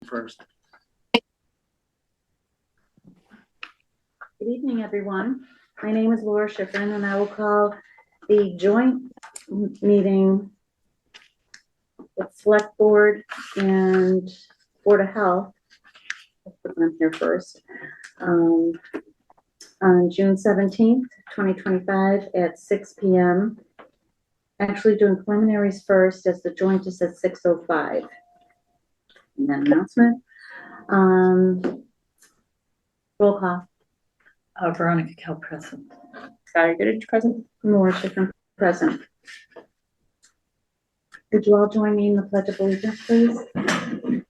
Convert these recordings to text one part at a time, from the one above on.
first. Good evening, everyone. My name is Laura Schifrin, and I will call the joint meeting with Select Board and Board of Health. I'll put them here first. On June 17th, 2025 at 6 p.m. Actually doing preliminaries first, as the joint is at 6:05. And that announcement. Roll call. Veronica Kell present. Scotty Goodrich present. Laura Schifrin present. Would you all join me in the Pledge of Allegiance, please? I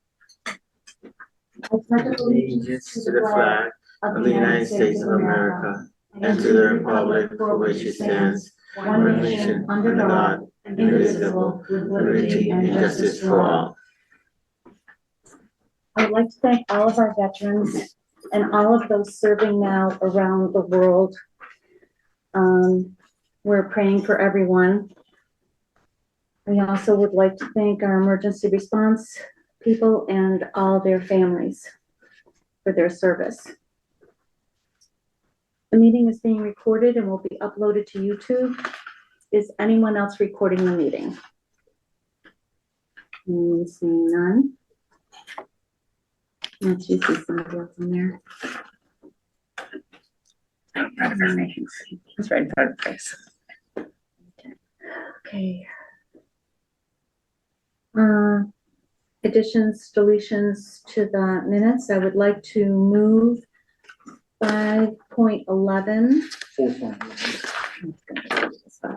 pledge allegiance to the flag of the United States of America and to the republic for which it stands, one nation under God, indivisible, with liberty and justice for all. I would like to thank all of our veterans and all of those serving now around the world. We're praying for everyone. We also would like to thank our emergency response people and all their families for their service. The meeting is being recorded and will be uploaded to YouTube. Is anyone else recording the meeting? Seeing none. Let's just see somebody else in there. It's right in front of the face. Okay. Additions, deletions to the minutes. I would like to move 5.11. Fourth one.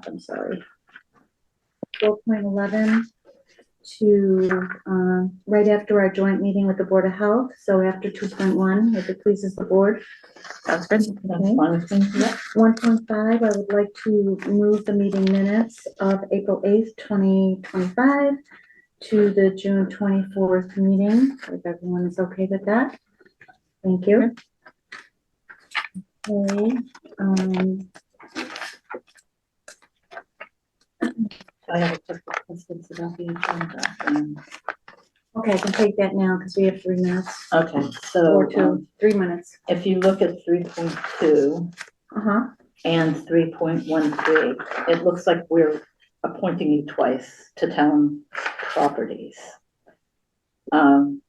I'm sorry. 4.11 to right after our joint meeting with the Board of Health. So after 2.1, if it pleases the board. Sounds good. Okay. 1.5, I would like to move the meeting minutes of April 8th, 2025 to the June 24th meeting. If everyone is okay with that. Thank you. Okay. I have a couple of questions about the agenda. Okay, I can take that now because we have 3 minutes. Okay, Or so 3 minutes. if you look at 3.2 and 3.13, it looks like we're appointing you twice to town properties. Can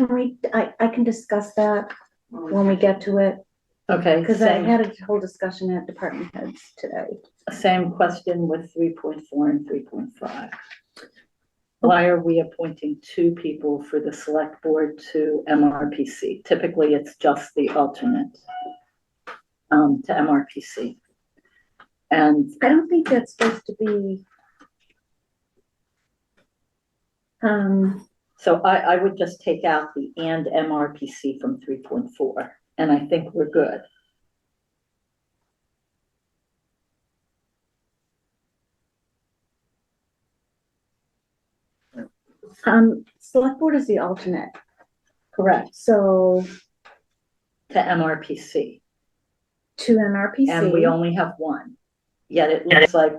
we, I can discuss that when we get to it. Okay, Because I had a whole discussion at department heads today. same question with 3.4 and 3.5. Why are we appointing 2 people for the select board to MRPC? Typically, it's just the alternate to MRPC. And I don't think that's supposed to be. so I would just take out the and MRPC from 3.4, and I think we're good. Select board is the alternate. Correct. So To MRPC. to MRPC. And we only have 1. Yet it looks like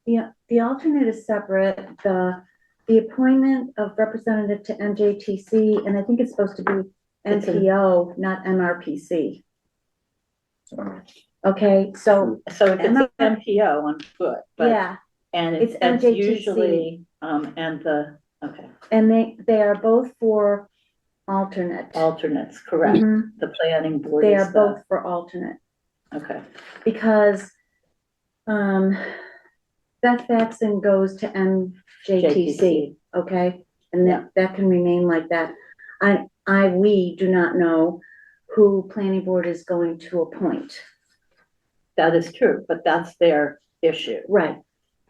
Yeah, the alternate is separate. The appointment of representative to MJTC, and I think it's supposed to be NPO, not MRPC. Okay, so if it's MPO on foot, but yeah, and it's it's MJTC. usually and the okay. And they are both for alternate. Alternates, correct. The planning board They is are both for alternate. Okay. Because Beth Faxon goes to MJTC, okay? And that can remain like that. We do not know who planning board is going to appoint. That is true, but that's their issue. Right.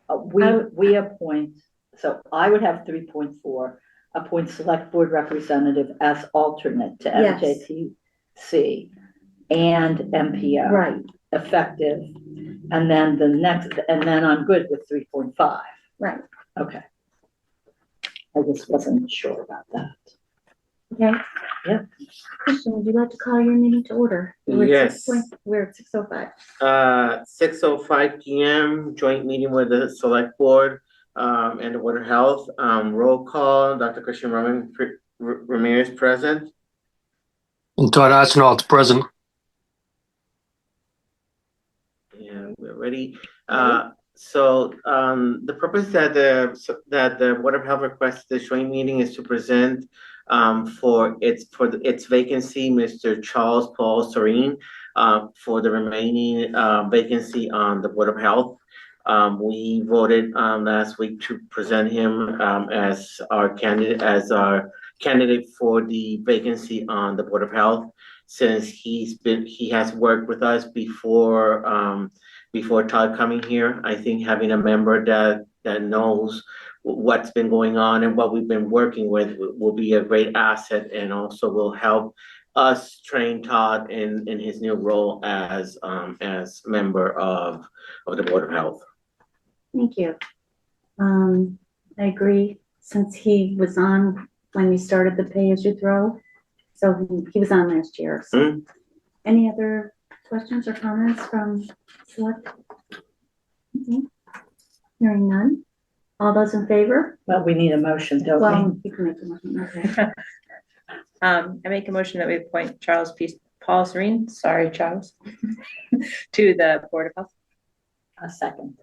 We appoint, so I would have 3.4, appoint select board representative as alternate to MJTC and MPO. Right. Effective. And then the next, and then I'm good with 3.5. Right. Okay. I just wasn't sure about that. Okay? Yeah. Christian, would you like to call your meeting to order? Yes. We're at 6:05. 6:05 PM, joint meeting with the Select Board, and the Board of Health. Roll call, Dr. Christian Ramirez present. And Todd Arsenault, present. And we're ready. The purpose that the Board of Health requested this joint meeting is to present for its vacancy, Mr. Charles Paul Serene, for the remaining vacancy on the Board of Health. We voted last week to present him as our candidate for the vacancy on the Board of Health, since he has worked with us before Todd coming here. I think having a member that knows what's been going on and what we've been working with will be a great asset, and also will help us train Todd in his new role as member of the Board of Health. Thank you. I agree, since he was on when we started the pay-as-you-throw, so he was on last year. So. Any other questions or comments from Select? Okay. Hearing none. All those in favor? Well, we need a motion, don't Well, you can make the motion, okay. I make a motion that we appoint Paul Serene, sorry, Charles, to the Board of Health. we? A second.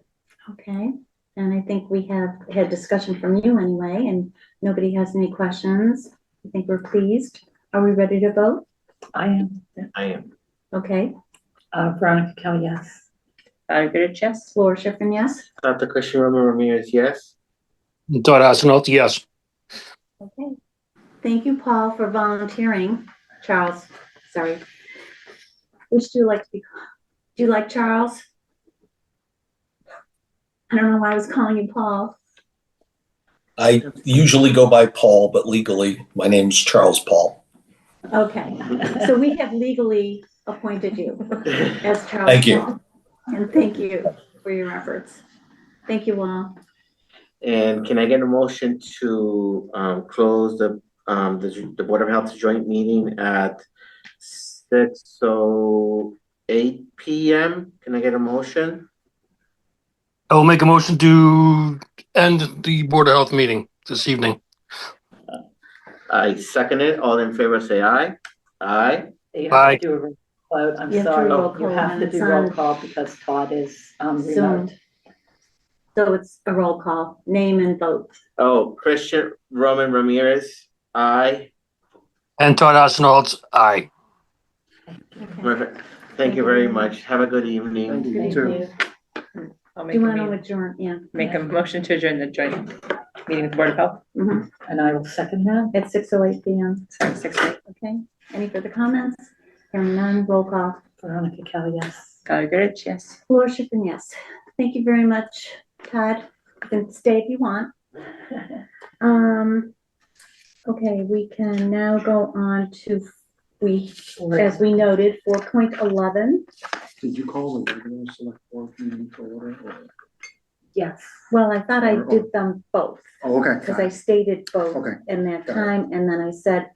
Okay, and I think we have had discussion from you anyway, and nobody has any questions. I think we're pleased. Are we ready to vote? I am. I am. Okay, Veronica Kelly, yes. Goodrich, yes. Laura Schiffern, yes? Dr. Christian Ramirez, yes. And Todd Arsenault, yes. Okay. Thank you, Paul, for volunteering. Charles, sorry. Which do you like to be? Do you like Charles? I don't know why I was calling you Paul. I usually go by Paul, but legally my name's Charles Paul. Okay, so we have legally appointed you as Charles Thank you. Paul. And thank you for your efforts. Thank you all. And can I get a motion to close the Board of Health joint meeting at 6:08 PM? Can I get a motion? I will make a motion to end the Board of Health meeting this evening. I second it. All in favor, say aye. Aye. You have Aye. to do a roll call. I'm You have to sorry, roll you call have when to it's do roll on call because Todd is remote. Zoom. So it's a roll call, name and vote. Oh, Christian Ramirez, aye. And Todd Arsenault, aye. Okay. Perfect. Thank you very much. Have a good evening. Good too. evening. I'll Do make you a want to meeting- adjourn? Yeah. make a motion to adjourn the joint meeting with the Board of Health. Mhm. And I will second that. At 6:08 PM. Sorry, 6:08. Okay. Any further comments? Hearing none, roll call. Veronica Kelly, yes. Goodrich, yes. Laura Schiffern, yes. Thank you very much, Todd. You can stay if you want. Okay, we can now go on to, as we noted, 4.11. Did you call the regular select board meeting to order? Yes. Well, I thought I did them both, Oh, okay. because I stated both Okay. in that Got it. time, and then I said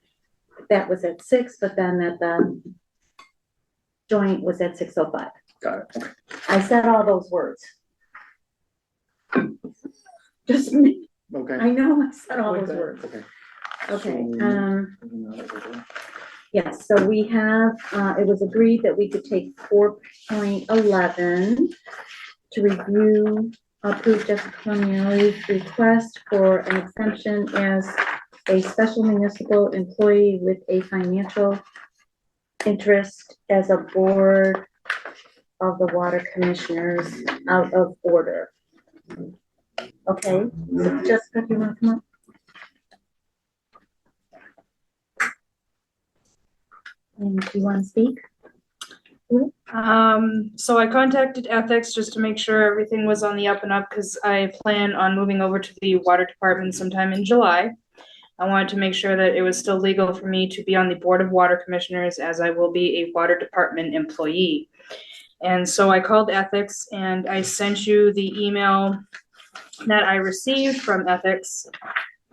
that was at 6, but then that the joint was at 6:05. Got it. Okay. I said all those words. Just me. Okay. I know I said all those words. Okay. Okay, So- yes, so we have, it was agreed that we could take 4.11 to review, approve Jessica Cornelius' request for an exemption as a special municipal employee with a financial interest as a board of the water commissioners out of order. Okay, so Jessica, do you want to come up? And do you want to speak? So I contacted ethics just to make sure everything was on the up and up because I plan on moving over to the water department sometime in July. I wanted to make sure that it was still legal for me to be on the Board of Water Commissioners as I will be a water department employee. And so I called ethics and I sent you the email that I received from ethics.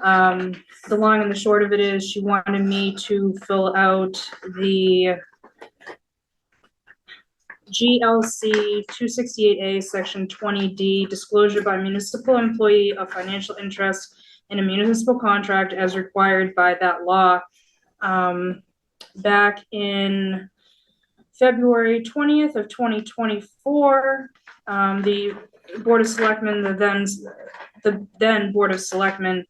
The long and the short of it is she wanted me to fill out the GLC 268A Section 20D disclosure by municipal employee of financial interest in a municipal contract as required by that law. Back in February 20th of 2024, the Board of Selectmen, the then Board of Selectmen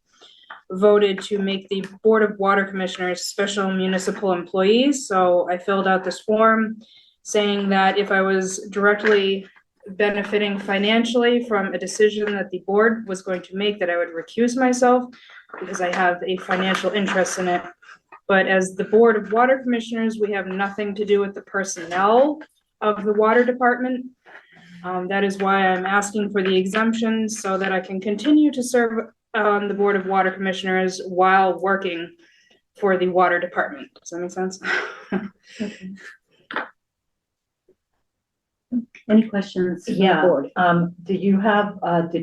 voted to make the Board of Water Commissioners special municipal employees. So I filled out this form saying that if I was directly benefiting financially from a decision that the board was going to make, that I would recuse myself because I have a financial interest in it. But as the Board of Water Commissioners, we have nothing to do with the personnel of the water department. That is why I'm asking for the exemption so that I can continue to serve on the Board of Water Commissioners while working for the water department. Does that make sense? Okay. Any questions? from the Yeah, board? did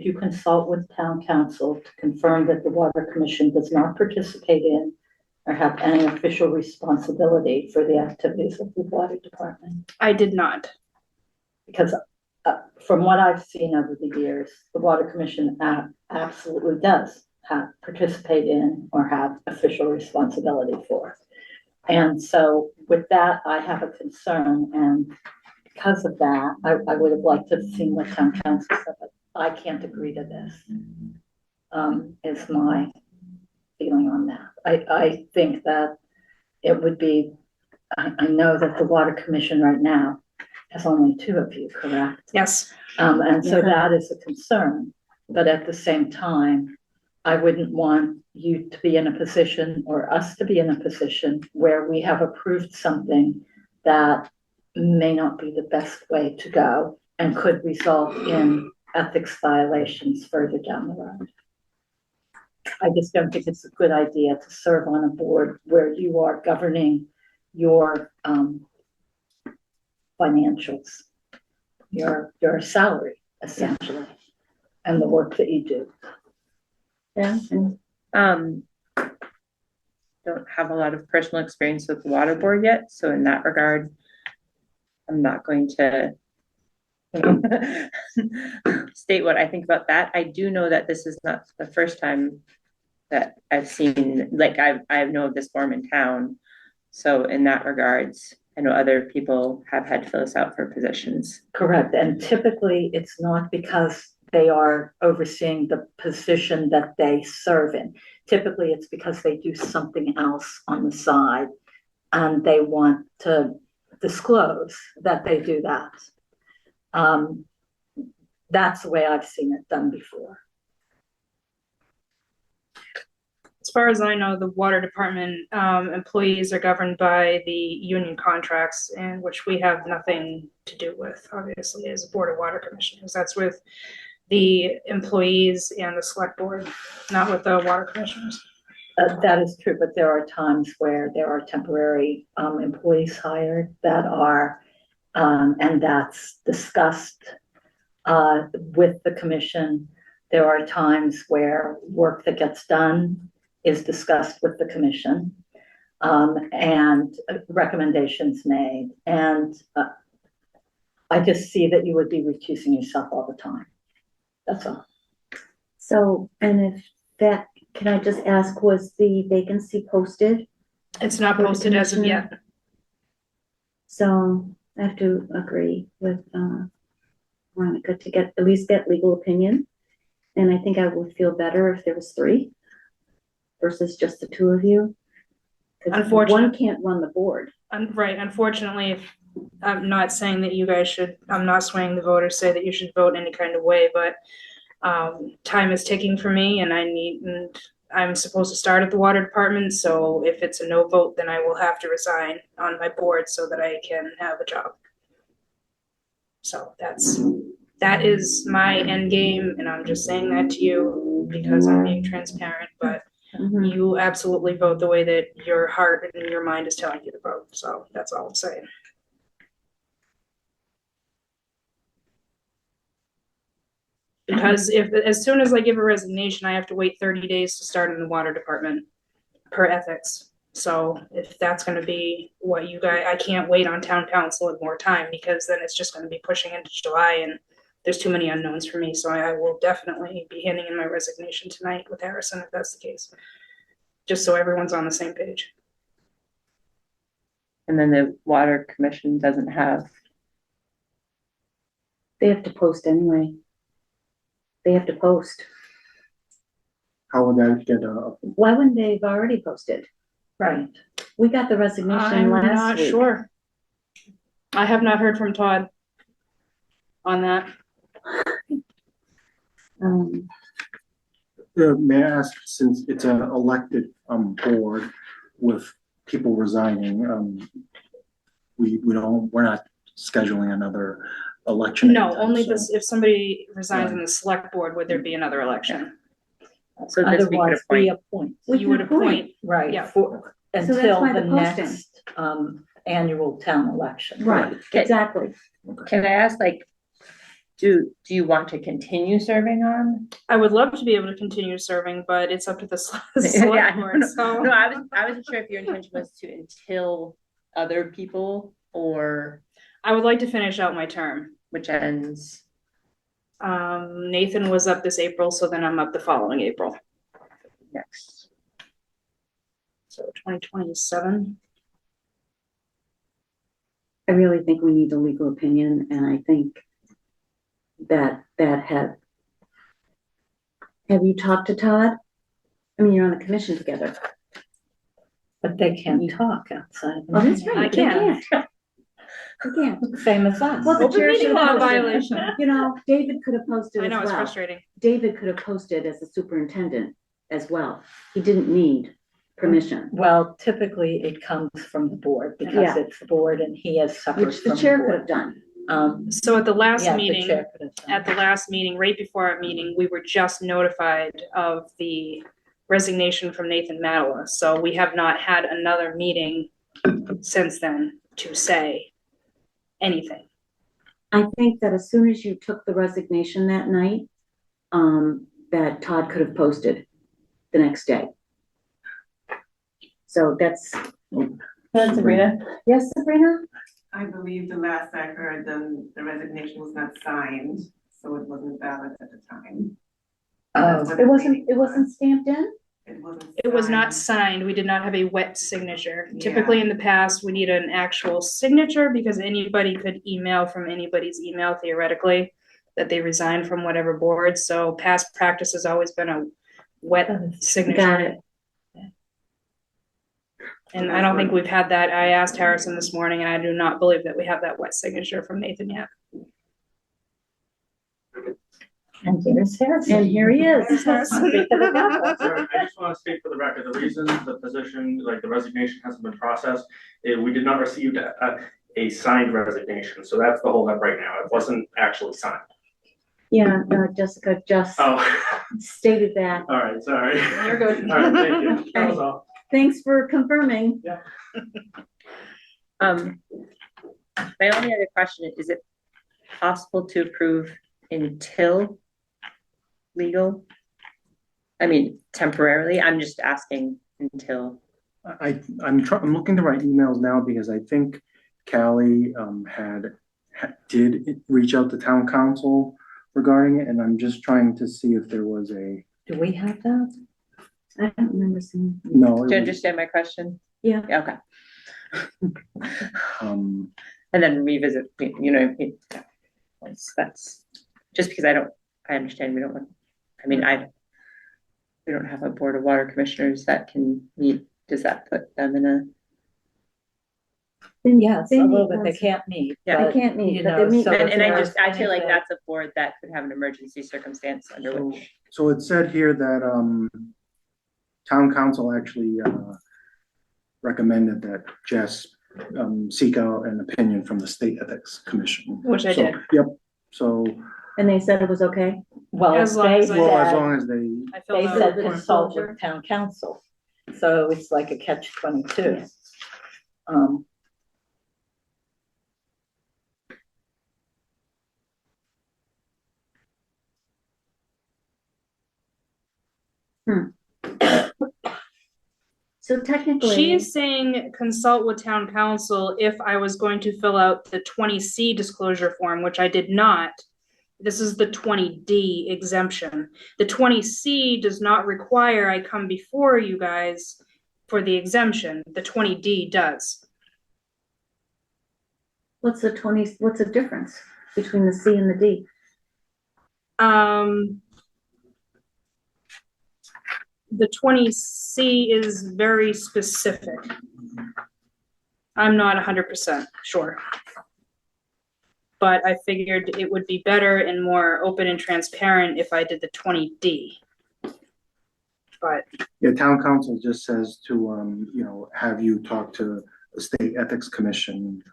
you consult with town council to confirm that the water commission does not participate in or have any official responsibility for the activities of the water department? I did not. Because from what I've seen over the years, the water commission absolutely does participate in or have official responsibility for. And so with that, I have a concern, and because of that, I would have liked to have seen what town council said, but I can't agree to this, is my feeling on that. I think that it would be, I know that the water commission right now has only 2 of you, correct? Yes. And so Yeah. that is a concern, but at the same time, I wouldn't want you to be in a position or us to be in a position where we have approved something that may not be the best way to go and could result in ethics violations further down the road. I just don't think it's a good idea to serve on a board where you are governing your financials, your salary, essentially, and the work that you do. Yeah. Don't have a lot of personal experience with the water board yet, so in that regard, I'm not going to state what I think about that. I do know that this is not the first time that I've seen, like I know of this form in town. So in that regards, I know other people have had to fill this out for positions. Correct, and typically it's not because they are overseeing the position that they serve in. Typically it's because they do something else on the side and they want to disclose that they do that. That's the way I've seen it done before. As far as I know, the water department employees are governed by the union contracts, and which we have nothing to do with, obviously, as a Board of Water Commissioners. That's with the employees and the select board, not with the water commissioners. That is true, but there are times where there are temporary employees hired that are, and that's discussed with the commission. There are times where work that gets done is discussed with the commission and recommendations made. And I just see that you would be recusing yourself all the time. That's all. So, and if that, can I just ask, was the vacancy posted? It's not posted as of yet. So I have to agree with Veronica to at least get legal opinion. And I think I would feel better if there was 3 versus just the 2 of you. 'Cause Unfortunately, one can't run the board. right. Unfortunately, I'm not saying that you guys should, I'm not swaying the voters, say that you should vote any kind of way, but time is ticking for me and I'm supposed to start at the water department. So if it's a no vote, then I will have to resign on my board so that I can have a job. So that is my end game, and I'm just saying that to you because I'm being transparent, but you absolutely vote the way that your heart and your mind is telling you to vote. So that's all I'm saying. Because as soon as I give a resignation, I have to wait 30 days to start in the water department per ethics. So if that's gonna be what you guys, I can't wait on town council with more time, because then it's just gonna be pushing into July and there's too many unknowns for me. So I will definitely be handing in my resignation tonight with Harrison, if that's the case. Just so everyone's on the same page. And then the water commission doesn't have, They have to post anyway. They have to post. How would that get, Why wouldn't they have already posted? Right. We got the resignation I'm last not week. sure. I have not heard from Todd on that. may I ask, since it's an elected, board with people resigning, we're not scheduling another election? No, anytime only soon. this, if somebody resigns in the select board, would there be another election? so this we could Otherwise, we appoint. appoint, We You can would appoint. right, Yeah. for, that's until why the the posting. next, annual town election. Right, Okay. exactly. Can I ask, like, do you want to continue serving on? I would love to be able to continue serving, but it's up to the Yeah, select board, so. No, I wasn't sure if your intention was to until other people, or I would like to finish out my term. which ends. Nathan was up this April, so then I'm up the following April. Next. So 2027. I really think we need a legal opinion, and I think that have you talked to Todd? I mean, you're on the commission together. But they can't talk outside. Oh, that's right. I They can. They can't. Same as us. Well, the Open chair meeting should have law posted. violation. You know, David could have posted I as know, it's well. frustrating. David could have posted as the superintendent as well. He didn't need permission, Well, typically it comes from the board because Yeah. it's the board and he is separate which from the the chair could board. have done. So at the last Yeah, the meeting, chair could have done at the last meeting, right before our meeting, we were just notified of the resignation from Nathan Matawa. So we have not had another meeting since then to say anything. I think that as soon as you took the resignation that night, that Todd could have posted the next day. So that's, Sabrina? yes, Sabrina? I believe the last I heard, the resignation was not signed, so it wasn't valid at the time. Oh. That's what It the wasn't, meeting it wasn't stamped in? It wasn't. It was not signed. signed. We did not have a wet signature. Yeah. Typically in the past, we need an actual signature because anybody could email from anybody's email theoretically that they resigned from whatever board. So past practice has always been a wet signature. Got it. And I don't think we've had that. I asked Harrison this morning and I do not believe that we have that wet signature from Nathan yet. And here's Harrison. And here he is. Sorry, I just want to state for the record, the reason the position, like the resignation hasn't been processed, we did not receive a signed resignation, so that's the holdup right now. It wasn't actually signed. Yeah, Jessica just Oh, stated that. all right, sorry. You're good. All right, thank you. That was all. Thanks for confirming. My only other question, is it possible to approve until legal? I mean, temporarily, I'm just asking until. I'm looking to write emails now because I think Callie, did reach out to town council regarding it, and I'm just trying to see if there was a, Do we have that? I don't remember seeing. no. Do you understand my question? Yeah. Okay. Um, And then revisit, you know, that's just because I understand we don't want, I mean, we don't have a board of water commissioners that can meet. Does that put them in a? Yes, They a meet little bit, they once- can't meet. Yeah. but, They can't meet, you but they know, meet so once if And I there's just, I feel like anything- that's a board that could have an emergency circumstance under So, which. so it said here that, town council actually, recommended that Jess, seek out an opinion from the State Ethics Commission. Which I So, did. Yep, so, And they said it was okay? Well, As long they as I- well, as said, long as they, I filled they out said the consult disclosure. with town council. So it's like a catch-22. So technically. She's saying consult with town council if I was going to fill out the 20C disclosure form, which I did not. This is the 20D exemption. The 20C does not require I come before you guys for the exemption. The 20D does. What's the difference between the C and the D? The 20C is very specific. I'm not 100% sure. But I figured it would be better and more open and transparent if I did the 20D. But Yeah, town council just says to, you know, have you talk to the state ethics commission,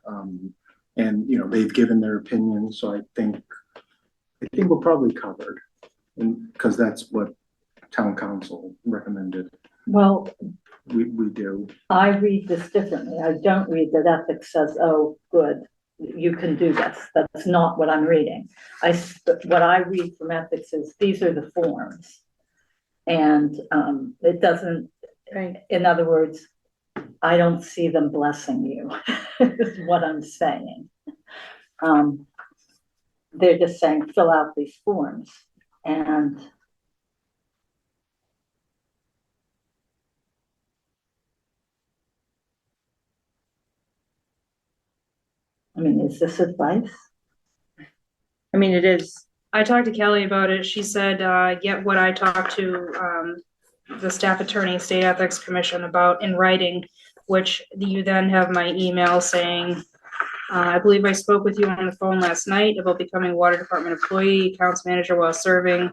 and, you know, they've given their opinion, so I think we're probably covered, and, because that's what town council recommended. Well, We do. I read this differently. I don't read that ethics says, oh, good, you can do this. That's not what I'm reading. What I read from ethics is these are the forms. And it doesn't, Right. in other words, I don't see them blessing you, is what I'm saying. They're just saying, fill out these forms. And I mean, is this advice? I mean, it is. I talked to Kelly about it. She said, get what I talked to the staff attorney, state ethics commission about in writing, which you then have my email saying, I believe I spoke with you on the phone last night about becoming a water department employee, accounts manager while serving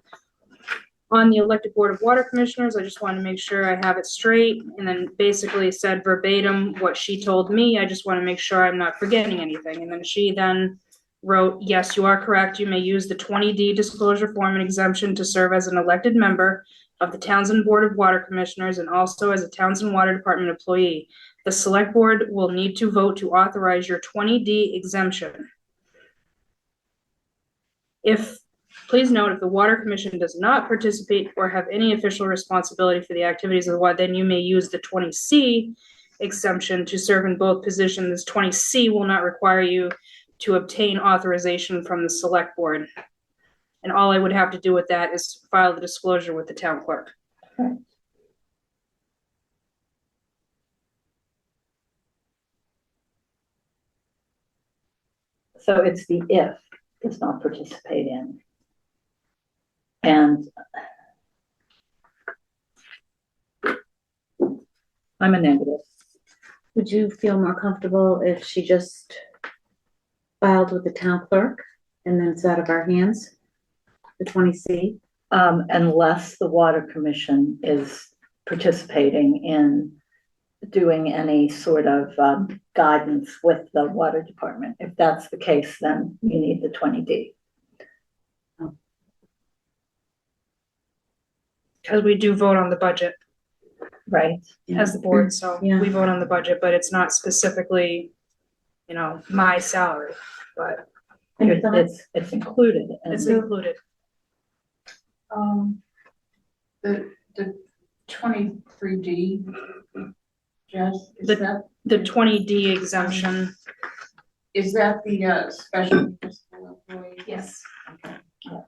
on the elected board of water commissioners. I just wanted to make sure I have it straight, and then basically said verbatim what she told me. I just want to make sure I'm not forgetting anything. And then she then wrote, yes, you are correct. You may use the 20D disclosure form and exemption to serve as an elected member of the Townsend Board of Water Commissioners and also as a Townsend Water Department employee. The select board will need to vote to authorize your 20D exemption. Please note, if the Water Commission does not participate or have any official responsibility for the activities of the water, then you may use the 20C exemption to serve in both positions. 20C will not require you to obtain authorization from the select board. And all I would have to do with that is file the disclosure with the town clerk. Okay. So it's the if does not participate in. And I'm a negative. Would you feel more comfortable if she just filed with the town clerk and then it's out of our hands, the 20C? Unless the water commission is participating in doing any sort of guidance with the water department. If that's the case, then you need the 20D. Because we do vote on the budget Right? as the board, so Yeah. we vote on the budget, but it's not specifically, you know, my salary, but It's included. it's included. The 23D, Jess, The 20D exemption. is that the special municipal employee? Yes. Okay. Yeah.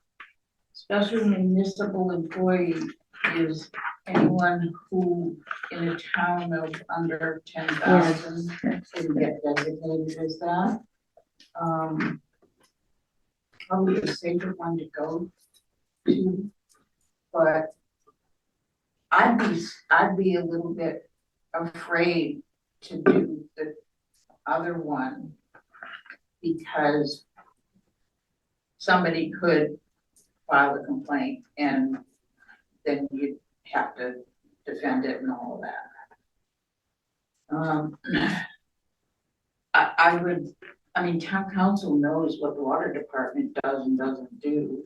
Special municipal employee is anyone who in a town of under 10,000 can get designated as that. Probably a safer one to go to, but I'd be a little bit afraid to do the other one because somebody could file a complaint and then you'd have to defend it and all of that. I mean, town council knows what the water department does and doesn't do.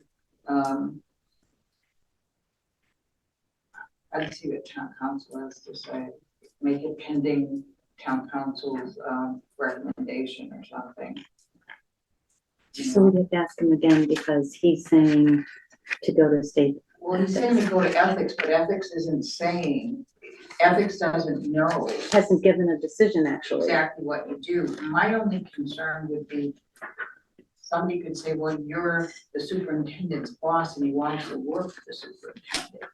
I'd see what town council has to say. Make it pending town council's recommendation or something. So we have to ask him again because he's saying to go to the state. Well, he's saying to go to ethics, but ethics isn't saying, ethics doesn't know Hasn't given a decision, actually. exactly what you do. My only concern would be, somebody could say, well, you're the superintendent's boss and he wants to work for the superintendent.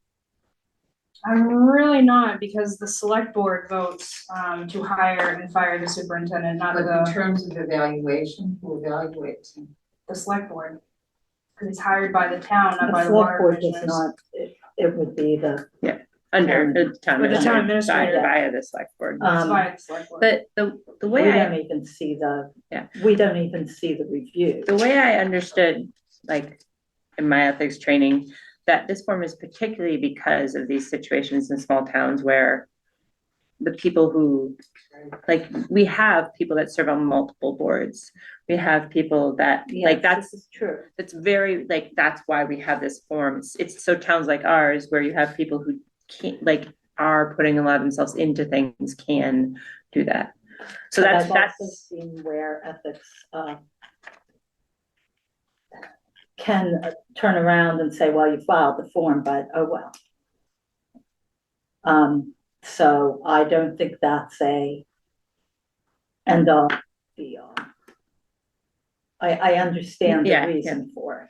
I'm really not, because the select board votes to hire and fire the superintendent, not But in the terms of evaluation, who evaluates him? select board. Because it's hired by the town, not The by the select water board does commissioners. not, it would be the, Under the town With the town administrator, administrator. via the select board. It's Um, by the select board. But the we way don't I, even see the, Yeah. we don't even see the review. the way I understood, like, in my ethics training, that this form is particularly because of these situations in small towns where the people who, like, we have people that serve on multiple boards. We have people that, like, Yes, this is true. that's very, like, that's why we have this form. It's so towns like ours where you have people who can't, like, are putting a lot of themselves into things, can do that. So But that's, I've also that's, seen where ethics, can turn around and say, well, you filed the form, but oh well. So I don't think that's a end all be all. I understand the Yeah, reason for it.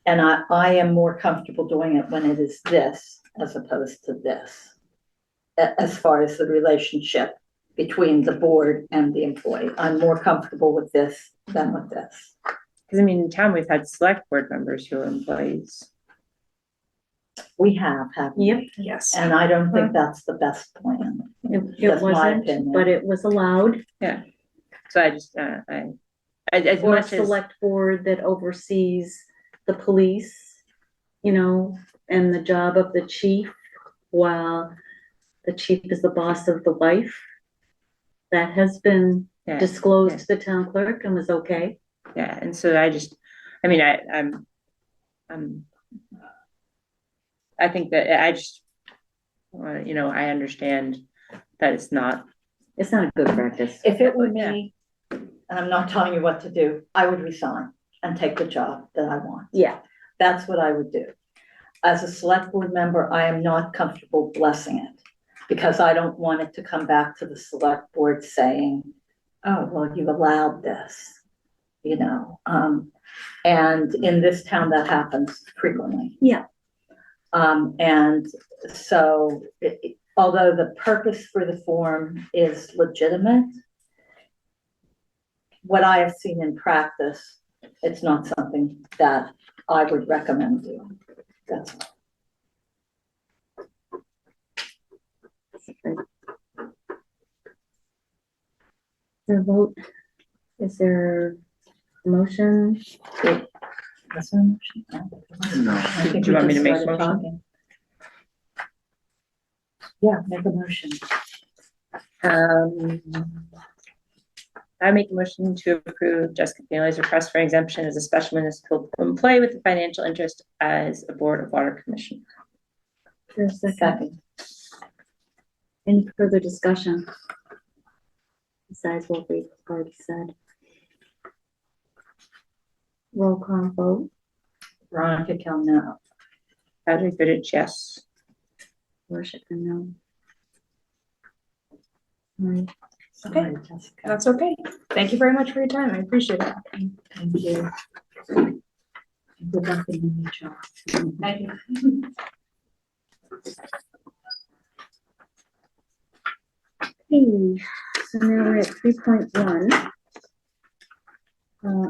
And I am more comfortable doing it when it is this as opposed to this. As far as the relationship between the board and the employee, I'm more comfortable with this than with this. because I mean, in town, we've had select board members who are employees. We have, haven't we? Yep. Yes. And I don't think that's the best plan. It That's my wasn't, opinion. but it was allowed. So I just, as Or a much as, select board that oversees the police, you know, and the job of the chief, while the chief is the boss of the wife. That has been yeah, disclosed to the town clerk and was okay. yeah, and so I just, I mean, I think that I just, you know, I understand that it's not, It's not a good practice. If it were me, and I'm not telling you what to do, I would resign and take the job that I want. Yeah. That's what I would do. As a select board member, I am not comfortable blessing it because I don't want it to come back to the select board saying, oh, well, you've allowed this, you know. And in this town, that happens frequently. Yeah. And so although the purpose for the form is legitimate, what I have seen in practice, it's not something that I would recommend doing. That's all. The vote, is there a motion? That's an emotion. No. I think Do you want me to we make just a started motion? talking. Yeah, make a motion. I make a motion to approve Jessica Bailey's request for exemption as a special municipal employee with a financial interest as a Board of Water Commission. There's a second. Second. Any further discussion? Besides what we've already said. Roll call vote. Veronica Kell, no. Patrick Goodrich, yes. Worship and no. Right. Okay. Sorry, Jessica. That's okay. Thank you very much for your time. I appreciate it. Thank you. Good luck in your new job. Thank you. Okay, so now we're at 3.1.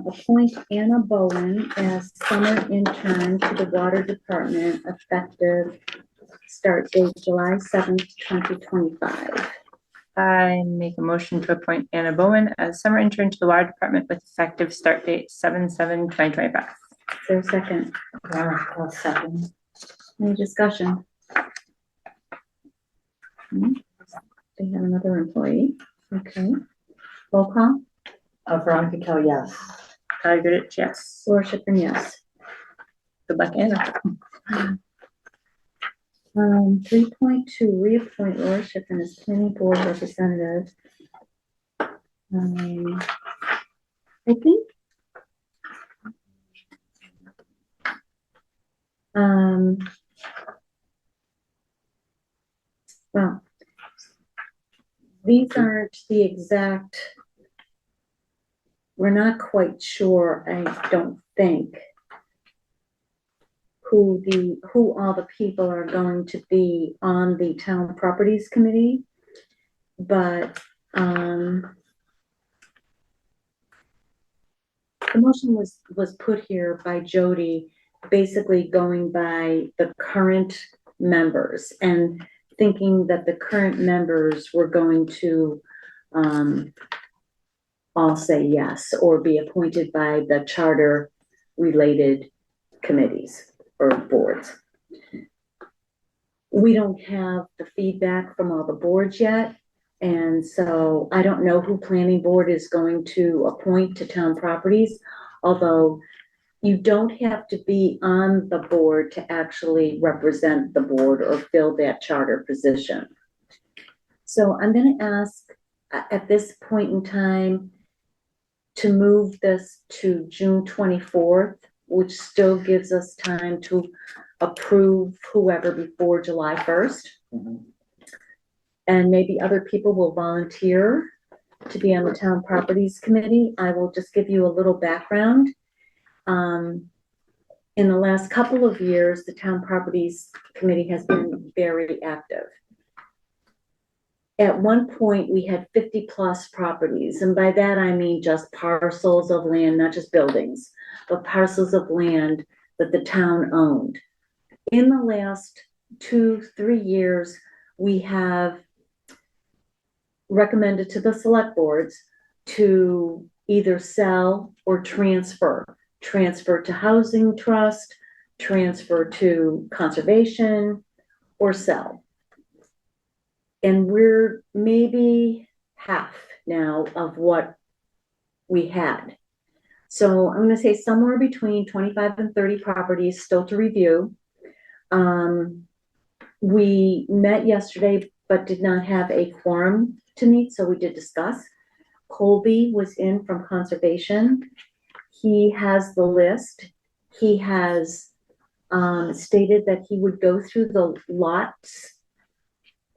Appoint Anna Bowen as summer intern to the water department effective start date July 7th, 2025. I make a motion to appoint Anna Bowen as summer intern to the Water Department with effective start date 7/7/2025. Is there a second? Veronica, second. Any discussion? They have another employee. Okay. Roll call. Veronica Kell, yes. Patrick Goodrich, yes. Worship and yes. Good luck, Anna. 3.2, reappoint Worship and as planning board representative. I think Well, these aren't the exact, we're not quite sure, I don't think, who all the people are going to be on the town properties committee. But, the motion was put here by Jody, basically going by the current members and thinking that the current members were going to, all say yes, or be appointed by the charter related committees or boards. We don't have the feedback from all the boards yet. And so I don't know who planning board is going to appoint to town properties, although you don't have to be on the board to actually represent the board or fill that charter position. So I'm going to ask at this point in time to move this to June 24th, which still gives us time to approve whoever before July 1st. And maybe other people will volunteer to be on the town properties committee. I will just give you a little background. In the last couple of years, the town properties committee has been very active. At one point, we had 50 plus properties. And by that, I mean just parcels of land, not just buildings, but parcels of land that the town owned. In the last 2-3 years, we have recommended to the select boards to either sell or transfer to housing trust, transfer to conservation, or sell. And we're maybe half now of what we had. So I'm going to say somewhere between 25 and 30 properties still to review. We met yesterday, but did not have a quorum to meet, so we did discuss. Colby was in from conservation. He has the list. He has stated that he would go through the lots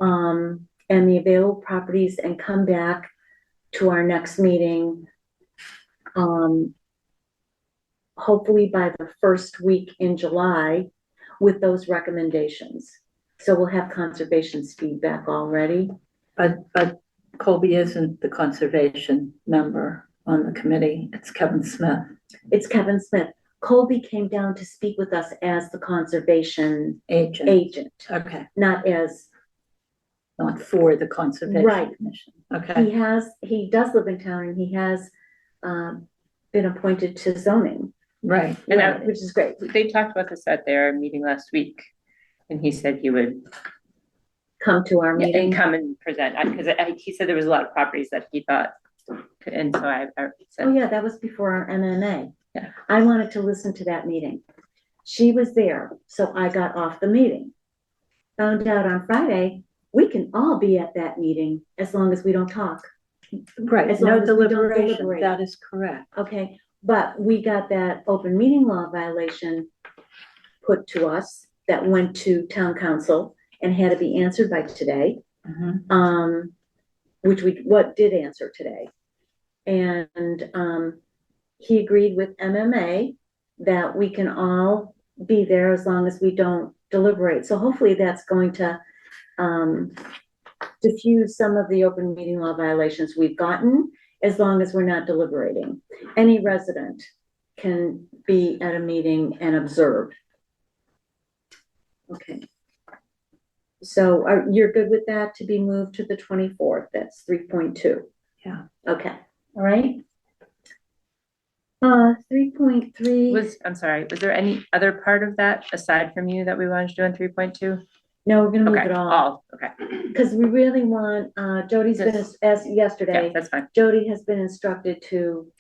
and the available properties and come back to our next meeting, hopefully by the first week in July with those recommendations. So we'll have conservation's feedback already. But Colby isn't the conservation member on the committee. It's Kevin Smith. It's Kevin Smith. Colby came down to speak with us as the conservation agent. Okay. Not for the conservation right. commission. Okay. He does live in town and he has been appointed to zoning. Right. And which is great. They talked about this at their meeting last week. And he said he would come to our meeting and come and present, because he said there was a lot of properties that he thought, and so I said, oh yeah, that was before our MMA. Yeah, I wanted to listen to that meeting. She was there, so I got off the meeting. Found out on Friday we can all be at that meeting as long as we don't talk. Right. As long no as deliberation. That is correct. Okay, but we got that open meeting law violation put to us that went to town council and had to be answered by today, which did answer today. And he agreed with MMA that we can all be there as long as we don't deliberate. So hopefully that's going to diffuse some of the open meeting law violations we've gotten, as long as we're not deliberating. Any resident can be at a meeting and observe. Okay. So you're good with that to be moved to the 24th? That's 3.2. Yeah. Okay. All right. 3.3. I'm sorry, was there any other part of that aside from you that we wanted to do in 3.2? No, we're gonna move Okay, it all. okay. Because we really want, Jody's been, as yesterday, Yeah, that's fine. Jody has been instructed to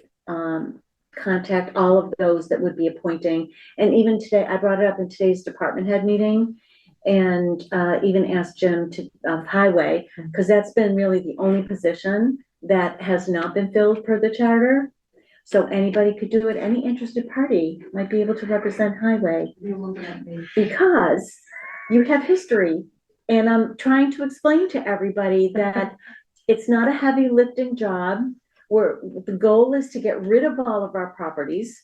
contact all of those that would be appointing. And even today, I brought it up in today's department head meeting and even asked Jim of Highway, because that's been really the only position that has not been filled per the charter. So anybody could do it, any interested party might be able to represent highway. You're looking at me. Because you have history, and I'm trying to explain to everybody that it's not a heavy lifting job, where the goal is to get rid of all of our properties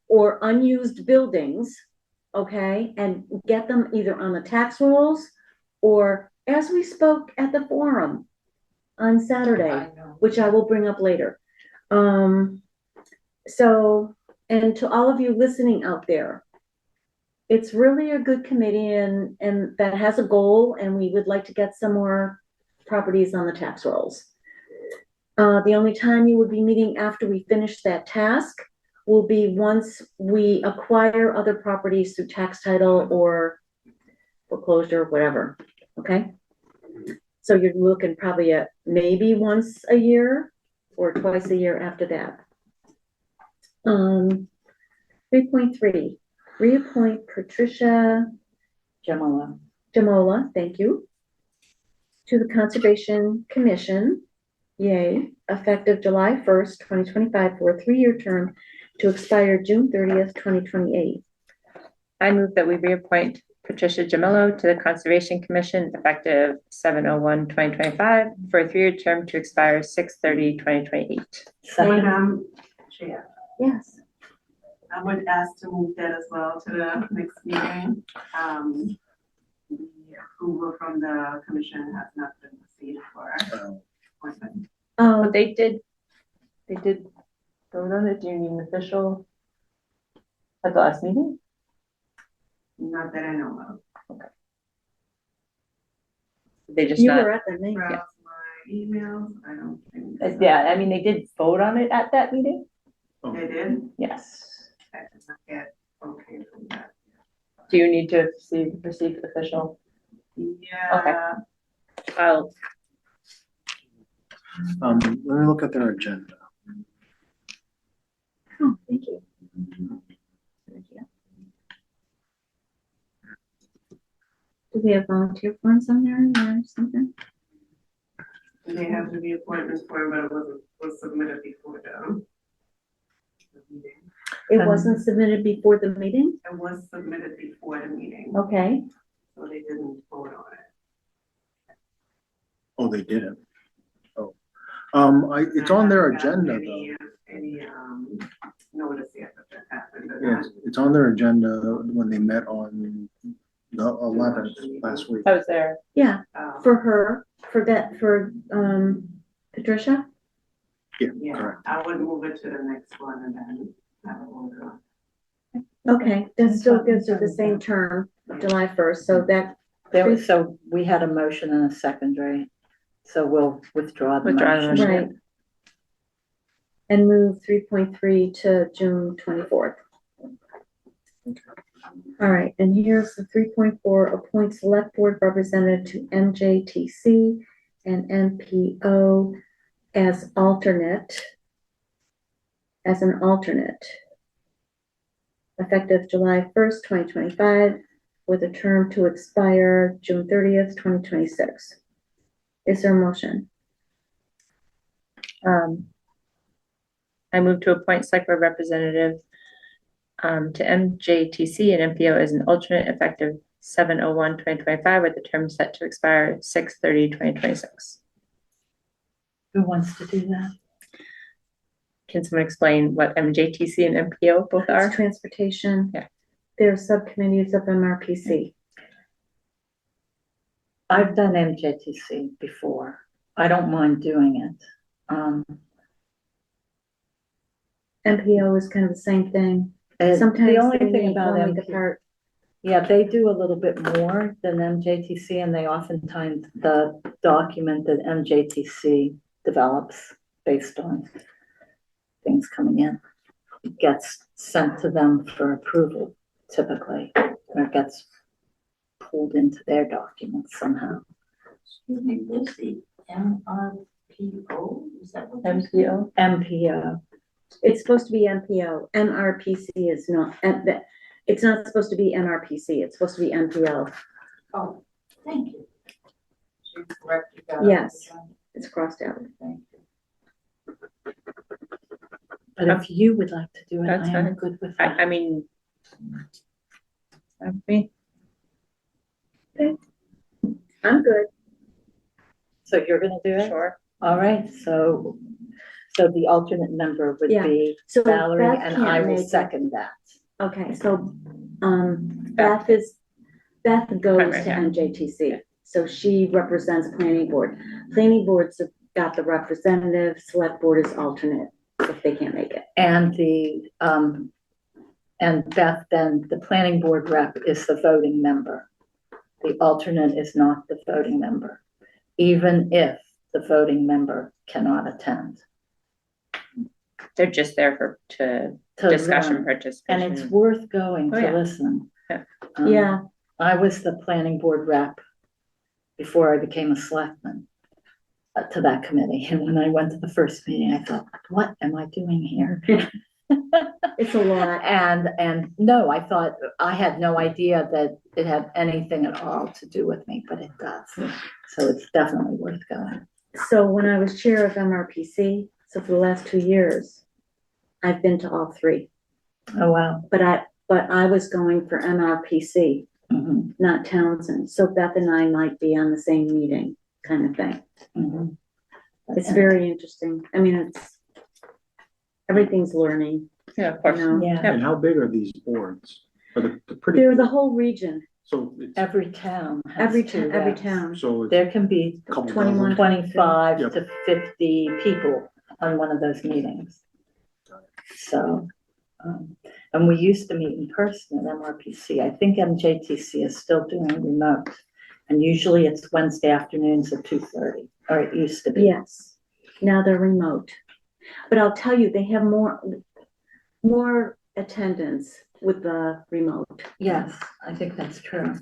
or unused buildings, okay, and get them either on the tax rolls or, as we spoke at the forum on Saturday, I know. which I will bring up later. So, and to all of you listening out there, it's really a good committee and that has a goal, and we would like to get some more properties on the tax rolls. The only time you would be meeting after we finish that task will be once we acquire other properties through tax title or foreclosure, whatever, okay? So you're looking probably at maybe once a year or twice a year after that. 3.3, reappoint Patricia Jamola, thank you, to the Conservation Commission, yay, effective July 1st, 2025, for a 3-year term to expire June 30th, 2028. I move that we reappoint Patricia Jamillo to the Conservation Commission effective 7/01/2025 for a 3-year term to expire 6/30/2028. Madam Chair, Yes. I would ask to move that as well to the next meeting. The approval from the commission has not been received for appointment. But they did vote on it. Do you need an official at the last meeting? Not that I know of. They just You not. were at the meeting. Browse my emails, I don't think. Yeah, I mean, they did vote on it at that meeting. They did? Yes. I did not get okay from that. Do you need to receive official? Yeah. I'll. Let me look at their agenda. Oh, thank you. Do we have volunteer forms on there or something? They have to be appointments for, but it was submitted before the meeting. It wasn't submitted before the meeting? It was submitted before the meeting, Okay. so they didn't vote on it. Oh, they didn't. Oh, it's on their agenda though. Any notice yet that that happened. Yes, it's on their agenda when they met on the 11th last week. I was there. Yeah, for Patricia? Yeah, Correct. I would move it to the next one and then have it all done. Okay, that still gives her the same term, July 1st, so that, So we had a motion and a second, right? So we'll withdraw the Withdraw the motion. motion. right. And move 3.3 to June 24th. All right, and here's the 3.4, appoint select board representative to MJTC and NPO as an alternate, effective July 1st, 2025, with a term to expire June 30th, 2026. Is there a motion? I move to appoint select board representative to MJTC and MPO as an alternate effective 7/01/2025 with the term set to expire 6/30/2026. Who wants to do that? Can someone explain what MJTC and MPO both It's are? transportation. Yeah. They're subcommittees of MRPC. I've done MJTC before. I don't mind doing it. MPO is kind of the same thing. And Sometimes the only they thing meet about one week MPO, apart. yeah, they do a little bit more than MJTC, and they oftentimes, the document that MJTC develops based on things coming in, it gets sent to them for approval typically, or it gets pulled into their documents somehow. Excuse me, what's the MRPO? Is that what? MPO? MPO. It's supposed to be MPO. MRPC is not, it's not supposed to be MRPC. It's supposed to be MPO. Oh, thank you. She corrected that. Yes. It's crossed out. Thank you. But if you would like to do it, That's I am fine. good with I that. mean, I mean, I'm good. So you're gonna do it? sure. All right, so the alternate member would Yeah. be So Valerie, Beth and can't I will make it. second that. Okay, so, Beth goes Primary, to yeah. NJTC, so she represents planning board. Planning board's got the representative, select board is alternate if they can't make it. And and Beth, then the planning board rep is the voting member. The alternate is not the voting member, even if the voting member cannot attend. They're just there for, to discussion learn. participation. And it's worth going Oh, to yeah. listen. Yeah. Yeah. I was the planning board rep before I became a selectman to that committee. And when I went to the first meeting, I thought, what am I doing here? It's a lot. And no, I thought, I had no idea that it had anything at all to do with me, but it does. So it's definitely worth going. So when I was chair of MRPC, so for the last 2 years, I've been to all three, Oh, wow. but I was going for MRPC, Mhm, not Townsend. So Beth and I might be on the same meeting kind of thing. mhm. It's very interesting. I mean, everything's learning, Yeah, of you course. know. Yeah, And how big are these boards? Are they're pretty? They're the whole region, So it's, every town has every two every reps. town. so it's There can be a couple 21. dozen. 25 Yep. to 50 people on one of those meetings. So, and we used to meet in person at MRPC. I think MJTC is still doing remote. And usually it's Wednesday afternoons at 2:30, or it used to be. Yes, now they're remote. But I'll tell you, they have more attendance with the remote. Yes, I think that's true.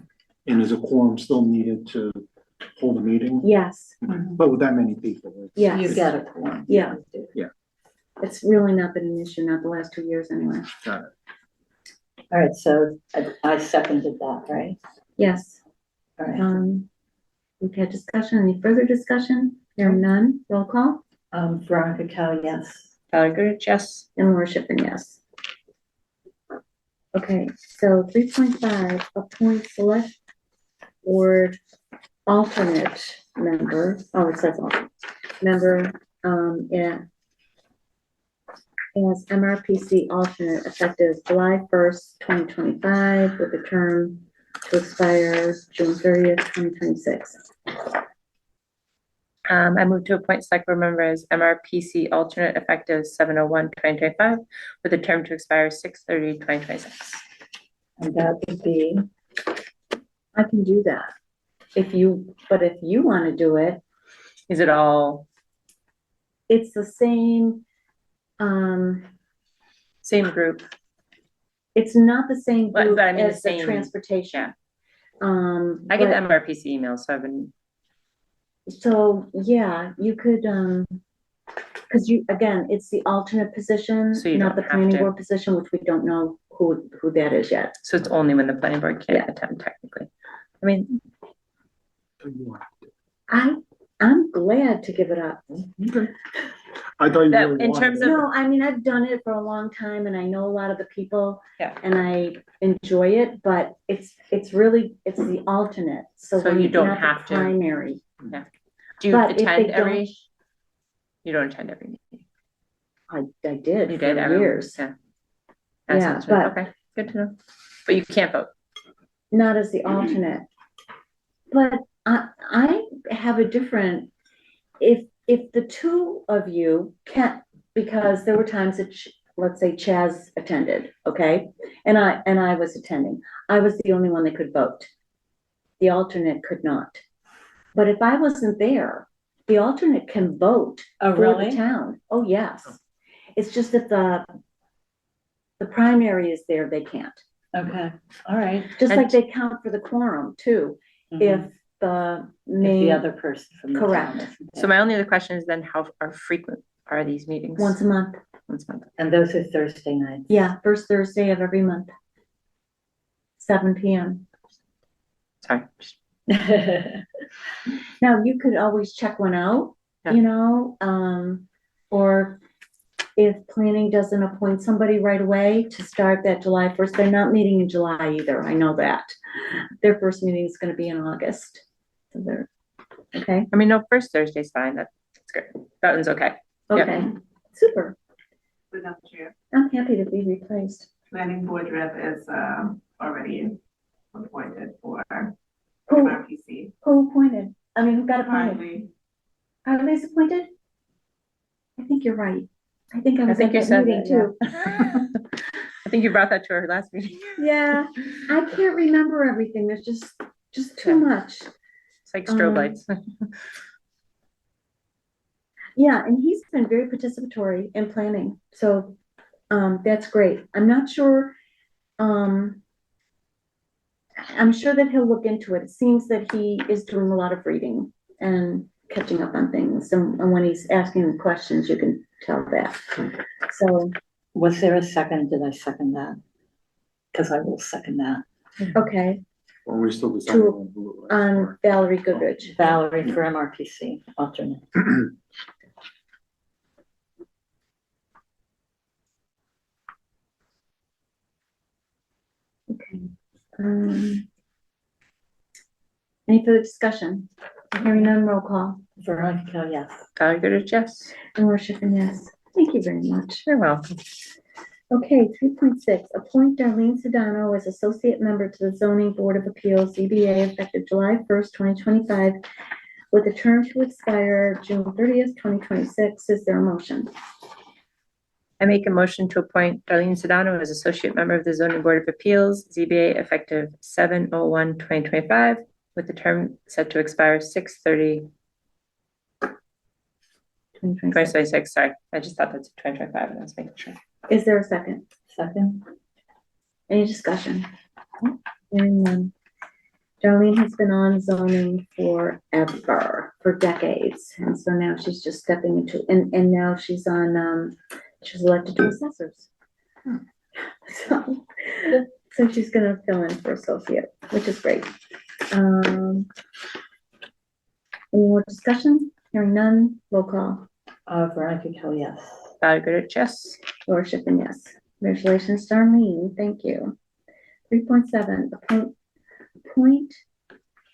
And is a quorum still needed to hold a meeting? Yes, But with that many people, it's. yes. You get a quorum. Yeah. You do. It's really not been an issue, not the last 2 years anyway. Got it. All right, so I seconded that, right? Yes, All right. we've had discussion. Any further discussion? Hearing none, roll call, Veronica Cal, yes. Valerie Goodrich, yes. and Laura Schiffern, yes. Okay, so 3.5, appoint select board alternate member, oh, it says alternate member, yeah. As MRPC alternate effective July 1st, 2025, with a term to expire June 30th, 2026. I move to appoint select board member as MRPC alternate effective 7/01/2025 with a term to expire 6/30/2026. And that would be, I can do that. But if you want to do it, Is it all it's the same, same group? it's not the same But- group but I mean the as the same- transportation. I get the but- MRPC emails, so I've been, So, yeah, you could, because again, it's the alternate position, So you not the don't have planning to. board position, which we don't know who that is yet. so it's only when the planning board can't Yeah. attend technically. I mean, I'm glad to give it up. Okay. I thought you That- really in wanted terms it. of- No, I mean, I've done it for a long time and I know a lot of the people. Yeah. And I enjoy it, but it's the alternate, so So when you it's don't not the have to. primary. do you But if they attend don't, every, you don't attend every meeting? I did You for did every years, Yeah. Yeah, That's but- okay, good to know. But you can't vote. not as the alternate. But I have a different, if the two of you can't, because there were times that, let's say Chaz attended, okay? And I was attending, I was the only one that could vote. The alternate could not. But if I wasn't there, the alternate can vote oh, for the really? town. Oh, yes. It's just that the primary is there, they can't. Okay, all right. Just And- like they count for the quorum too, Mhm. if the If main. the other person from the Correct. town isn't there. So my only other question is then how frequent are these meetings? Once a month. Once a month. And those are Thursday nights. Yeah, first Thursday of every month. 7 PM. Sorry. Now, you could always check one out, Yeah. you know, or if planning doesn't appoint somebody right away to start that July 1st. They're not meeting in July either, I know that. Their first meeting is gonna be in August. So they're, okay, I mean, no, first Thursday's fine. That's good. That one's okay. Yep. okay, super. Madam Chair, I'm happy to be replaced. planning board rep is already appointed for Who, MRPC. who appointed? I mean, who got appointed? Currently, Harley's appointed? I think you're right. I think I I was think at you that said meeting that, too. I think you brought that to our last meeting. Yeah, I can't remember everything. There's just too Yeah. much. It's like strobe lights. Yeah, and he's been very participatory in planning, so, that's great. I'm not sure, I'm sure that he'll look into it. It seems that he is doing a lot of reading and catching up on things, and when he's asking questions, you can tell that. So, Was there a second? Did I second that? Because I will second that. okay, Or we still deciding To- on who it was for? Valerie Goodrich. Valerie for MRPC, alternate. Okay. Any further discussion? Hearing none, roll call. Veronica, yes. Valerie Goodrich, yes. And Worship, and yes. Thank you very much. You're welcome. Okay, 3.6, appoint Darlene Sedano as associate member to the Zoning Board of Appeals, ZBA, effective July 1st, 2025, with a term to expire June 30th, 2026. Is there a motion? I make a motion to appoint Darlene Sedano as associate member of the Zoning Board of Appeals, ZBA, effective 7/01/2025, with the term set to expire 6/30/2026. 2026. Sorry, I just thought that's 2025, and I was making sure. Is there a second? Second. Any discussion? Hearing none. Darlene has been on zoning forever, for decades, and so now she's just stepping into, and now she's on, she's elected to assessors. So she's gonna fill in for associate, which is great. Any more discussion? Hearing none, roll call. Veronica Kelly, yes. Valerie Goodrich, yes. Worship, and yes. Congratulations, Darlene, thank you. 3.7, appoint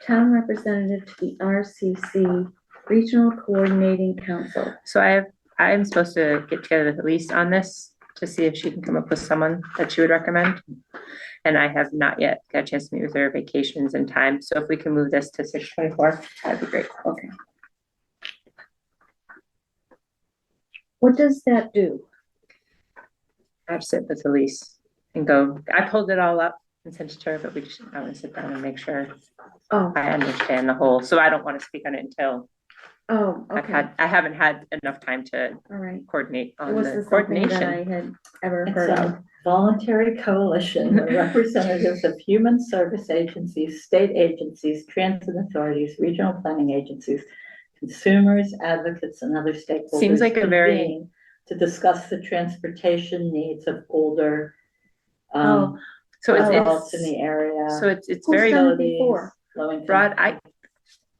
town representative to the RCC Regional Coordinating Council. So I'm supposed to get together with Elise on this to see if she can come up with someone that she would recommend. And I have not yet got a chance to meet with her, vacations and time. So if we can move this to 6/24, that'd be great. Okay. What does that do? I have to sit with Elise and go, I pulled it all up and sent it to her, but I want to sit down and make sure Oh, I understand the whole, so I don't want to speak on it until okay, I haven't had enough time to all right. coordinate It on the wasn't something that I coordination. had ever It's heard of. a voluntary coalition where representatives of human service agencies, state agencies, transit authorities, regional planning agencies, consumers, advocates, and other stakeholders. Seems like a very- convene to discuss the transportation needs of older Oh, So adults in it's, the area. so it's Who's very done it Facilities, before? low-income. broad.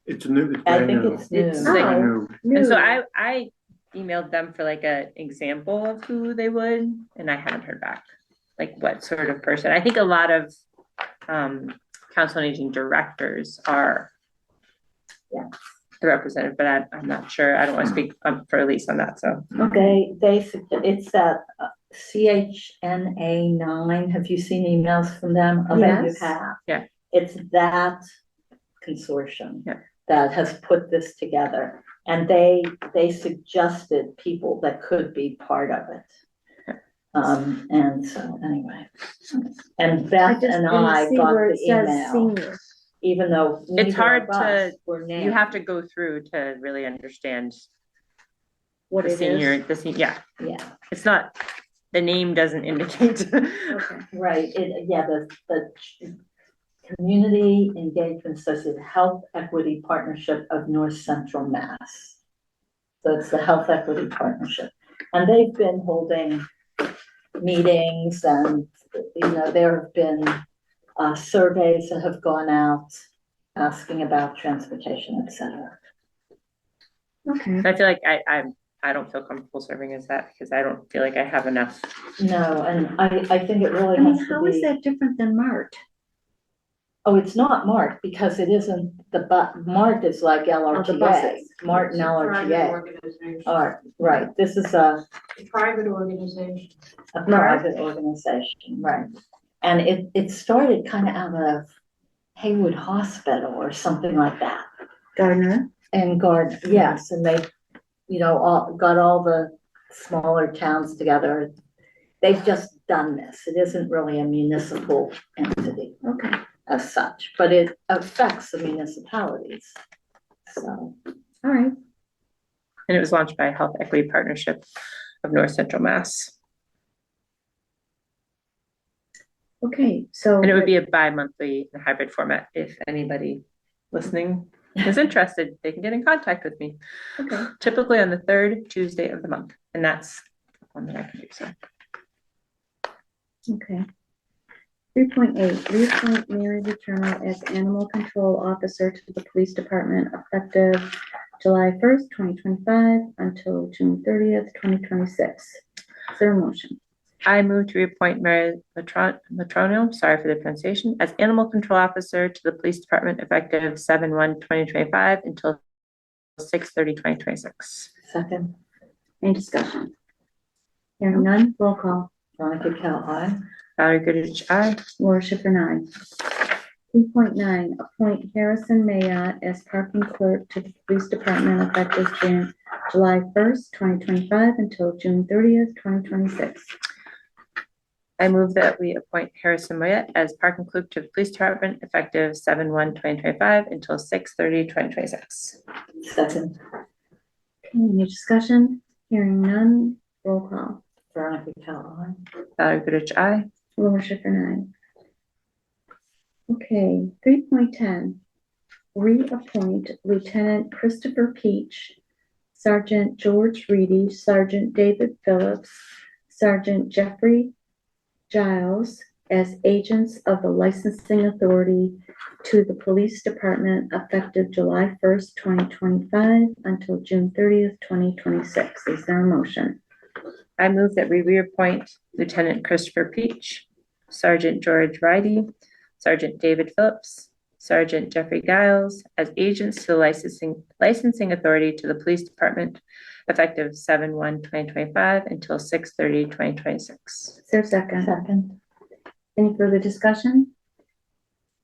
It's new, it's I brand think new. it's new. It's Oh. like, Brand new. and so New. I emailed them for like a example of who they would, and I haven't heard back. Like what sort of person? I think a lot of council on aging directors are the representative, but I'm not sure. I don't want to speak for Elise on that. So It's that CHNA 9. Have you seen emails from them? I bet you Yes. have. Yeah. It's that consortium Yeah. that has put this together, and they suggested people that could be part of it. And so anyway, and I Beth just and didn't I see got where the it says email, senior. even though It's neither hard of us were named. you have to go through to really understand What the it senior, is. yeah. Yeah. It's not, the name doesn't indicate. Okay. Right, the Community Engagement Associated Health Equity Partnership of North Central Mass. So it's the Health Equity Partnership. And they've been holding meetings, and, there have been surveys that have gone out asking about transportation, et cetera. Okay. I feel like I don't feel comfortable serving as that because I don't feel like I have enough. No, and I think it really I mean, has to how is be, that different than Mart? oh, it's not marked because it isn't, marked is like LRTA, buses. Mart and Private LRTA. organization. Are, right, this is a Private organization. private organization, right? And it started kind of out of Haywood Hospital or something like that. Gardner? And yes, and they, got all the smaller towns together. They've just done this. It isn't really a municipal entity Okay. as such, but it affects the municipalities. So, All right. And it was launched by Health Equity Partnership of North Central Mass. Okay, so. And it would be a bi-monthly hybrid format. If anybody listening is interested, they can get in contact with me. Okay. Typically on the third Tuesday of the month. And that's one that I can do so. Okay. 3.8, reappoint Mary Letourneau as Animal Control Officer to the Police Department effective July 1st, 2025 until June 30th, 2026. Is there a motion? I move to reappoint Mary Letourneau, sorry for the pronunciation, as Animal Control Officer to the Police Department effective 7/1/2025 until 6/30/2026. second, Any discussion? Hearing none, roll call. Veronica Cal, aye. Valerie Goodrich, aye. Laura Schifrin, aye. 3.9, appoint Harrison Mayotte as parking clerk to the Police Department effective July 1st, 2025 until June 30th, 2026. I move that we appoint Harrison Moyet as parking clerk to the Police Department effective 7/1/2025 until 6/30/2026. Second, Okay, any discussion? Hearing none, roll call. Veronica Cal, aye. Valerie Goodrich, aye. Laura Schifrin, aye. Okay, 3.10, reappoint Lieutenant Christopher Peach, Sergeant George Reedy, Sergeant David Phillips, Sergeant Jeffrey Giles as agents of the licensing authority to the Police Department effective July 1st, 2025 until June 30th, 2026. Is there a motion? I move that we reappoint Lieutenant Christopher Peach, Sergeant George Ridey, Sergeant David Phillips, Sergeant Jeffrey Giles as agents to the licensing authority to the Police Department effective 7/1/2025 until 6/30/2026. Is there a second? Second, Any further discussion?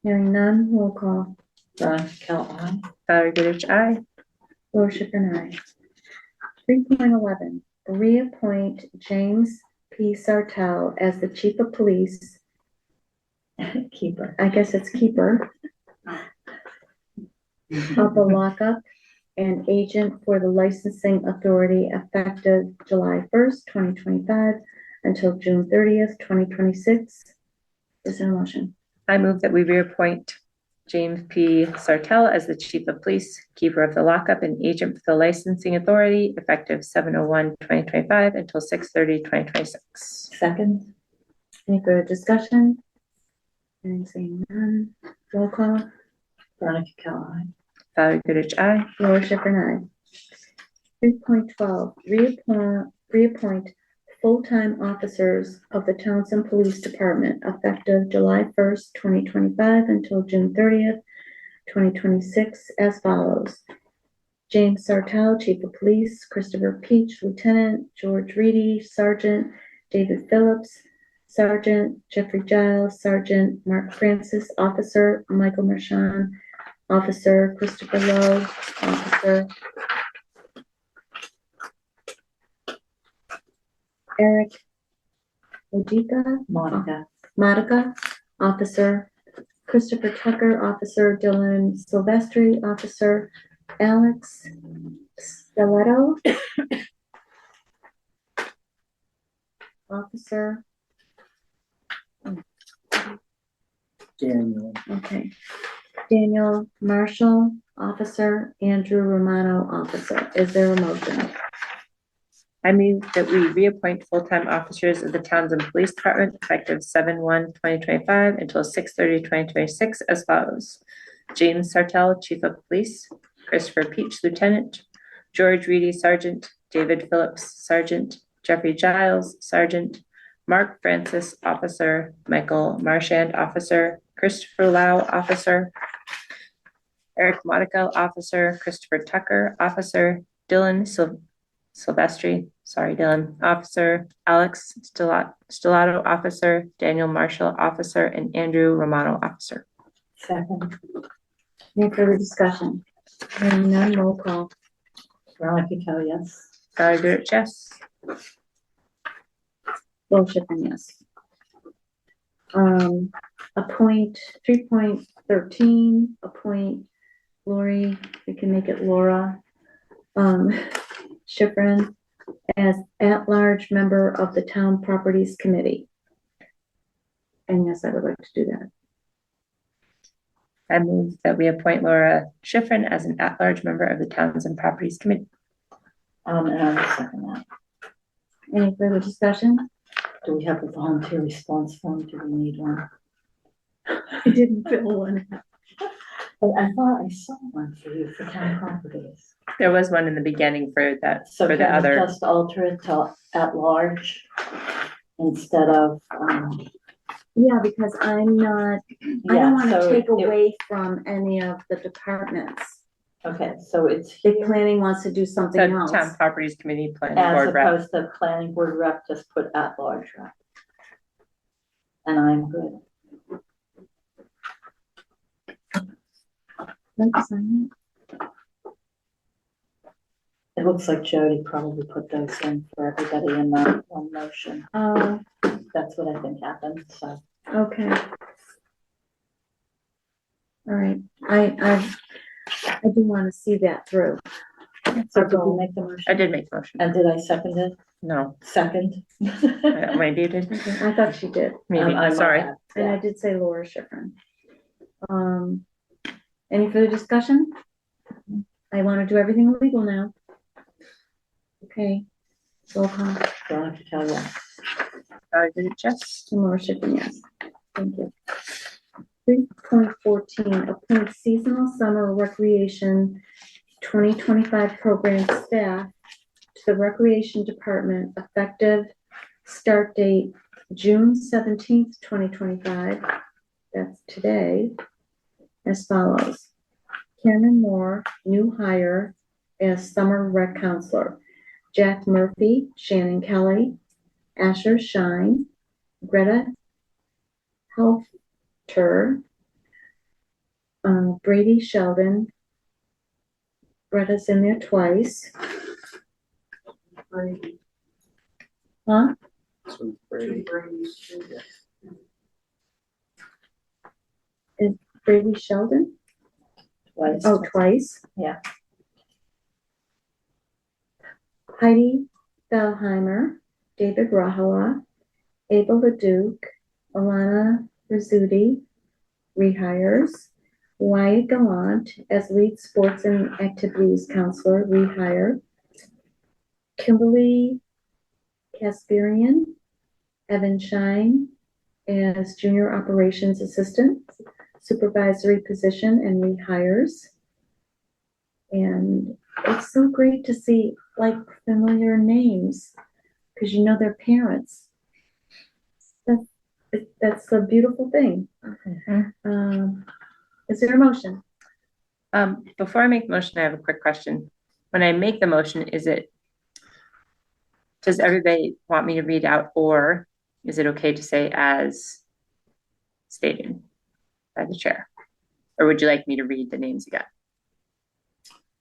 Hearing none, roll call. Veronica Cal, aye. Valerie Goodrich, aye. Laura Schifrin, aye. 3.11, reappoint James P. Sartell as the Chief of Police. Keeper. I guess it's keeper of the lockup and agent for the licensing authority effective July 1st, 2025 until June 30th, 2026. Is there a motion? I move that we reappoint James P. Sartell as the Chief of Police, Keeper of the Lockup, and Agent for the Licensing Authority effective 7/01/2025 until 6/30/2026. Second, Any further discussion? Hearing seeing none, roll call. Veronica Cal, aye. Valerie Goodrich, aye. Laura Schifrin, aye. 3.12, reappoint full-time officers of the Townsend Police Department effective July 1st, 2025 until June 30th, 2026 as follows. James Sartell, Chief of Police, Christopher Peach, Lieutenant, George Reedy, Sergeant, David Phillips, Sergeant Jeffrey Giles, Sergeant Mark Francis, Officer Michael Marchand, Officer Christopher Lowe, Officer Eric Modica, Officer Christopher Tucker, Officer Dylan Silvestri, Officer Alex Stiletto, Officer, Daniel. okay, Daniel Marshall, Officer Andrew Romano, Officer. Is there a motion? I move that we reappoint full-time officers of the Townsend Police Department effective 7/1/2025 until 6/30/2026 as follows. James Sartell, Chief of Police, Christopher Peach, Lieutenant, George Reedy, Sergeant, David Phillips, Sergeant, Jeffrey Giles, Sergeant, Mark Francis, Officer, Michael Marchand, Officer, Christopher Lau, Officer, Eric Modico, Officer, Christopher Tucker, Officer, Dylan Silvestri, sorry, Dylan, Officer, Alex Stellato, Officer, Daniel Marshall, Officer, and Andrew Romano, Officer. Second, Any further discussion? Hearing none, roll call. Veronica Cal, yes. Goodrich, yes. LaShire, yes. Appoint 3.13, appoint Lori, we can make it Laura, Schifrin as at-large member of the Town Properties Committee. And yes, I would like to do that. I move that we appoint Laura Schifrin as an at-large member of the Towns and Properties Committee. And I will second that. Any further discussion? Do we have a volunteer response form? Do we need one? I didn't fill one out. But I thought I saw one for you for town properties. There was one in the beginning for that, So for the can we other. just alter it to at large instead of, Yeah, because I'm not, I yeah, don't want to so take it- away from any of the departments. okay, so it's If here planning wants to do something So else. Town Properties Committee, Planning as Board rep. opposed to planning board rep, just put at large rep. And I'm good. Like to sign It looks like Jody probably put those in for everybody in that one motion. it? That's what I think happened, so. Okay. All right, I do want to see that through. So did you make the motion? I did make the motion. And did I second it? No, Second? maybe you did. Okay, I thought she did, Maybe, I might sorry. have, and yeah. I did say Laura Schifrin. Any further discussion? I want to do everything legal now. Okay, roll call. Veronica Cal, yes. Goodrich, yes. And Laura Schifrin, yes. Thank you. 3.14, appoint seasonal summer recreation 2025 program staff to the Recreation Department effective start date June 17th, 2025. That's today, as follows. Cameron Moore, new hire as summer rec counselor. Jack Murphy, Shannon Kelly, Asher Shine, Greta Helfter, Brady Sheldon. Greta's in there twice. Huh? Is Brady Sheldon? Twice. Oh, twice? Yeah. Heidi Bellheimer, David Rahala, Ava Leduc, Alana Rizzuti, rehires. Wyatt Gallant as lead sports and activities counselor, rehire. Kimberly Kasparian, Evan Shine as junior operations assistant, supervisory position and rehires. And it's so great to see like familiar names because you know their parents. That's a beautiful thing. Is there a motion? Before I make the motion, I have a quick question. When I make the motion, does everybody want me to read out, or is it okay to say as stated by the chair? Or would you like me to read the names again?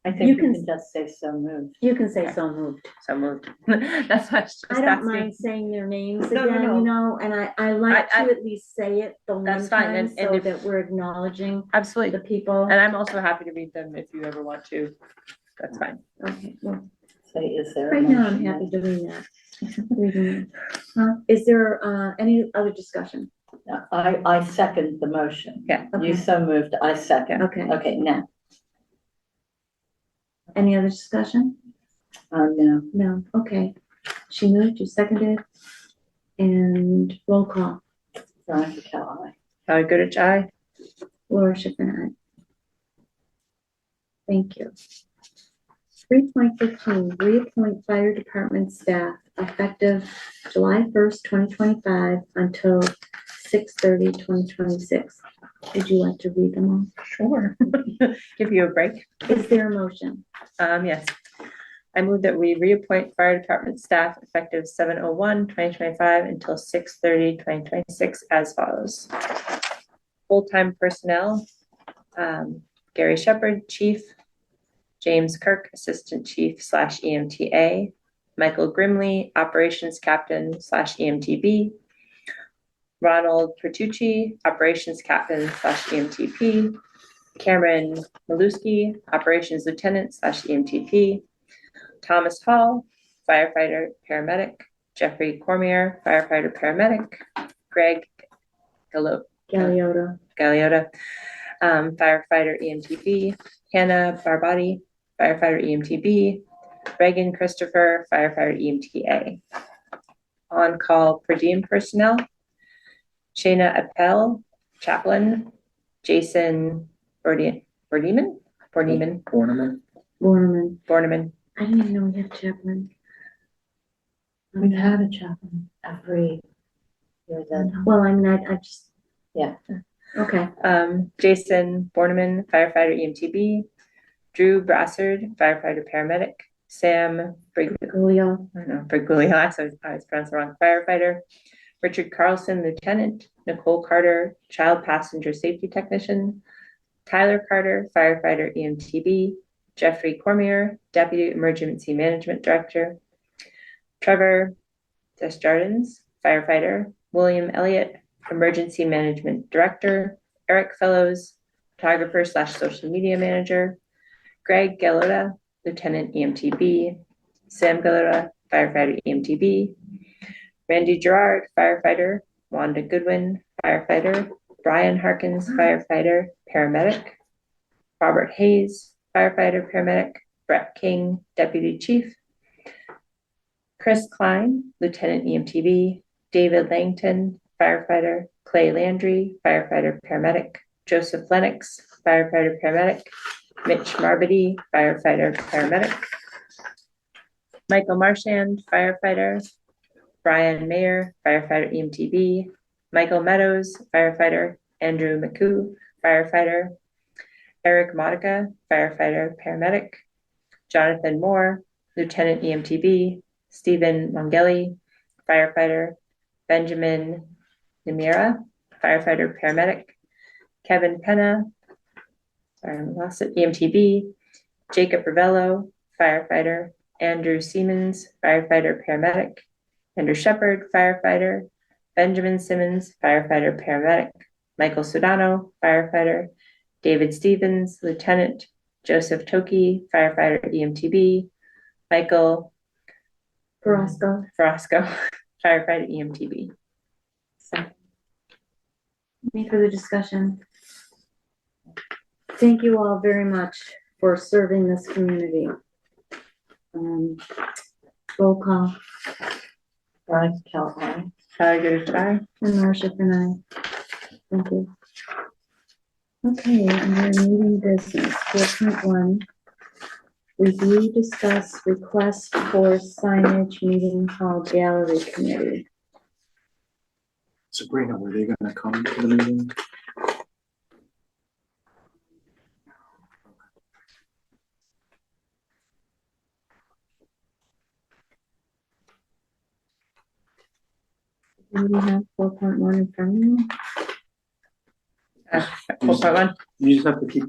I think You you can- can just say so moved. You can say Okay. so moved. So moved. That's what I was just I don't asking. mind saying their names No, no, again, no. you know, and I like I- to at least say it the one That's fine, time and so if- that we're acknowledging the Absolutely. people. And I'm also happy to read them if you ever want to. That's fine. Okay, well, Say, is there a right now I'm motion? happy doing that. Reading it. Is there any other discussion? No, I second the motion. Yeah. Okay. You so moved, I second. Okay, Okay, now, any other discussion? no, No, okay. She moved, you seconded, and roll call. Veronica Cal, aye. Goodrich, aye. Laura Schifrin, aye. Thank you. 3.15, reappoint fire department staff effective July 1st, 2025 until 6/30/2026. Would you like to read them all? Sure. Give you a break. Is there a motion? Yes. I move that we reappoint fire department staff effective 7/01/2025 until 6/30/2026 as follows. Full-time personnel, Gary Shepherd, Chief, James Kirk, Assistant Chief / EMTA, Michael Grimley, Operations Captain / EMTB, Ronald Pertucci, Operations Captain / EMTP, Cameron Maluski, Operations Lieutenant / EMTP, Thomas Hall, firefighter paramedic, Jeffrey Cormier, firefighter paramedic, Greg Galiota. Firefighter EMTB, Hannah Barbati, firefighter EMTB, Reagan Christopher, firefighter EMTA. On-call per diem personnel, Shayna Appel, chaplain, Jason Borneman. Borneman. I didn't even know we had a chaplain. We've had a chaplain every year then. Well, I mean, I just. Yeah. Okay. Jason Borneman, firefighter EMTB, Drew Brassard, firefighter paramedic, Sam Julio. Brigulia, I always pronounce the wrong, firefighter, Richard Carlson, lieutenant, Nicole Carter, child passenger safety technician, Tyler Carter, firefighter EMTB, Jeffrey Cormier, deputy emergency management director, Trevor Desjardins, firefighter, William Elliott, emergency management director, Eric Fellows, photographer / social media manager, Greg Galota, lieutenant EMTB, Sam Galota, firefighter EMTB, Randy Gerard, firefighter, Wanda Goodwin, firefighter, Brian Harkins, firefighter, paramedic, Robert Hayes, firefighter, paramedic, Brett King, deputy chief, Chris Klein, lieutenant EMTB, David Langton, firefighter, Clay Landry, firefighter, paramedic, Joseph Lennox, firefighter, paramedic, Mitch Marbody, firefighter, paramedic, Michael Marchand, firefighter, Brian Mayer, firefighter, EMTB, Michael Meadows, firefighter, Andrew McCoo, firefighter, Eric Modica, firefighter, paramedic, Jonathan Moore, lieutenant EMTB, Stephen Mongeli, firefighter, Benjamin Namira, firefighter, paramedic, Kevin Penna, EMTB, Jacob Ravello, firefighter, Andrew Siemens, firefighter, paramedic, Andrew Shepard, firefighter, Benjamin Simmons, firefighter, paramedic, Michael Sudano, firefighter, David Stevens, lieutenant, Joseph Toki, firefighter, EMTB, Michael Carrasco, firefighter, EMTB. Any further discussion? Thank you all very much for serving this community. Roll call. Brian Calhoun. Tyler Goodrich, And Marcia and I. Thank you. Okay, under meeting business, 4.1. Review, discuss, request for signage meeting hall gallery committee. Sabrina, were they gonna come to the meeting? Do we have 4.1 in front of you? 4.1. You just have to keep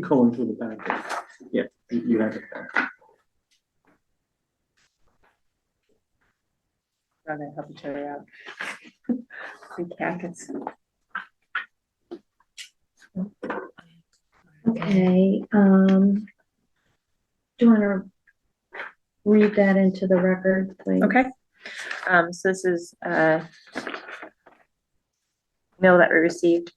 going through the packet. Yeah, you have it there. Trying to help each other out. Big packets. Okay, do you want to read that into the record, please? Okay. So this is a mail that we received.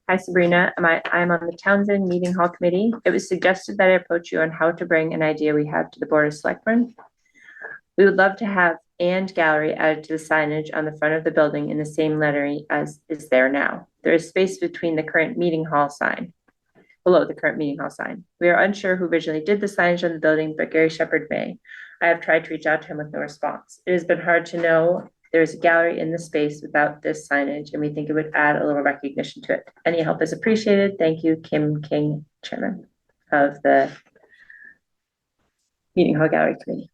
Hi Sabrina, I'm on the Townsend Meeting Hall Committee. It was suggested that I approach you on how to bring an idea we have to the Board of Selectmen. We would love to have "and gallery" added to the signage on the front of the building in the same lettering as is there now. There is space between the current meeting hall sign. below the current meeting hall sign. We are unsure who originally did the signage on the building, but Gary Shepherd may. I have tried to reach out to him with no response. It has been hard to know there is a gallery in the space without this signage, and we think it would add a little recognition to it. Any help is appreciated. Thank you, Kim King, Chairman of the Meeting Hall Gallery Committee.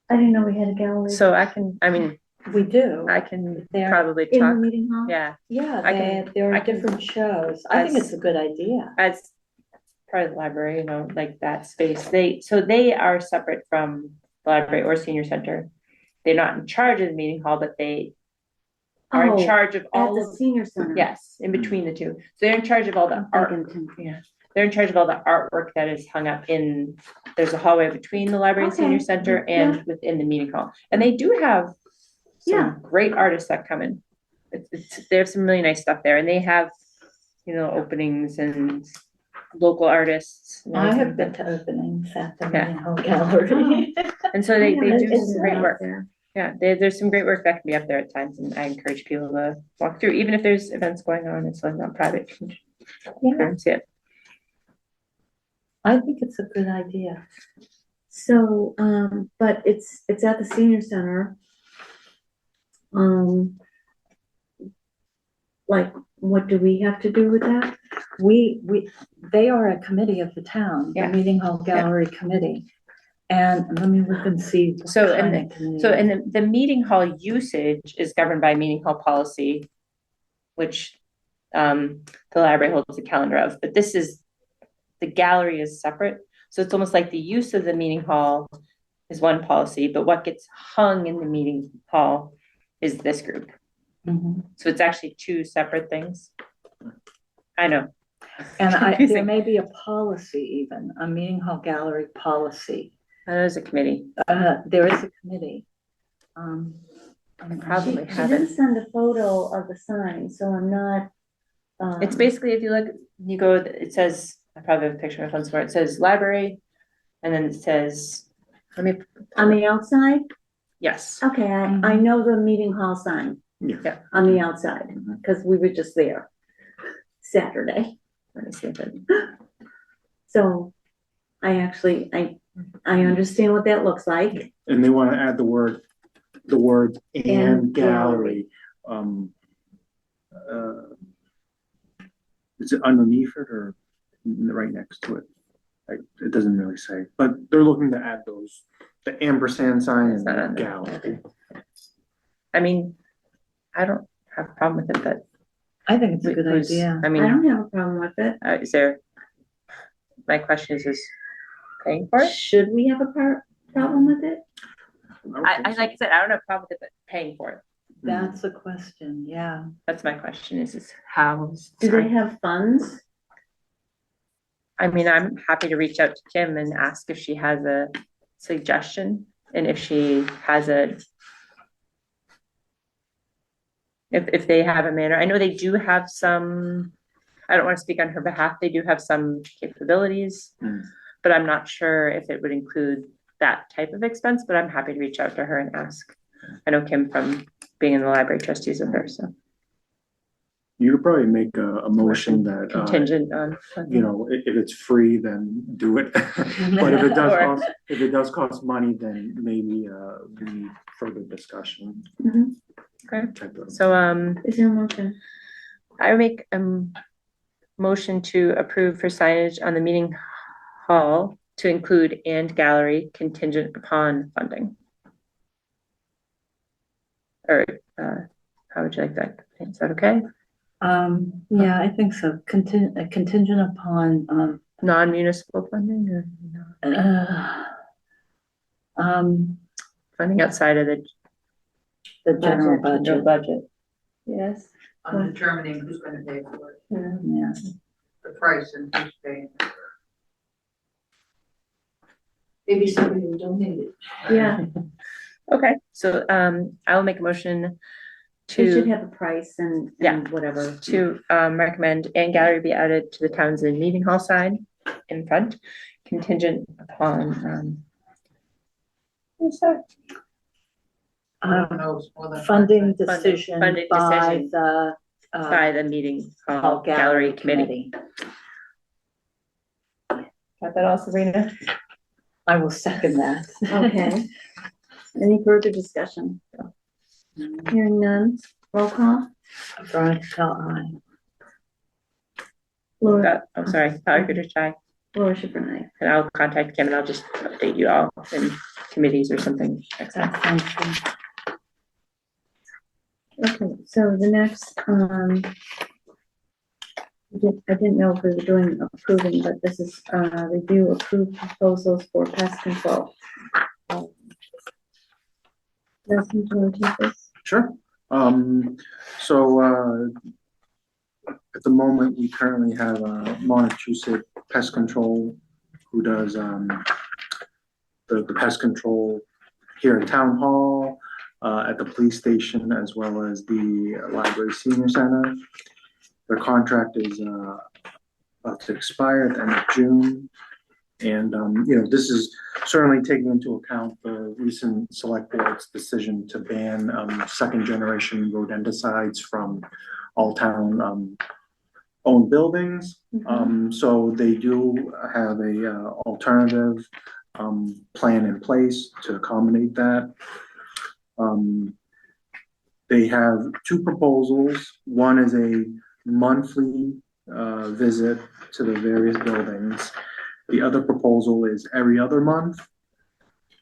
I didn't know we had a gallery. So I can, I mean, We do. I can They're probably In the talk, meeting hall? yeah, Yeah, I can- there I are can- different shows. I think as- it's a good idea. as part of the library, you know, like that space. They are separate from the library or senior center. They're not in charge of the meeting hall, but they are in Oh, charge of At all the of, senior center. yes, in between the two. So they're in charge of all the I'm art. thinking too. Yeah, they're in charge of all the artwork that is hung up in, there's a hallway between the library and senior Okay. center and within the meeting hall. And they do have Yeah. some great artists that come in. They have some really nice stuff there, and they have, you know, openings and local artists. and I have everything. been to openings at the Yeah. Meeting Hall Gallery. And so they Yeah, do it's some great out work. there. Yeah, there's some great work that can be up there at times, and I encourage people to walk through, even if there's events going on, it's like not private. You Yeah, can see it. I think it's a good idea. So, but it's at the senior center. Like, what do we have to do with that? They are a committee of the town, the Yeah. Meeting Hall Gallery Committee. And let me look and see. what So, kind and of committee. So, and the meeting hall usage is governed by meeting hall policy, which the library holds a calendar of, but the gallery is separate. So it's almost like the use of the meeting hall is one policy, but what gets hung in the meeting hall is this group. Mhm. So it's actually two separate things. I know. And there Confusing. may be a policy even, a Meeting Hall Gallery policy. I know there's a committee. There is a committee. Probably She have didn't it. send a photo of the sign, so I'm not. It's basically, if you look, you go, it says, I probably have a picture of my phone somewhere. It says library, and then it says, let me, On the outside? yes. Okay, I know the meeting hall sign. Yeah. On the outside, because we were just there Saturday. Let me see if it, So I understand what that looks like. And they want to add the word And and gallery. gallery. Is it underneath it or right next to it? It doesn't really say, but they're looking to add those, the ampersand sign It's not on and there. gallery. I mean, I don't have a problem with it, but. I think it's a good who's- idea. I I mean, don't have a problem with it. is there, my question is paying for it? Should we have a problem with it? don't I, think I, so. like I said, I don't have a problem with it, but paying for it. That's a question, yeah. That's my question is how. Do they have funds? I mean, I'm happy to reach out to Kim and ask if she has a suggestion and if she has if they have a manner. I know they do have some, I don't want to speak on her behalf, they do have some capabilities, but I'm not sure if it would include that type of expense, but I'm happy to reach out to her and ask. I know Kim from being in the library trustees with her, so You could probably make a motion that, contingent on. you know, if it's free, then do it. But if it does cost money, then maybe, we need further discussion. Okay. Type of- So, Is there a motion? I would make a motion to approve for signage on the meeting hall to include and gallery contingent upon funding. Or, how would you like that? Is that okay? Yeah, I think so. Contingent upon, Non-municipal funding or funding outside of the general general budget. budget? Yes. On determining who's gonna pay for it, Yeah. the price and who's paying. Maybe somebody will donate it. Yeah, Okay, so, I will make a motion they should to, have a price and Yeah. whatever. to, recommend and gallery be added to the Townsend Meeting Hall sign in front, contingent upon, what's that? don't know, it's more than. funding decision funding by decision. the By the meeting Hall hall gallery committee. Got that all, Sabrina? I will second that. Okay. Any further discussion? Hearing none, roll call. Veronica Kell, aye. Laura, I'm sorry, Tyler Goodrich, aye. Laura Schifrin, aye. And I'll contact Kim and I'll just update you all in committees or something. Excellent. That sounds good. Okay, so the next, I didn't know if we were doing approving, but this is, review approved proposals for pest control. Nelson, do you want to take this? Sure. So at the moment, we currently have Montechusett Pest Control who does the pest control here at Town Hall, at the police station, as well as the Library Senior Center. Their contract is about to expire at the end of June. And, this is certainly taking into account the recent select board's decision to ban second generation rodenticides from all town owned buildings. So they do have a alternative plan in place to accommodate that. They have two proposals. One is a monthly visit to the various buildings. The other proposal is every other month.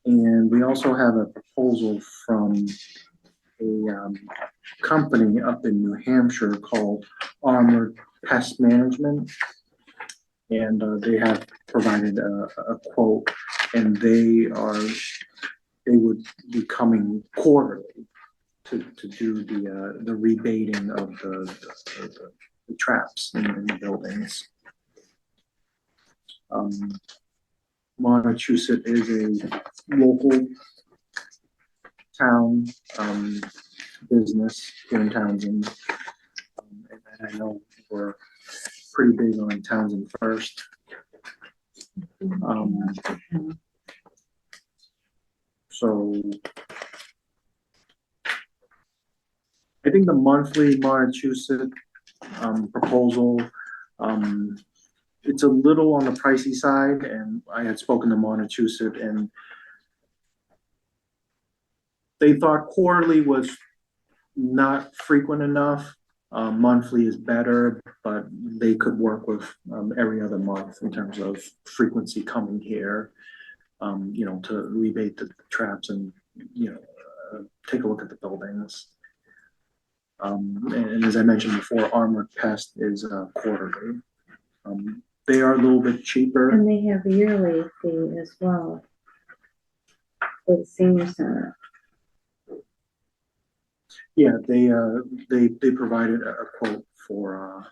And we also have a proposal from a company up in New Hampshire called Armored Pest Management. And they have provided a quote, and they would be coming quarterly to do the rebaiting of the traps in the buildings. Montechusett is a local town business here in Townsend. And I know we're pretty big on Townsend First. So I think the monthly Montechusett proposal, it's a little on the pricey side, and I had spoken to Montechusett, and they thought quarterly was not frequent enough. Monthly is better, but they could work with every other month in terms of frequency coming here, to rebate the traps and, take a look at the buildings. And as I mentioned before, Armored Pest is quarterly. They are a little bit cheaper. And they have yearly fee as well for the senior center. Yeah, they provided a quote for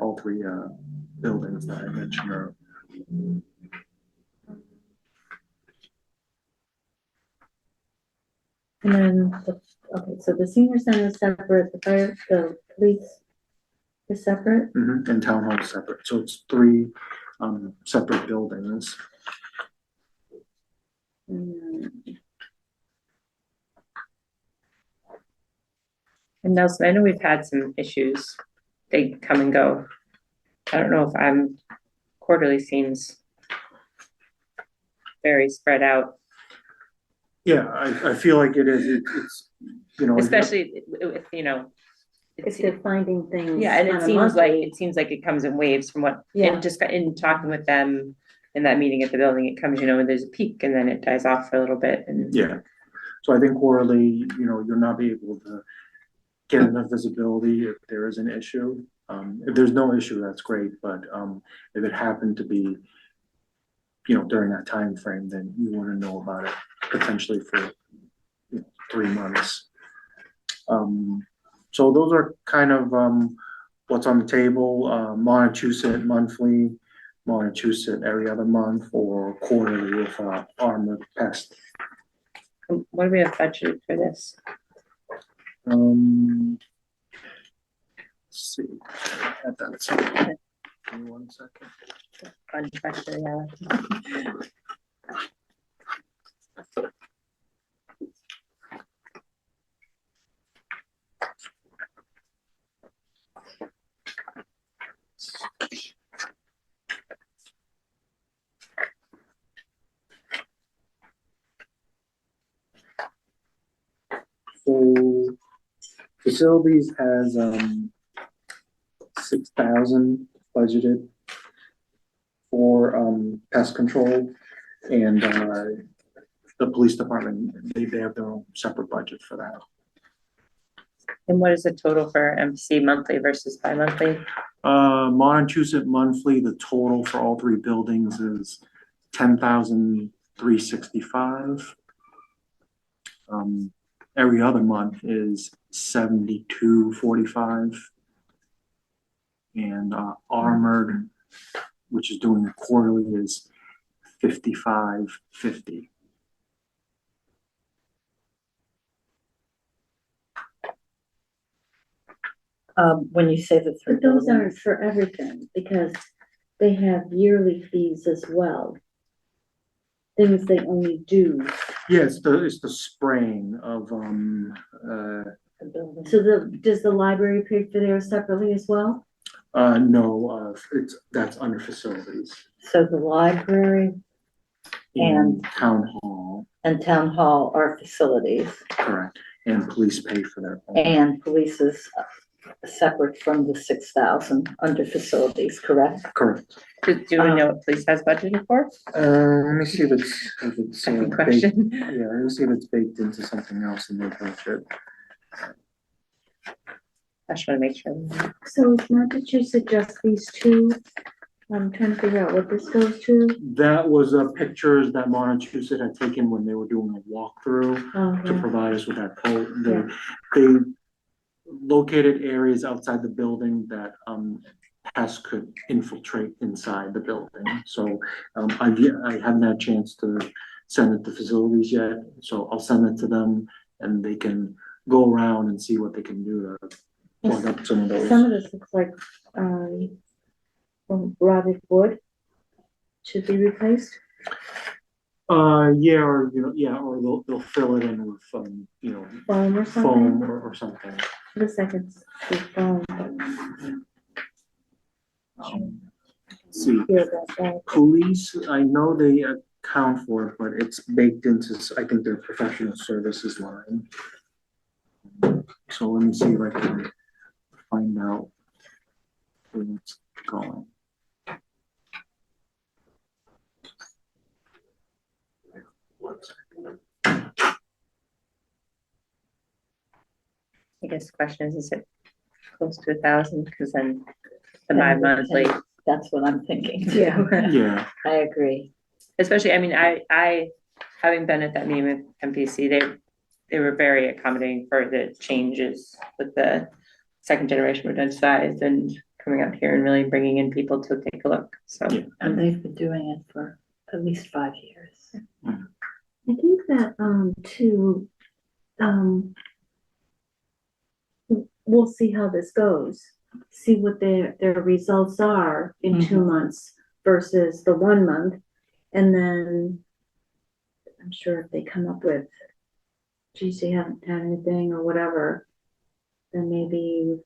all three buildings that I mentioned earlier. And then, so the senior center is separate, the police is separate? And Town Hall is separate, so it's three separate buildings. And Nelson, I know we've had some issues. They come and go. I don't know if quarterly seems very spread out. Yeah, I feel like it is. It's especially with If they're finding things. Yeah, and on it a seems like it comes in waves from what, Yeah. and just in talking with them in that meeting at the building, it comes, when there's a peak and then it dies off for a little bit. And yeah, so I think quarterly, you'll not be able to get enough visibility if there is an issue. If there's no issue, that's great, but if it happened to be, during that time frame, then you want to know about it potentially for 3 months. So those are kind of what's on the table. Montechusett monthly, Montechusett every other month, or quarterly with Armored Pest. what do we have budgeted for this? Let's see. Add that aside. Give me 1 second. Fun question, yeah. Facilities has, 6,000 budgeted for, pest control. And, the police department, they have their own separate budget for that. And what is the total for MPC monthly versus bi-monthly? Montezut monthly, the total for all three buildings is 10,365. Every other month is 7245. And Armored, which is doing the quarterly, is 5550. When you say the three But those aren't buildings, for everything, because they have yearly fees as well. Things they only do. Yeah, it's the spraying of the buildings. So does the library pay for theirs separately as well? no, that's under facilities. So the library And- Town hall, and town hall are facilities, correct, and police pay for their own. and police is separate from the 6,000 under facilities, correct? Correct. Do we know what police has budgeted for? Let me see if it's Second baked, question. yeah, let me see if it's baked into something else in their budget. I just want to make sure. So it's not that you suggest these two, I'm trying to figure out what this goes to. That was pictures that Montezut had taken when they were doing a walkthrough Oh, to yeah. provide us with that quote. Yeah. They located areas outside the building that pests could infiltrate inside the building. So I haven't had a chance to send it to facilities yet, so I'll send it to them and they can go around and see what they can do to plug up some of those. Some of this looks like, rotted wood should be replaced. Yeah, or or they'll fill it in with Foam or something. foam or something. The seconds, the foam. Let's see, Yeah, that. police, I know they account for it, but it's baked into, I think, their professional services line. So let me see if I can find out where it's going. One second. I guess the question is it close to 1,000? Because then the And bi-monthly, That's what I'm thinking. Yeah. Yeah, I agree. especially, I mean, I having been at that meeting with MPC, they were very accommodating for the changes with the second generation rodenticide and coming out here and really bringing in people to take a look. So Yeah. And they've been doing it for at least 5 years. I think that, too, we'll see how this goes. See what their results are in 2 months versus the 1 month. And then I'm sure if they come up with, geez, they haven't had anything or whatever, then maybe,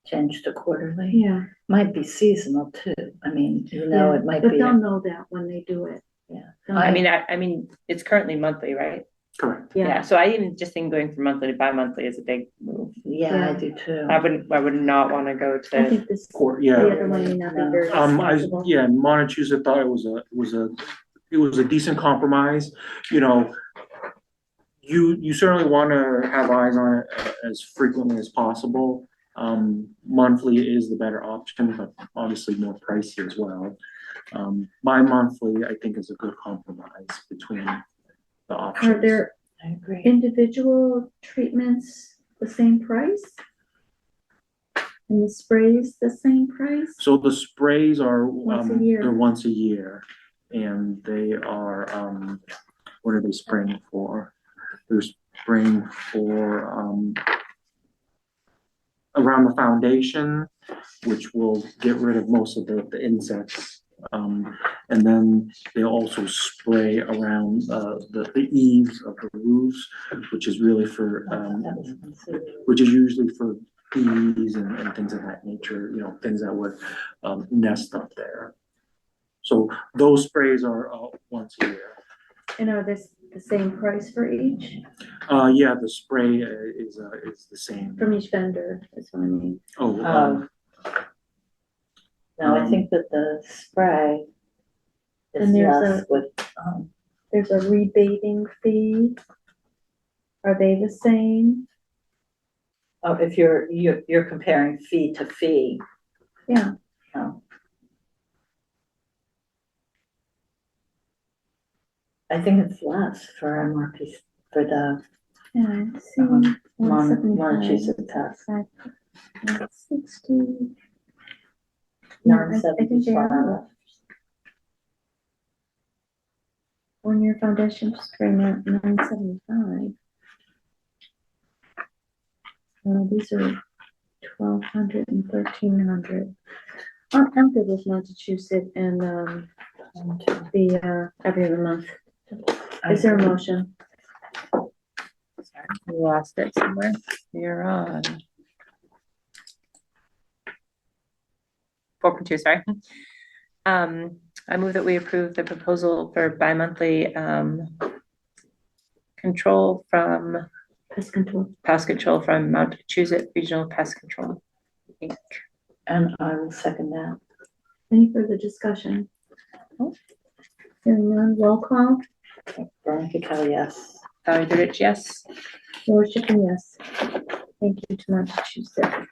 Change to quarterly. yeah. Might be seasonal too. I mean, Yeah, it might but be. they'll know that when they do it. Yeah. They'll I know. mean, it's currently monthly, right? correct. Yeah. So I even just think going from monthly to bi-monthly is a big move. Yeah, I do too. I would not want to go I to, think this, the Yeah. other one may not be very responsible. Montezut thought it was a decent compromise, you certainly want to have eyes on it as frequently as possible. Monthly is the better option, but obviously more pricey as well. Bi-monthly, I think, is a good compromise between the options. Are there I agree. individual treatments the same price? And the sprays the same price? So the sprays are, Once a year. they're once a year, and they are, what are they spraying for? They're spraying for, around the foundation, which will get rid of most of the insects. And then they also spray around, the eaves of the roofs, which is really for, That was considered. which is usually for bees and things of that nature, things that would nest up there. So those sprays are once a year. And are this the same price for each, Yeah, the spray is the same. from each vendor, is what I mean. Oh, No, I think that the spray is And there's less with, There's a rebating fee. Are they the same? oh, if you're comparing fee to fee. Yeah. Oh. I think it's less for MRP, for the Yeah, I see. Montechusett test. 60. Yeah, I think they are. 975. 1 year foundation spray net, 975. These are 1,200 and 1,300. I'm good with Montechusett and the every other month. Is there a motion? Sorry, we lost it somewhere. You're on 4.2, sorry. I move that we approve the proposal for bi-monthly control from Pest control. pest control from Montechusett Regional Pest Control, Inc. And I will second that. Any further discussion? Hearing none, roll call. Veronica Kelly, yes. Valerie Goodrich, yes. Laura Schiffern, yes. Thank you to Montechusett.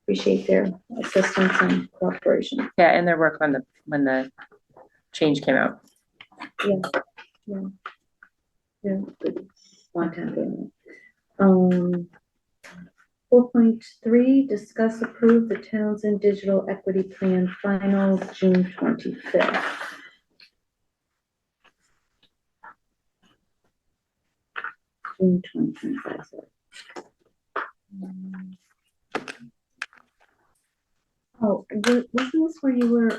Appreciate their assistance and cooperation. Yeah, and their work on when the change came out. Yeah. Good. Long time doing it. 4.3, discuss approve the Townsend Digital Equity Plan final June 25th. June 2025. Oh, wasn't this where you were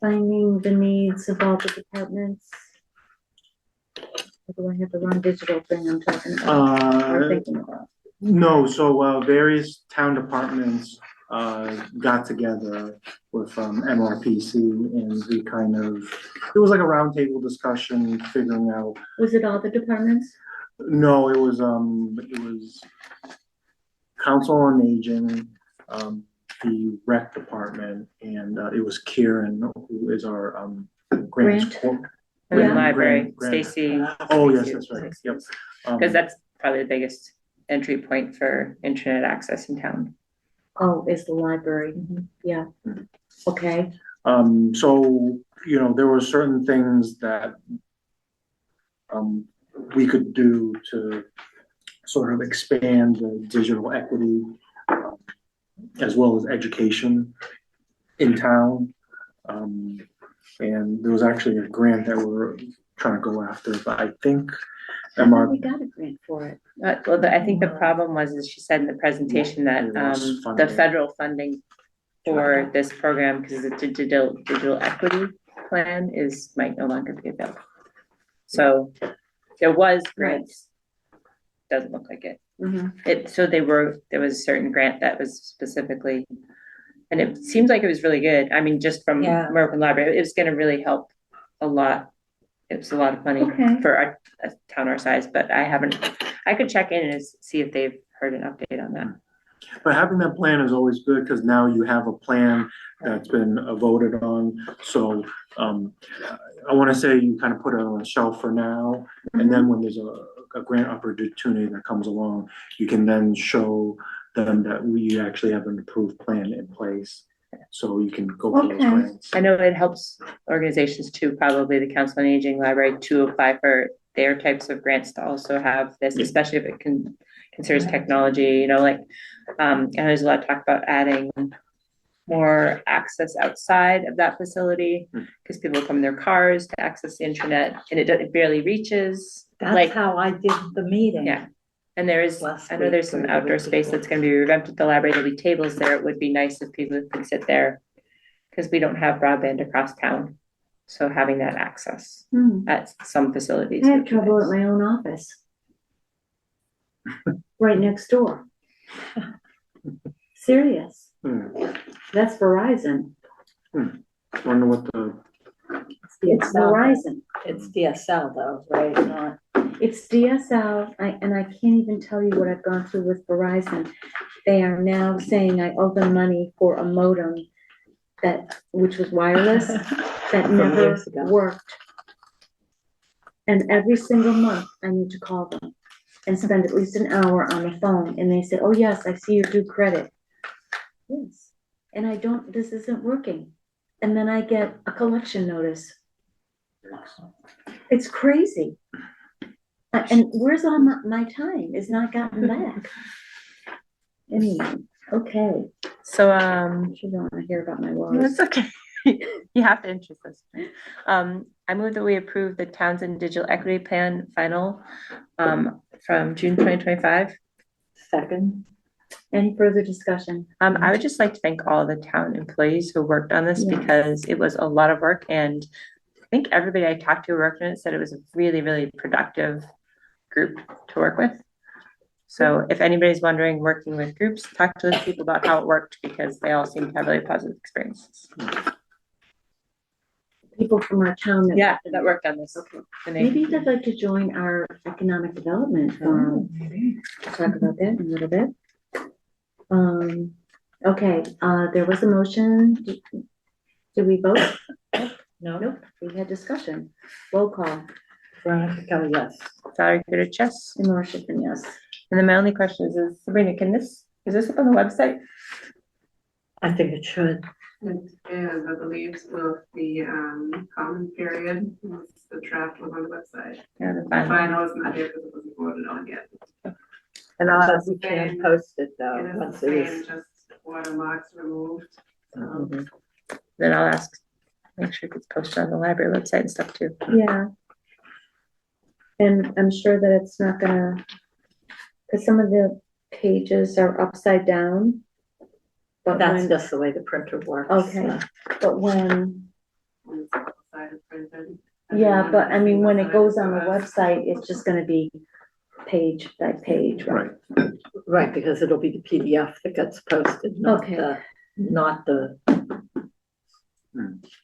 finding the needs of all the departments? Or do I have the wrong digital thing I'm talking about? Or thinking about? No, so various town departments got together with MRPC, and we kind of, it was like a roundtable discussion figuring out. Was it all the departments? No, it was Council on Aging, the rec department, and it was Kieran, who is our grants. Grant? And then Yeah. library, Grant. Stacy. Oh, yes, that's right. Yep. Because that's probably the biggest entry point for internet access in town. Oh, it's the library. Yeah. Okay. So, there were certain things that we could do to sort of expand the digital equity as well as education in town. And there was actually a grant that we're trying to go after, but I think I thought we got a grant for it. Well, I think the problem was, as she said in the presentation, that the federal funding for this program, because the digital equity plan might no longer be available. So there was grants, doesn't look like it. There was a certain grant that was specifically, and it seems like it was really good. I mean, just from American Library, it was going to really help a lot. It was a lot of money for a town our size, but I could check in and see if they've heard an update on that. But having that plan is always good, because now you have a plan that's been voted on. So I want to say you kind of put it on a shelf for now, and then when there's a grant opportunity that comes along, you can then show them that we actually have an approved plan in place, so you can go for those grants. I know it helps organizations too, probably the Council on Aging, Library, to apply for their types of grants to also have this, especially if it considers technology, and there's a lot of talk about adding more access outside of that facility, because people come in their cars to access the internet, and it barely reaches. That's how I did the meeting. Yeah. And I know there's some outdoor space that's going to be revamped at the library. There'll be tables there. It would be nice if people could sit there, because we don't have broadband across town. So having that access at some facilities. I have trouble at my own office. Right next door. Serious. That's Verizon. Wonder what the It's Verizon. It's DSL though, right? Not, It's DSL, and I can't even tell you what I've gone through with Verizon. They are now saying I owe them money for a modem which was wireless, that never years ago. worked. And every single month, I need to call them and spend at least an hour on the phone, and they say, oh yes, I see your due credit. Yes, and this isn't working. And then I get a collection notice. It's crazy. And where's all my time? It's not gotten back. Anyway, okay. So, You don't want to hear about my woes. it's okay. You have to interest us. I move that we approve the Townsend Digital Equity Plan final, from June 2025. second. Any further discussion? I would just like to thank all the town employees who worked on this Yes. because it was a lot of work, and I think everybody I talked to who worked on it said it was a really, really productive group to work with. So if anybody's wondering, working with groups, talk to those people about how it worked because they all seem to have really positive experiences. People from our town. That worked on this. Okay. And Maybe they'd like to join our economic development forum. We'll talk about that in a little bit. Okay, there was a motion. Did we vote? No. Nope, we had discussion. Roll call. Veronica Kelly, yes. Sorry, good at chess. And Laura Schiffern, yes. And then my only question is Sabrina, is this up on the website? I think it should. It is, I believe, with the comment period, the draft was on the website. Yeah, the The final. final is not here because it wasn't voted on yet. And I'll But ask, we can post it though, It is once the it same, is. just watermarks removed. So then I'll ask, make sure it gets posted on the library website and stuff too. Yeah. And I'm sure that it's not gonna, because some of the pages are upside down. But That's when, just the way the printer works. okay, but when, when it's double-sided printed. yeah, but I mean, when it goes on the website, it's just gonna be page by page, right? Right, because it'll be the PDF that gets posted, not Okay. not the.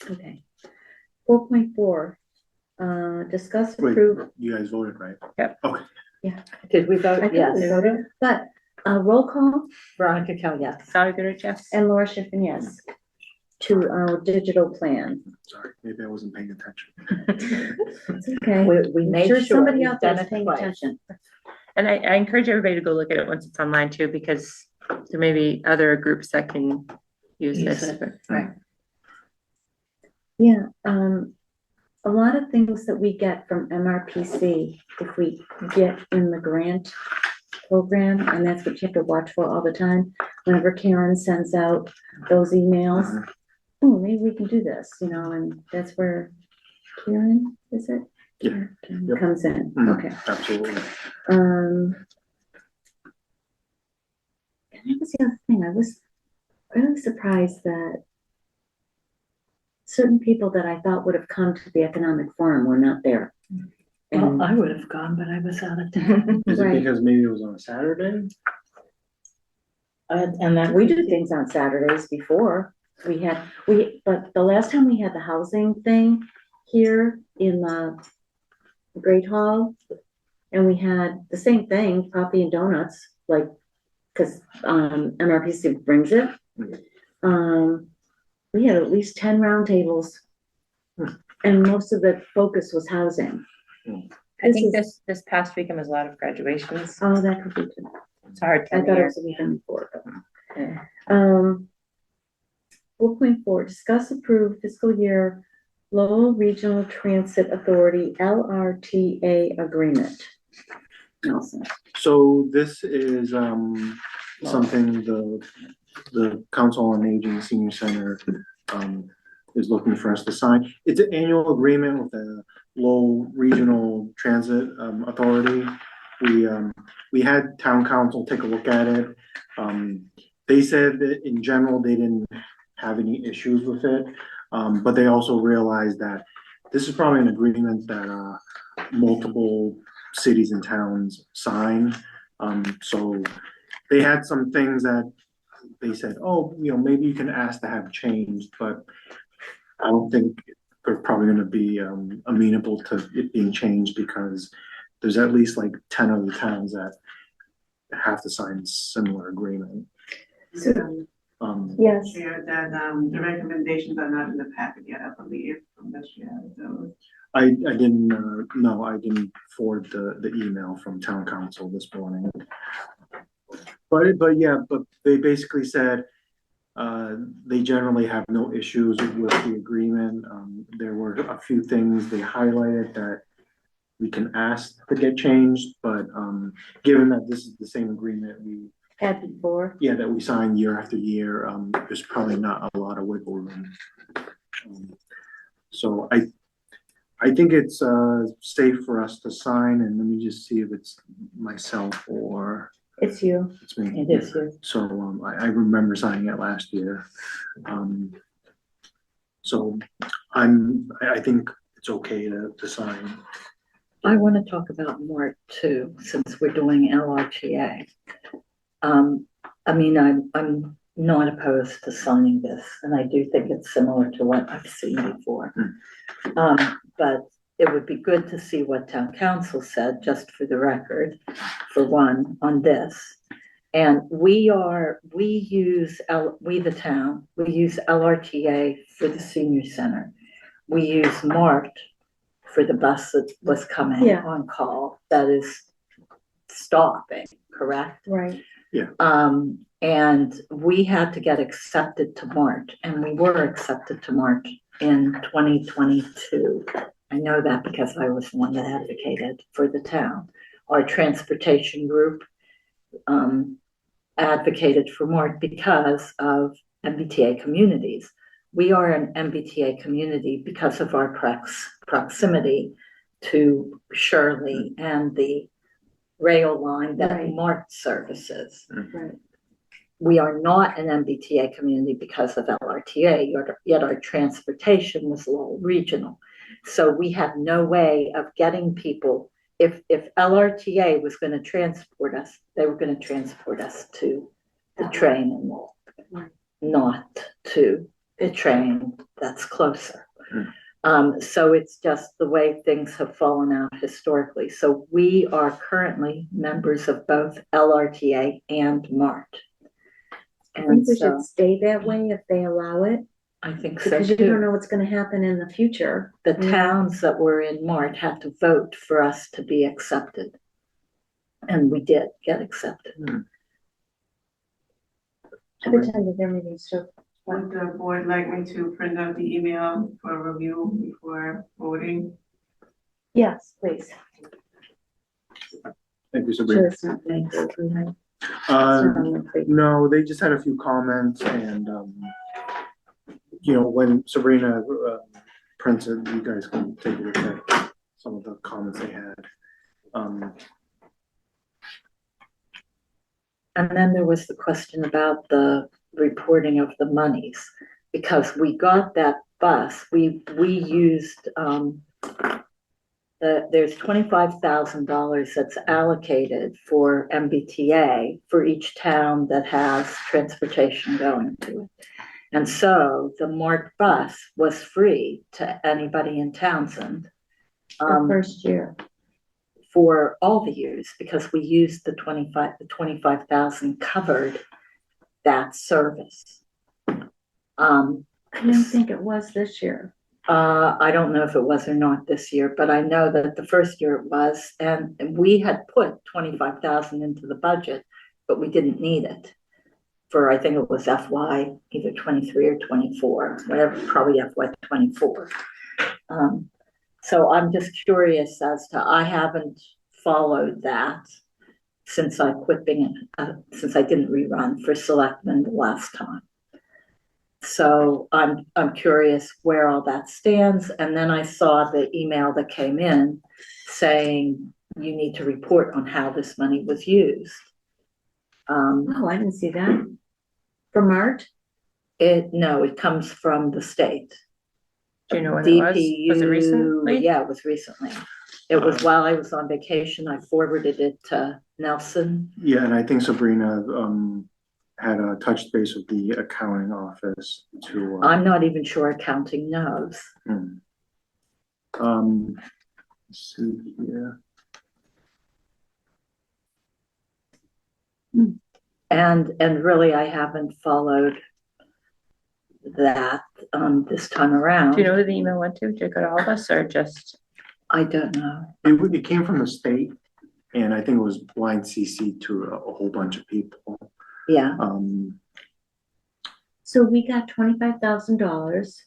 Okay. 4.4, discuss Wait, approve. you guys voted, right? Did we vote? I think Yes. we voted, but, roll call Veronica Kelly, yes. Sorry, good at chess. and Laura Schiffern, yes, to our digital plan. Sorry, maybe I wasn't paying attention. It's okay. We I'm made sure sure somebody we've out there done is it paying twice. attention. And I encourage everybody to go look at it once it's online too, because there may be other groups that can use Use this. it, but- right. Yeah, a lot of things that we get from MRPC, if we get in the grant program, and that's what you have to watch for all the time, whenever Karen sends out those emails, oh, maybe we can do this, and that's where Karen, is it? Yeah. Karen Yep. comes in, Mhm. okay. Absolutely. And that was the other thing, I was really surprised that certain people that I thought would have come to the economic forum were not there. Well, I would have gone, but I was out of town. Is it Right. because maybe it was on a Saturday? And that We do things on Saturdays before, but the last time we had the housing thing here in the Great Hall, and we had the same thing, coffee and donuts, cause, MRPC brings it. We had at least 10 round tables, and most of the focus was housing. I think this past weekend was a lot of graduations. Oh, that could be too. It's a hard I time of thought it year. was a weekend before, but. Yeah. 4.4, discuss approve fiscal year Lowell Regional Transit Authority LRTA agreement. Nelson. So this is, something the Council on Aging Senior Center, is looking for us to sign. It's an annual agreement with the Lowell Regional Transit, Authority. We had town council take a look at it. They said that in general, they didn't have any issues with it. But they also realized that this is probably an agreement that, multiple cities and towns sign. So they had some things that they said, oh, maybe you can ask to have changed, but I don't think are probably gonna be, amenable to it being changed because there's at least like 10 other towns that have to sign similar agreement. Yes. Chair, that, the recommendations are not in the packet yet, I believe, from the chair, so. I didn't, no, I didn't forward the email from town council this morning. But yeah, but they basically said, they generally have no issues with the agreement. There were a few things they highlighted that we can ask to get changed, but, given that this is the same agreement we, Had before. yeah, that we sign year after year, there's probably not a lot of wiggle room. So I think it's, safe for us to sign, and let me just see if it's myself or It's you. it's me. It is you. So, I remember signing it last year. So I think it's okay to sign. I want to talk about MART too, since we're doing LRTA. I mean, I'm not opposed to signing this, and I do think it's similar to what I've seen before. But it would be good to see what town council said, just for the record, for one, on this. And we the town, we use LRTA for the senior center. We use MART for the bus that was coming Yeah. on call, that is stopping, correct? Right. And we had to get accepted to MART, and we were accepted to MART in 2022. I know that because I was the one that advocated for the town. Our transportation group advocated for MART because of MBTA communities. We are an MBTA community because of our proximity to Shirley and the rail line that Right. MART services. Right. We are not an MBTA community because of LRTA, yet our transportation was low regional. So we had no way of getting people, if LRTA was going to transport us, they were going to transport us to the train and walk, not to the train that's closer. So it's just the way things have fallen out historically. So we are currently members of both LRTA and MART. I think we should stay that way if they allow it, I think so because you don't too. know what's gonna happen in the future. The towns that were in MART had to vote for us to be accepted. And we did get accepted. I've attended their meetings too. Would the board like me to print out the email for review before voting? Yes, please. Thank you, Sure, Sabrina. it's not big, right? It's Uh, not on the plate. no, they just had a few comments and, you know, when Sabrina, prints it, you guys can take a look at some of the comments they had. And then there was the question about the reporting of the monies, because we got that bus, we used, there's $25,000 that's allocated for MBTA for each town that has transportation going to it. And so the MART bus was free to anybody in Townsend. The first year. For all the years, because we used the 25,000 covered that service. I don't think it was this year. I don't know if it was or not this year, but I know that the first year it was, and we had put 25,000 into the budget, but we didn't need it for, I think it was FY either 23 or 24, whatever, probably FY 24. So I'm just curious as to, I haven't followed that since I quit being, since I didn't rerun for selectmen the last time. So I'm curious where all that stands. And then I saw the email that came in saying you need to report on how this money was used. Oh, I didn't see that. From Art? No, it comes from the state. Do you know when it was? Was it DPU, recently? yeah, it was recently. It was while I was on vacation. I forwarded it to Nelson. Yeah, and I think Sabrina, had a touch base with the accounting office to. I'm not even sure accounting knows. Let's see here. And really, I haven't followed that, this time around. Do you know who the email went to? Did it go to all of us or just? I don't know. It came from the state, and I think it was blind CC to a whole bunch of people. Yeah, So we got $25,000.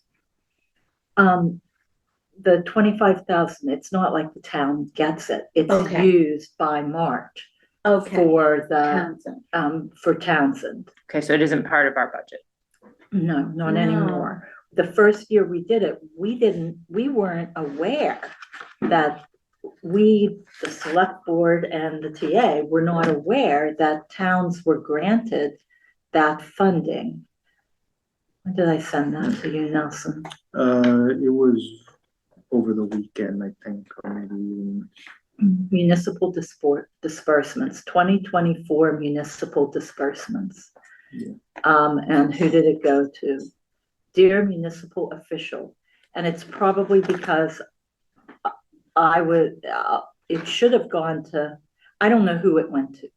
the 25,000, it's not like the town gets it. It's Okay. used by March Okay. for the, Townsend. for Townsend. Okay, so it isn't part of our budget. No, not No. anymore. The first year we did it, we weren't aware that the select board and the TA were not aware that towns were granted that funding. When did I send that to you, Nelson? It was over the weekend, I think, or maybe even. Municipal disbursements, 2024 municipal disbursements. Yeah. And who did it go to? Dear municipal official. And it's probably because it should have gone to, I don't know who it went to.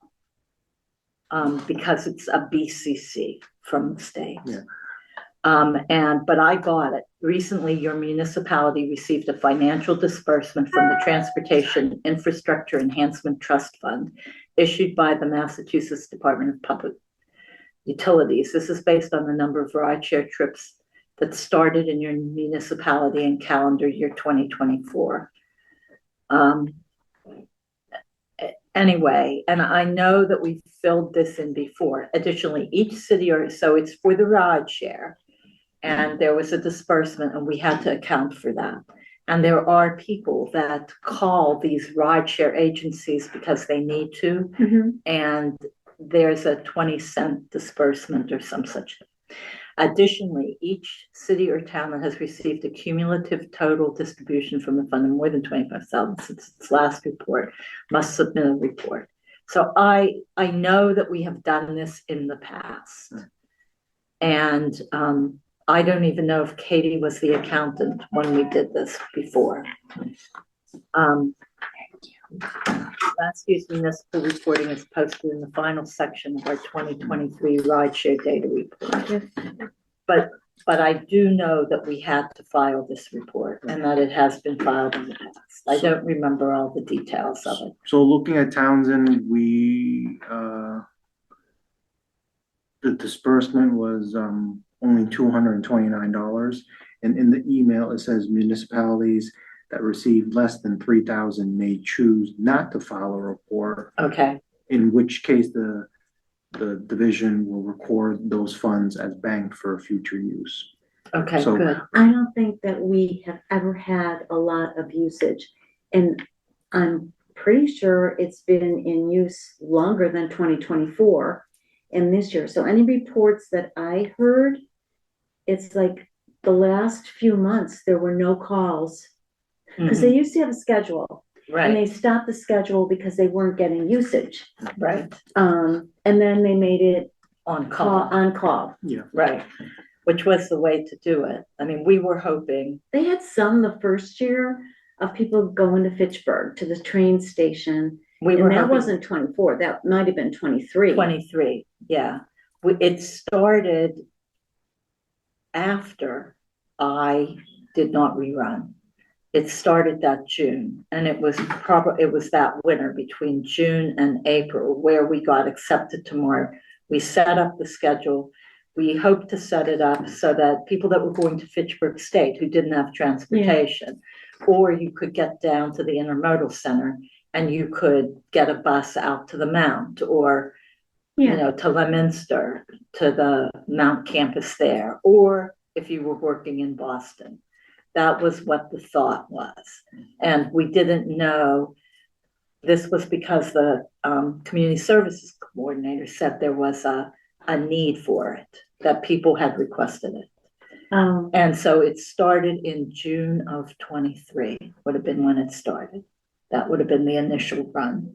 Because it's a BCC from the state. Yeah. But I got it. Recently, your municipality received a financial disbursement from the Transportation Infrastructure Enhancement Trust Fund issued by the Massachusetts Department of Public Utilities. This is based on the number of rideshare trips that started in your municipality in calendar year 2024. Anyway, and I know that we filled this in before. Additionally, each city so it's for the ride share, and there was a disbursement and we had to account for that. And there are people that call these ride share agencies because they need to, and there's a 20-cent disbursement or some such thing. Additionally, each city or town that has received a cumulative total distribution from the fund of more than 25,000 since its last report must submit a report. So I know that we have done this in the past. And I don't even know if Katie was the accountant when we did this before. Last year's municipal reporting is posted in the final section of our 2023 rideshare data report. But I do know that we had to file this report and that it has been filed in the past. I don't remember all the details of it. So looking at Townsend, the disbursement was only $229. And in the email, it says municipalities that received less than 3,000 may choose not to file a report. Okay. In which case the division will record those funds as banked for future use. Okay, So- good. I don't think that we have ever had a lot of usage. And I'm pretty sure it's been in use longer than 2024 and this year. So any reports that I heard, it's like the last few months, there were no calls. Because they used to have a schedule. And Right, they stopped the schedule because they weren't getting usage. right. And then they made it On call, call, on call. right. Which was the way to do it. I mean, we were hoping, They had some the first year of people going to Fitchburg to the train station. we were And that hoping wasn't 24, that might have been 23. 23, yeah. It started after I did not rerun. It started that June, and it was that winter between June and April where we got accepted to MARC. We set up the schedule. We hoped to set it up so that people that were going to Fitchburg State who didn't have transportation, or you could get down to the intermodal center and you could get a bus out to the Mount, or you know, to Leominster, to the Mount campus there, or if you were working in Boston. That was what the thought was. And we didn't know, this was because the community services coordinator said there was a need for it, that people had requested it. And so it started in June of 23, would have been when it started. That would have been the initial run.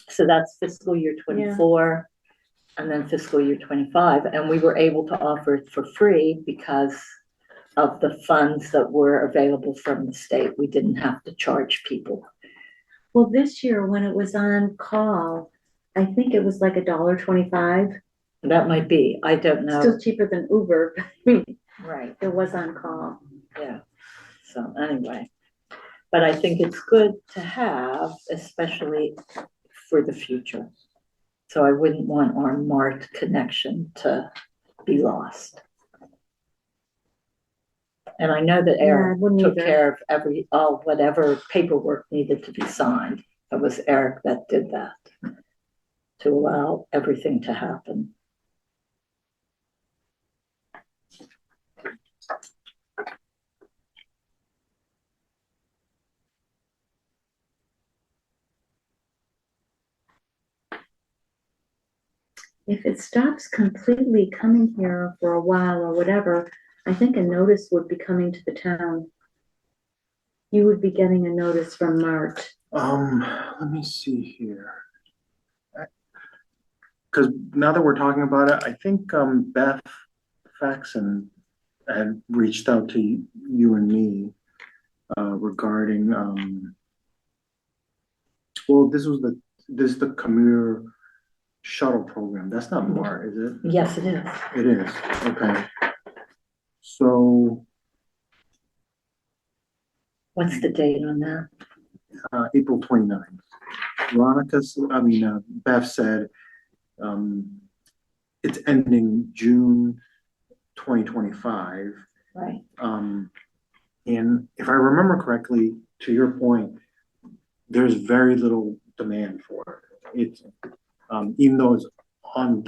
So that's fiscal year 24 and then fiscal year 25. And we were able to offer it for free because of the funds that were available from the state. We didn't have to charge people. Well, this year when it was on call, I think it was like $1.25. That might be, I don't know. Still cheaper than Uber. Right, It was on call. yeah. So anyway, but I think it's good to have, especially for the future. So I wouldn't want our MART connection to be lost. And I know that Yeah, I Eric wouldn't took either. care of whatever paperwork needed to be signed. It was Eric that did that to allow everything to happen. If it stops completely coming here for a while or whatever, I think a notice would be coming to the town. You would be getting a notice from Mart. Let me see here. Because now that we're talking about it, I think Beth Faxon had reached out to you and me regarding well, this is the commuter shuttle program. That's not MART, is it? Yes, it is. It is, okay. So What's the date on that? April 29th. Beth said it's ending June 2025. Right. And if I remember correctly, to your point, there's very little demand for it. It's even though it's on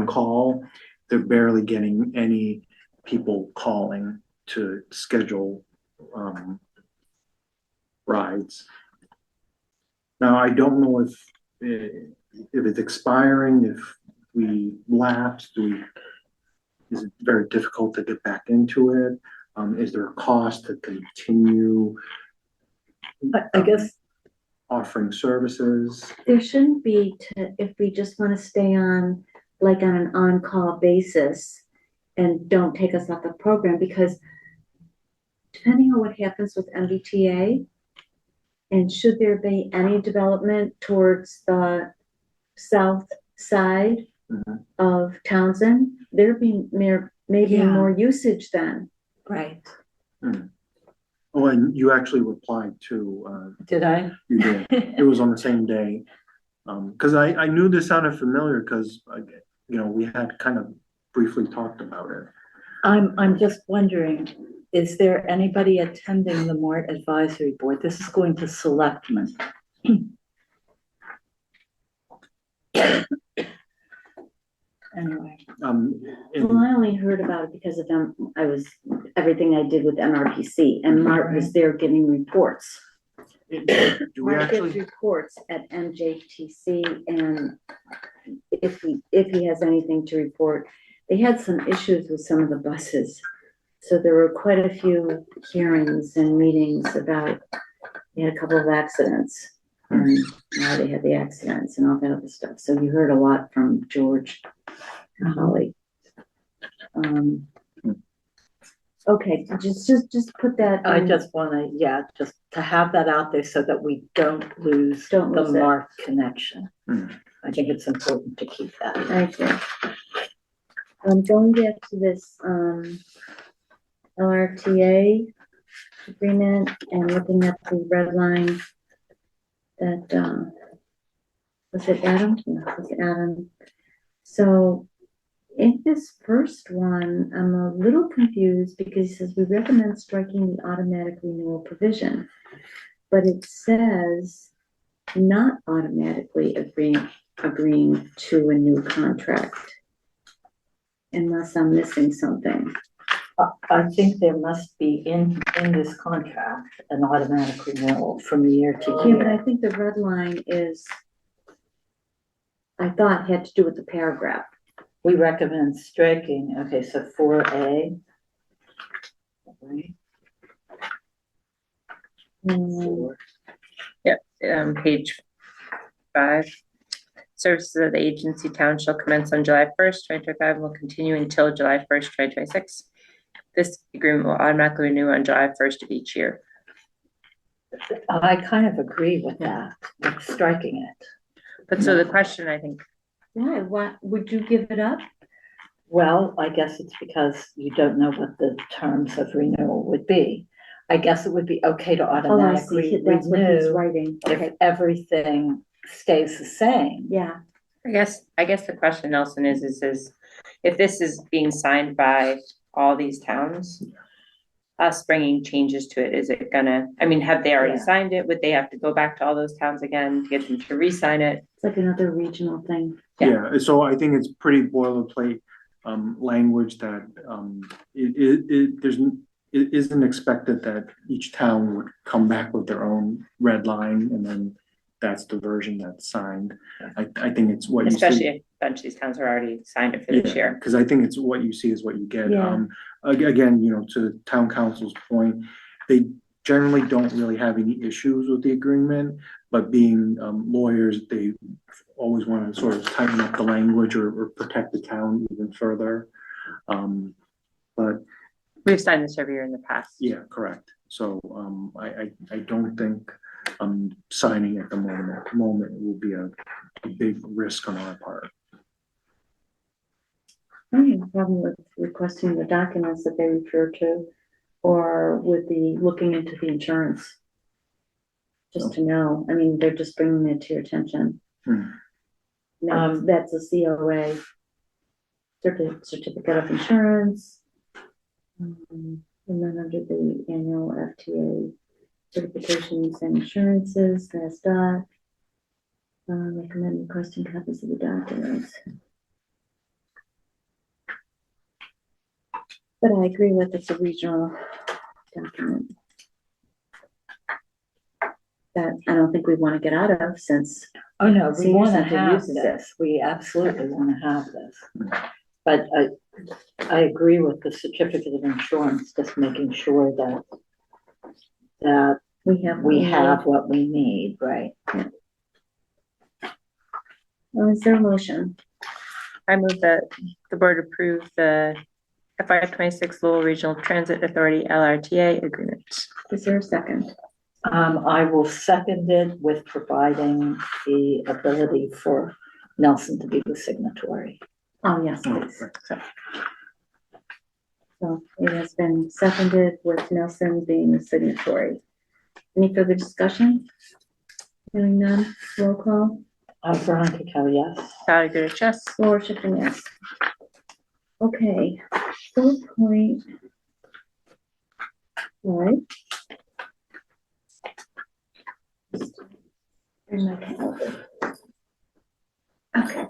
call, they're barely getting any people calling to schedule rides. Now, I don't know if it's expiring, if we lapse, is it very difficult to get back into it? Is there a cost to continue I guess offering services? There shouldn't be if we just want to stay on, like on an on-call basis and don't take us off the program, because depending on what happens with MBTA, and should there be any development towards the south side of Townsend, there'd be maybe Yeah. more usage then. right. Oh, and you actually replied to, Did I? you did. It was on the same day. Because I knew this sounded familiar because, we had kind of briefly talked about it. I'm just wondering, is there anybody attending the MART advisory board? This is going to selectmen. Anyway, Well, I only heard about it because of them. Everything I did with MRPC, and Mart was there giving reports. do we Mart gives actually, reports at MJTC, and if he has anything to report, they had some issues with some of the buses. So there were quite a few hearings and meetings about, they had a couple of accidents, and why they had the accidents and all that other stuff. So you heard a lot from George and Holly. Okay, just put that. I just want to, just to have that out there so that we don't lose the lose it. MART connection. I think it's important to keep that. I agree. Going back to this, LRTA agreement and looking at the red line that, was it Adam? Yeah, it was Adam. So in this first one, I'm a little confused because he says we recommend striking the automatic renewal provision, but it says not automatically agreeing to a new contract, unless I'm missing something. I think there must be in this contract an automatic renewal from year to Yeah, but I year. think the red line is, I thought had to do with the paragraph. We recommend striking, okay, so 4A. Right. Mm, Page 5. Services of the agency town shall commence on July 1st, 2025, and will continue until July 1st, 2026. this agreement will automatically renew on July 1st of each year. I kind of agree with that, with striking it. But so the question, I think, Why? What, would you give it up? Well, I guess it's because you don't know what the terms of renewal would be. I guess it would be okay to Oh, I automatically see, that's what he's renew writing, if okay, everything stays the same. yeah. I guess the question, Nelson, is if this is being signed by all these towns, us bringing changes to it, is it gonna, I mean, have they already Yeah. signed it? Would they have to go back to all those towns again to get them to re-sign it? It's like another regional thing. Yeah, so I think it's pretty boilerplate, language that, it isn't expected that each town would come back with their own red line and then that's the version that's signed. I think it's what you see. Especially if a bunch of these towns are already signed it for this year. Because I think it's what you see is what you get. Yeah. Again, to town council's point, they generally don't really have any issues with the agreement, but being lawyers, they always want to sort of tighten up the language or protect the town even further. But We've signed this every year in the past. yeah, correct. So I don't think signing at the moment will be a big risk on our part. I don't have a problem with requesting the documents that they refer to, or with the looking into the insurance. Just to know, I mean, they're just bringing it to your attention. That's a COA, certificate of insurance. And then under the annual FTA certifications and assurances, that's that. Recommend requesting copies of the documents. But I agree with it's a regional document that I don't think we want to get out of, since Oh, no, we Senior want to center have uses it. this. We absolutely want to have this. But I agree with the certificate of insurance, just making sure that we have. we have what we need, right? Is there a motion? I move that the board approve the FY 26 Lowell Regional Transit Authority LRTA agreement. Is there a second? I will second it with providing the ability for Nelson to be the signatory. Oh, yes, please. So it has been seconded with Nelson being the signatory. Any further discussion? Hearing none, roll call. Veronica Kelly, yes. Sally Goodrich, yes. Laura Schiffern, yes. Okay, 4 point. Right. Bring my calendar. Okay.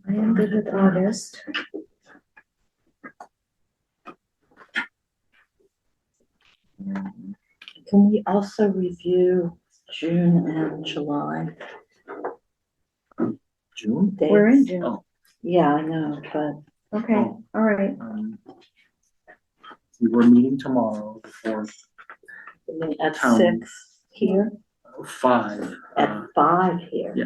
I am good with August. Can we also review June and July? June? We're in dates? June. Oh. Yeah, I know, but Okay, all right. We were meeting tomorrow for at Town. 6 here, 5. at 5 here. Yeah.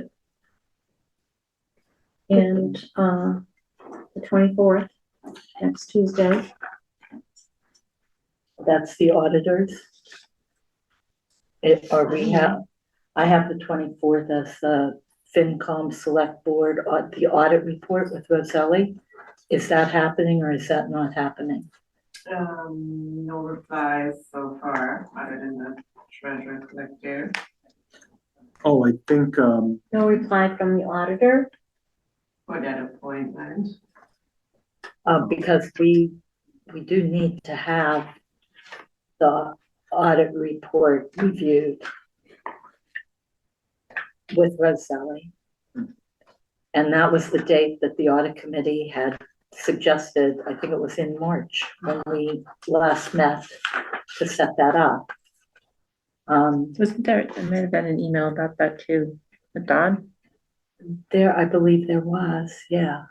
And the 24th, next Tuesday. That's the auditors. Or we have, I have the 24th as the FinCom Select Board, the audit report with Roselli. Is that happening or is that not happening? No replies so far, other than the treasurer collector. Oh, I think, No reply from the auditor. For that appointment. Because we do need to have the audit report reviewed with Roselli. And that was the date that the audit committee had suggested. I think it was in March when we last met to set that up. Wasn't there might have been an email about that too, with Dawn? I believe there was, yeah.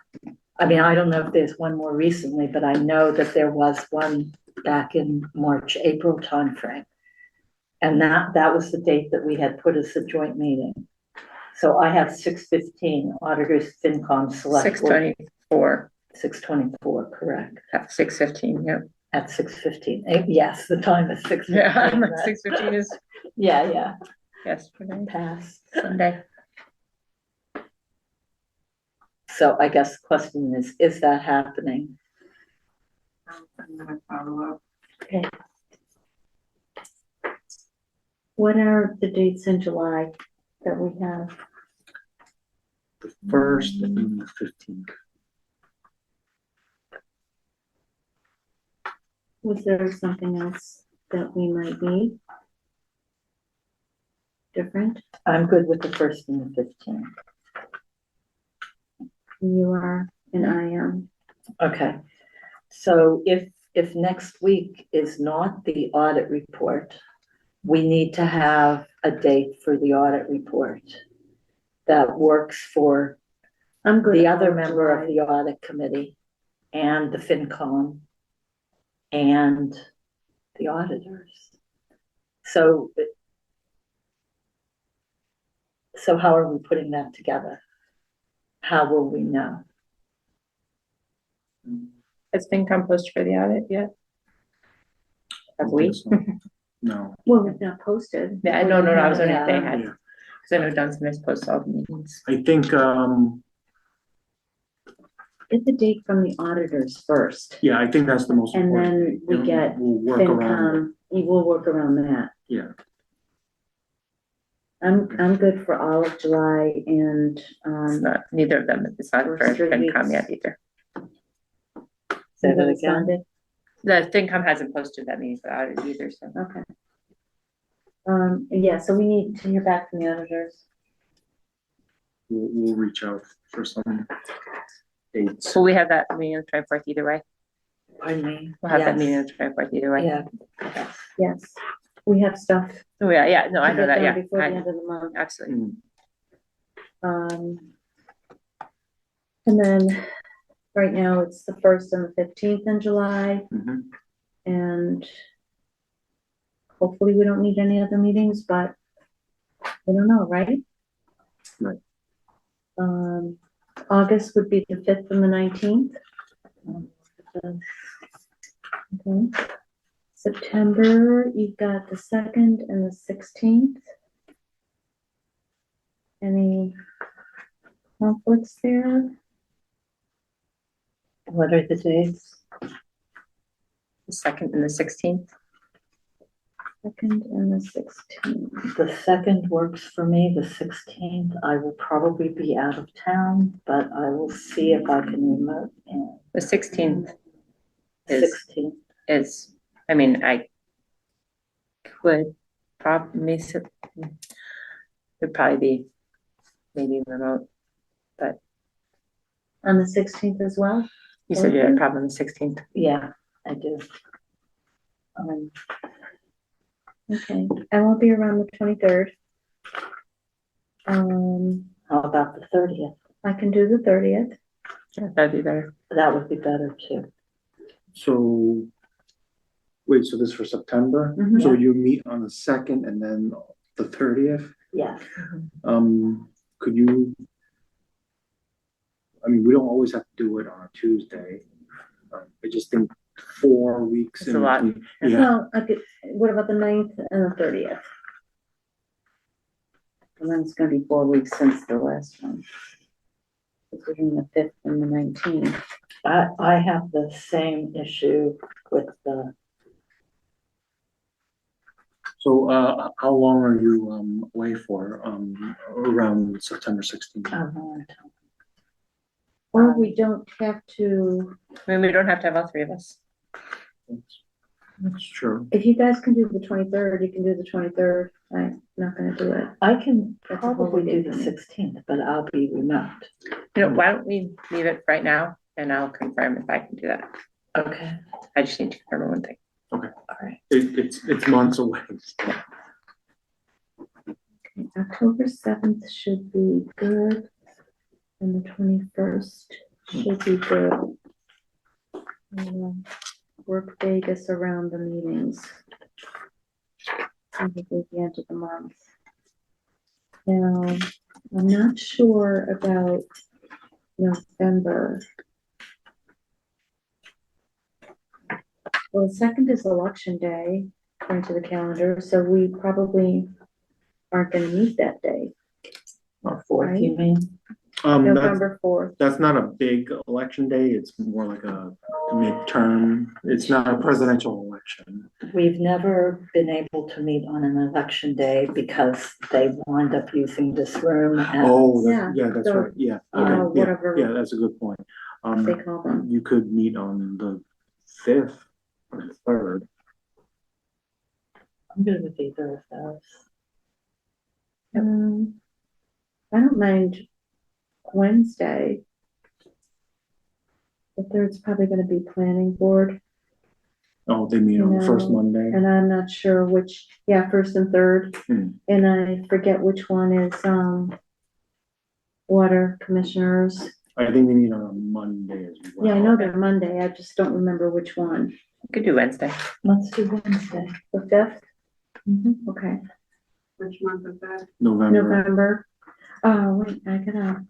I mean, I don't know if there's one more recently, but I know that there was one back in March, April timeframe. And that was the date that we had put as a joint meeting. So I have 6:15, auditors, FinCom, select. 6:24 6:24, correct, at 6:15, yep. at 6:15. Yes, the time is 6:15. Yeah, I'm like 6:15 is Yeah, yesterday, pass. Sunday. So I guess the question is that happening? I'm gonna follow up. Okay. What are the dates in July that we have? The 1st and the 15th. Was there something else that we might need? Different? I'm good with the 1st and the 15th. You are and I am. Okay, so if next week is not the audit report, we need to have a date for the audit report that works for I'm good. the all other of member of July. the audit committee and the FinCom and the auditors. So how are we putting that together? How will we know? Has FinCom posted for the audit yet? Have I we? think so. No. Well, we've not posted. Yeah, no, I was wondering if they Yeah. had, Yeah. because I know Dunstan posts all the meetings. I think, Get the date from the auditors first, yeah, I think that's the most and important. then we thing. get We'll work around it. FinCom, you will work around that. Yeah. I'm good for all of July and, It's not, neither of them, it's not for First 3 FinCom weeks. yet either. Say that Saturday, again? Sunday. The FinCom hasn't posted that meeting for the audit either, so. Okay. Yeah, so we need to hear back from the auditors. We'll reach out for some dates. Will we have that meeting on the 24th either way? Pardon me? We'll have that Yes. meeting on the 24th either way. Yeah, Yes, we have stuff Oh, yeah, no, I to know get that, done yeah. before the end of the month. Absolutely. And then, right now, it's the 1st and the 15th in July, Mhm. and hopefully we don't need any other meetings, but we don't know, right? Right. August would be the 5th and the 19th. Okay. September, you've got the 2nd and the 16th. Any conflicts there? what are the dates? The 2nd and the 16th. 2nd and the 16th. The 2nd works for me, the 16th, I will probably be out of town, but I will see if I can remote in. The 16th 16th, is, I mean, I could probably, would probably be maybe remote, but On the 16th as well? you said you had a problem on the 16th. yeah, I do. Okay, I won't be around the 23rd. How about the 30th? I can do the 30th. Yeah, that'd be better. That would be better too. So, wait, so this is for September? Mhm. So you meet on the 2nd and then the 30th? Yes, Could you? I mean, we don't always have to do it on a Tuesday. I just think 4 weeks. It's a lot. between- Yeah, Well, what about the 9th and the 30th? And then it's gonna be 4 weeks since the last one. Between the 5th and the 19th. I have the same issue with the, so, how long are you, away for, around September 16th? Or we don't have to, I mean, we don't have to have all three of us. That's true. if you guys can do the 23rd, you can do the 23rd. I'm not gonna do it. I can That's a probably do holiday the for me. 16th, but I'll be remote. You know, why don't we leave it right now and I'll confirm if I can do that. Okay, I just need to confirm one thing. all right. It's months away. Okay, October 7th should be good. And the 21st should be good. Work Vegas around the meetings. Probably the end of the month. Now, I'm not sure about November. Well, the second is election day, according to the calendar, so we probably aren't gonna meet that day. Fourth, you mean? November 4th. That's not a big election day. It's more like a midterm. It's not a presidential election. We've never been able to meet on an election day because they wind up using this room as. Oh, Yeah, yeah, that's so, right. Yeah. you know, Okay, yeah, whatever yeah, that's a good point. they call them. You could meet on the 5th or the 3rd. I'm good with either of those. I don't mind Wednesday. The third's probably gonna be planning board, Oh, they meet on the first No, Monday. and I'm not sure which, first and third. And I forget which one is, water commissioners. I think they meet on a Monday as well. Yeah, I know they're Monday, I just don't remember which one. You could do Wednesday. Let's do Wednesday. The 5th? Okay, Which month is that? November. November. Oh, wait, I gotta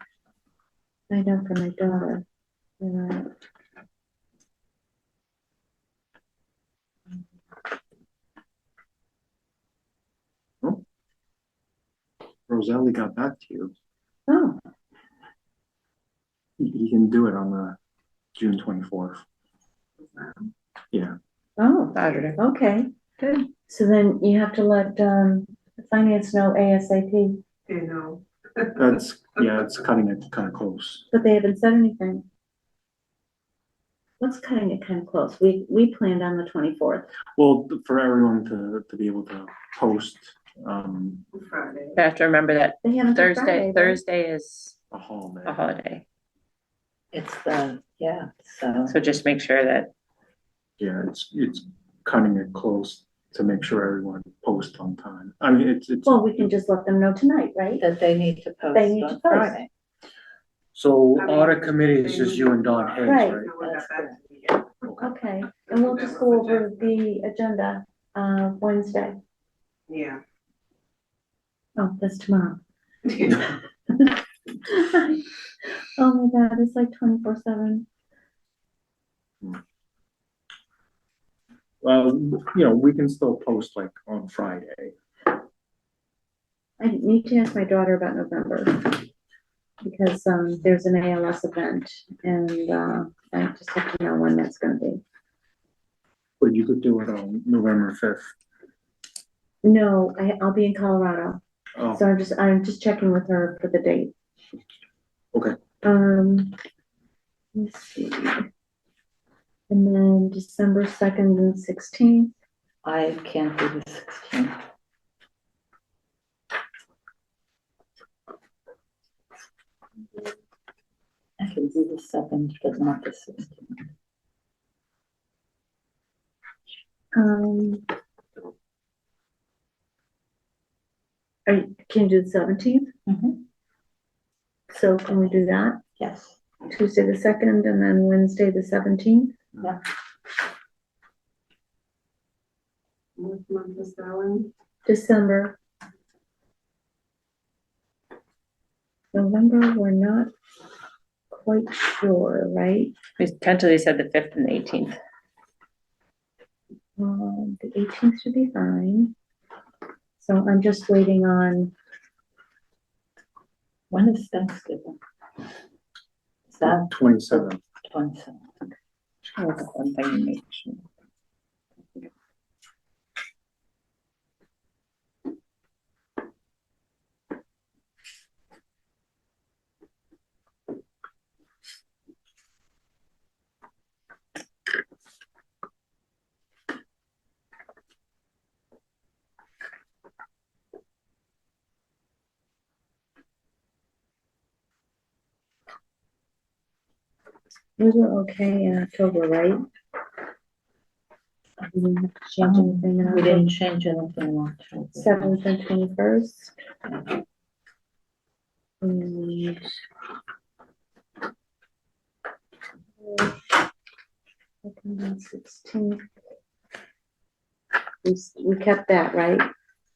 find out for my daughter. Roselli got back to you. Oh, He can do it on the June 24th. Yeah. oh, Saturday. okay, good. So then you have to let, the finance know ASAP, You know. It's cutting it kind of close. but they haven't said anything. What's cutting it kind of close? We planned on the 24th. Well, for everyone to be able to post, Friday. You have to remember that They haven't. done Friday, right? Thursday is a holiday. a holiday. It's so. So just make sure that, Yeah, it's cutting it close to make sure everyone posts on time. I mean, it's. Well, we can just let them know tonight, right? That they need to post They need to on post. Friday. So I mean, audit committee is just you and Don Hayes, Right. right? No one got back to me yet. Okay, and we'll just go over the agenda, Wednesday. Yeah. Oh, that's tomorrow. Oh my God, it's like 24/7. Well, we can still post like on Friday. I need to ask my daughter about November. Because, there's an ALS event and, I just have to know when that's gonna be. But you could do it on November 5th. No, I'll be in Colorado, Oh, so I'm just checking with her for the date. okay. Let's see. And then December 2nd and 16th. I can't do the 16th. I can do the 7th, but not the 16th. Can you do the 17th? So can we do that? Yes. Tuesday the 2nd and then Wednesday the 17th? Yeah. What month is that one? December. November, we're not quite sure, right? we tentatively said the 5th and the 18th. The 18th should be fine. So I'm just waiting on, When is Thanksgiving? Is that 27th. 27th? Look at one thing and make sure. we were okay in October, right? We didn't have to change anything in We October. didn't change anything in October. 7th and 21st. And 16th. We kept that, right?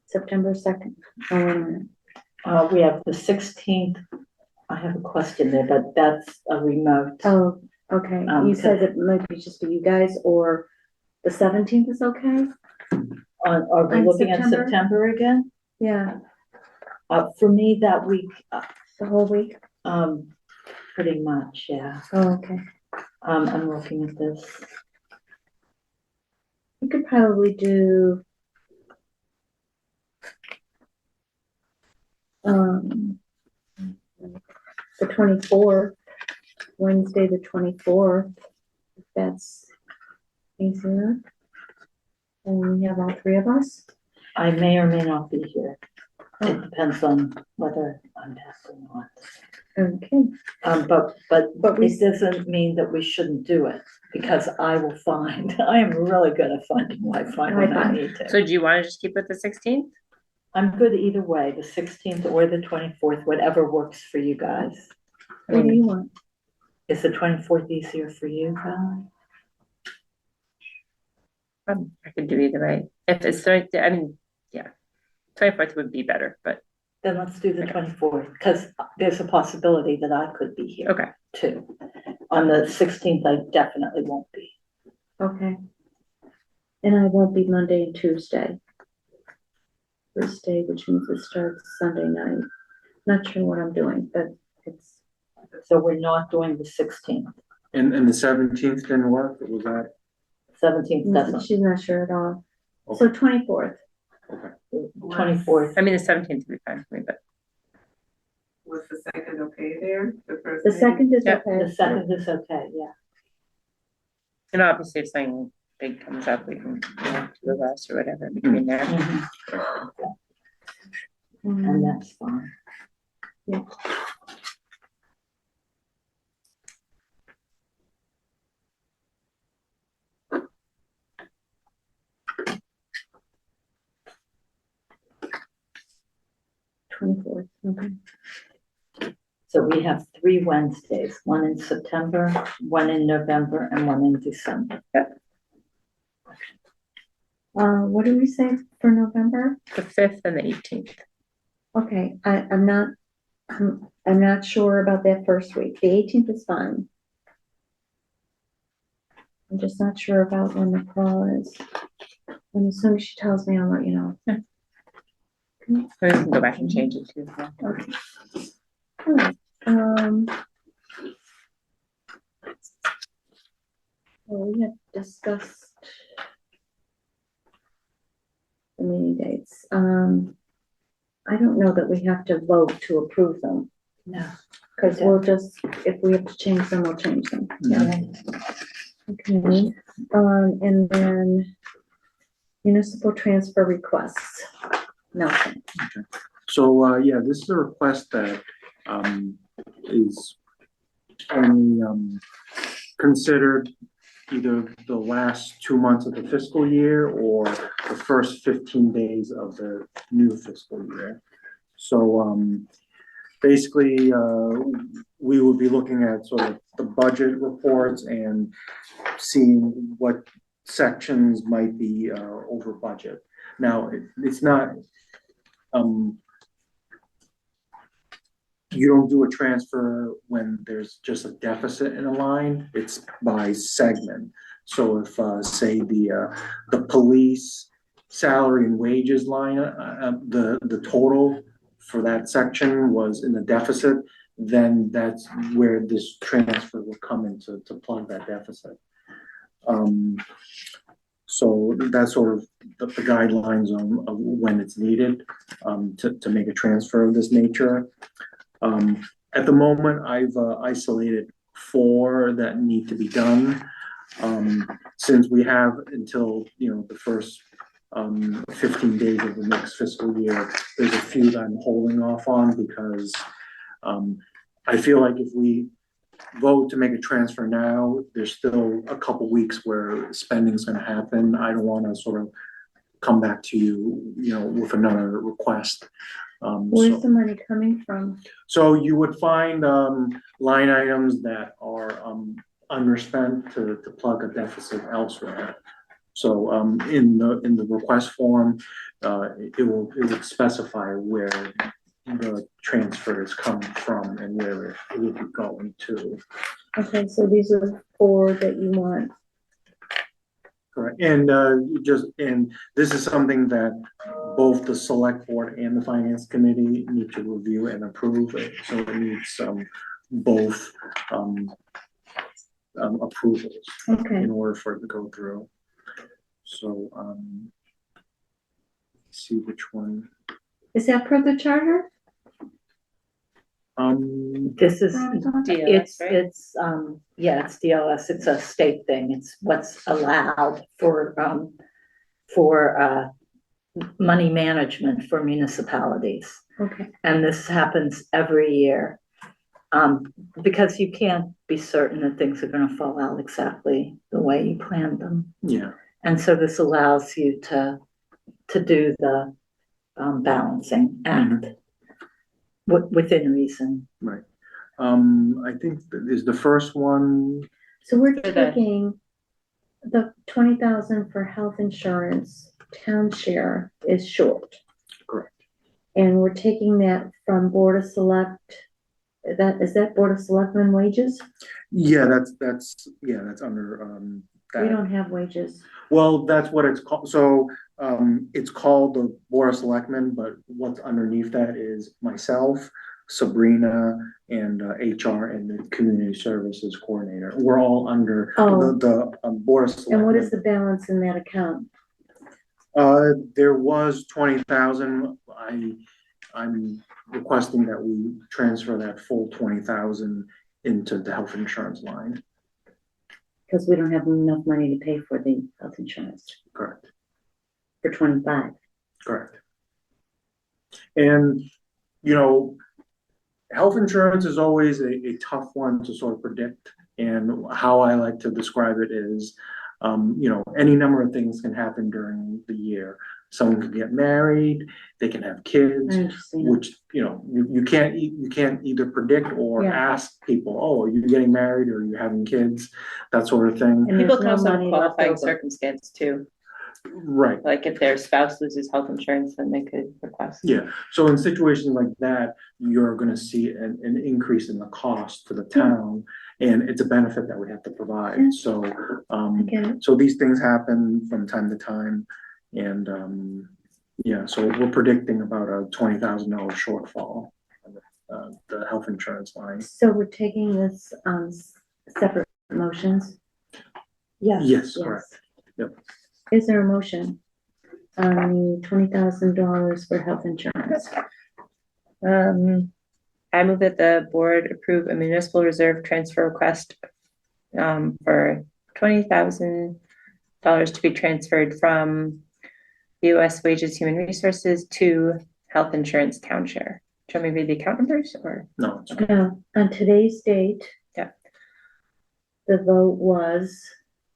September 2nd. Oh, wait a minute. We have the 16th. I have a question there, but that's a remote. Oh, okay. You said it might be just for you guys, or the 17th is okay? Are we In looking at September? September again? Yeah, For me, that week, the whole week? pretty much, yeah. Oh, okay. I'm looking at this. We could probably do the 24th, Wednesday, the 24th, if that's easier. And we have all three of us. I may or may not be here. It depends on whether I'm back or not. Okay. But it doesn't mean that we shouldn't do it, because I will find, I am really good at finding Wi-Fi when I need to. So do you want to just keep it the 16th? I'm good either way, the 16th or the 24th, whatever works for you guys. What do you want? Is the 24th easier for you, Valerie? I could do either way. If it's right, I mean, yeah, 24th would be better, but Then let's do the 24th, because there's a possibility that I could be here. okay. Too. On the 16th, I definitely won't be. Okay. And I won't be Monday and Tuesday. Thursday, which means it starts Sunday night. Not sure what I'm doing, but it's. So we're not doing the 16th. And the 17th didn't work, was that? 17th doesn't. She's not sure at all. Okay. So 24th. 24th. I mean, the 17th would be fine for me, but Was the second okay there? The meeting? second is Yeah, okay. The 2nd is okay, yeah. and obviously if something big comes up, we can do the rest or whatever between there. And that's fine. Yeah. Twenty-fourth, okay. So we have 3 Wednesdays, one in September, one in November, and one in December. What do we say for November? The 5th and the 18th. Okay, I'm not sure about that first week. The 18th is fine. I'm just not sure about when the call is. And as soon as she tells me, I'll let you know. We can go back and change it too. Okay. All right. Well, we have discussed the meeting dates. I don't know that we have to vote to approve them. No. Because we'll just, if we have to change them, we'll change them. Okay, and then municipal transfer requests. Nelson. So, yeah, this is a request that, is only, considered either the last 2 months of the fiscal year or the first 15 days of the new fiscal year. So, basically, we will be looking at sort of the budget reports and seeing what sections might be, over budget. Now, it's not, you don't do a transfer when there's just a deficit in a line, it's by segment. So if, say, the police salary and wages line, the total for that section was in the deficit, then that's where this transfer will come in to plug that deficit. So that's sort of the guidelines of when it's needed, to make a transfer of this nature. At the moment, I've isolated 4 that need to be done. Since we have until, the first 15 days of the next fiscal year, there's a few that I'm holding off on because I feel like if we vote to make a transfer now, there's still a couple weeks where spending is going to happen. I don't want to sort of come back to you, with another request. Where's the money coming from? So you would find line items that are underspent to plug a deficit elsewhere. So in the request form, it will specify where the transfers come from and where it will be going to. Okay, so these are 4 that you want. Correct, and and this is something that both the select board and the finance committee need to review and approve it, so it needs both approvals Okay, in order for it to go through. So let's see which one. is that per the charter? This is, DLS, right? it's, yeah, it's DLS, it's a state thing, it's what's allowed for money management for municipalities. Okay, And this happens every year. Because you can't be certain that things are gonna fall out exactly the way you planned them. Yeah. And so this allows you to do the balancing act within reason. Right. I think that is the first one. so we're For the- taking the 20,000 for health insurance, town share is short. Correct. And we're taking that from Board of Select, is that Board of Selectmen wages? Yeah, that's under We that. don't have wages. Well, that's what it's called. So it's called the Board of Selectmen, but what's underneath that is myself, Sabrina, and HR and the Community Services Coordinator. We're all under the Board of Selectmen. And what is the balance in that account? There was 20,000. I'm requesting that we transfer that full 20,000 into the health insurance line. Because we don't have enough money to pay for the health insurance Correct. for 25. Correct. And, you know, health insurance is always a tough one to sort of predict. And how I like to describe it is, you know, any number of things can happen during the year. Someone could get married, they can have kids, I understand. which, you know, you can't either predict or Yeah. ask people, oh, are you getting married or are you having kids? That sort of thing. And People there's can no also have money left qualifying over. circumstance too, Right. like if their spouse loses health insurance, then they could request. Yeah, so in situations like that, you're gonna see an increase in the cost to the town, and it's a benefit that we have to Yeah. provide, so, Okay, so these things happen from time to time, and, yeah, so we're predicting about a $20,000 shortfall on the health insurance line. so we're taking this, separate motions? Yes, correct. Yep. Is there a motion on the $20,000 for health insurance? I move that the board approve a municipal reserve transfer request for $20,000 to be transferred from US Wages Human Resources to Health Insurance Town Share. Show me read the account numbers or? No, it's Now, on today's date. Yeah. The vote was,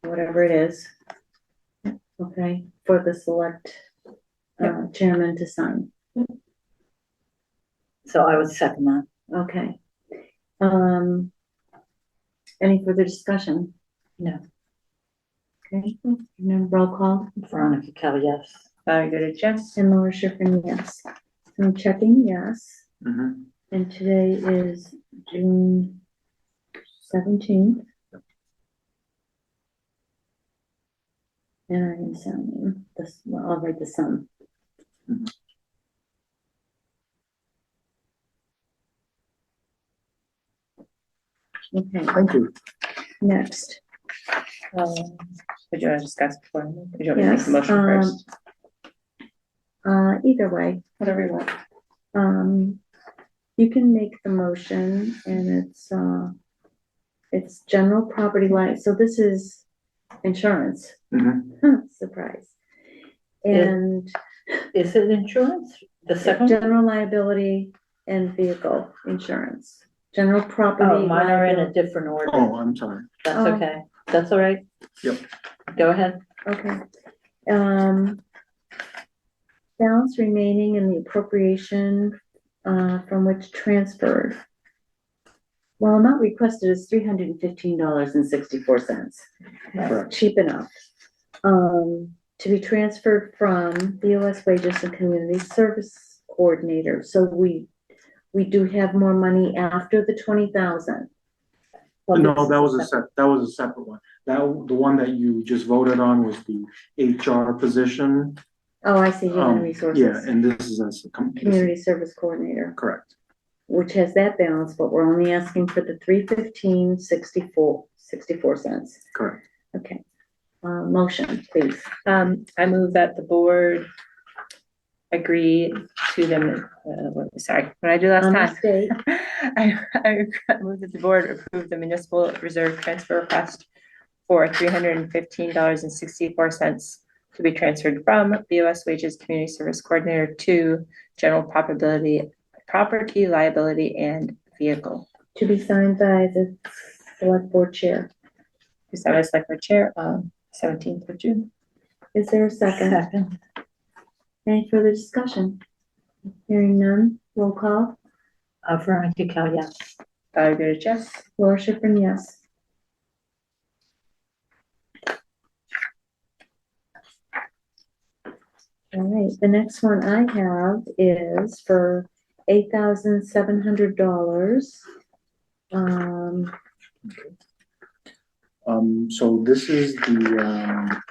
whatever it is. Okay, for the select chairman to sign. So I would second that. Okay. Any further discussion? No. Okay, and then roll call, Veronica Kell, yes. Go to Jess. and Laura Schiffern, yes. I'm checking, yes, Mhm. and today is June 17th. And I am signing this, well, I'll write the sum. Okay, Thank you. next. Would you want to discuss before? Would you want me to make Yes, the motion first? Either way, whatever you want. You can make the motion and it's general property line, so this is insurance. Mhm. Surprise. Yeah. And Is it insurance? The second? general liability and vehicle insurance, general property. Oh, mine are in a liability. different order. Oh, I'm sorry. That's Oh. okay. That's all right. Yep. Go ahead. Okay. Balance remaining in the appropriation, from which transferred. Well, amount requested is $315.64. Correct. Cheap enough. To be transferred from the US Wages and Community Service Coordinator. So we we do have more money after the 20,000. No, that was a separate one. The one that you just voted on was the HR position. Oh, I see, human resources. Yeah, and this is a Community service coordinator, correct. which has that balance, but we're only asking for the 315.64 cents. Correct. Okay, motion, please. I move that the board agree to them, sorry, what did I do last On time? this date. I move that the board approve the municipal reserve transfer request for $315.64 to be transferred from BOS wages community service coordinator to general property liability and vehicle. To be signed by the select board chair. To sign by select board chair on 17th of June. Is there a second? Second. Any further discussion? Hearing none, roll call. Veronica Cal, yes. Valerie Goodrich, yes. Laura Schiffern, yes. All right, the next one I have is for $8,700. So this is the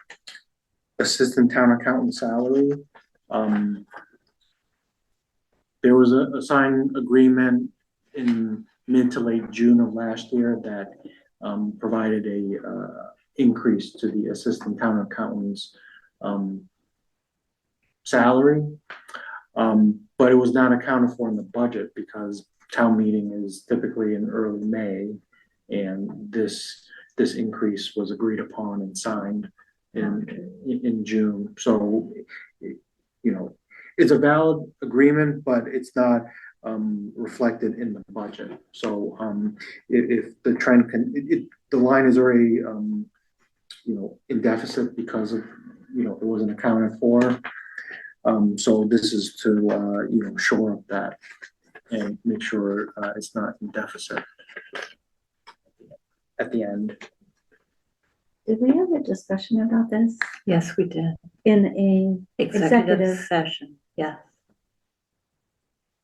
assistant town accountant salary. There was a signed agreement in mid to late June of last year that provided a increase to the assistant town accountant's salary. But it was not accounted for in the budget because town meeting is typically in early May, and this increase was agreed upon and signed in June. So, you know, it's a valid agreement, but it's not reflected in the budget. So if the trend the line is already in deficit because of it wasn't accounted for. So this is to shore up that and make sure it's not in deficit at the end. Did we have a discussion about this Yes, we did. in a Executive session, yes.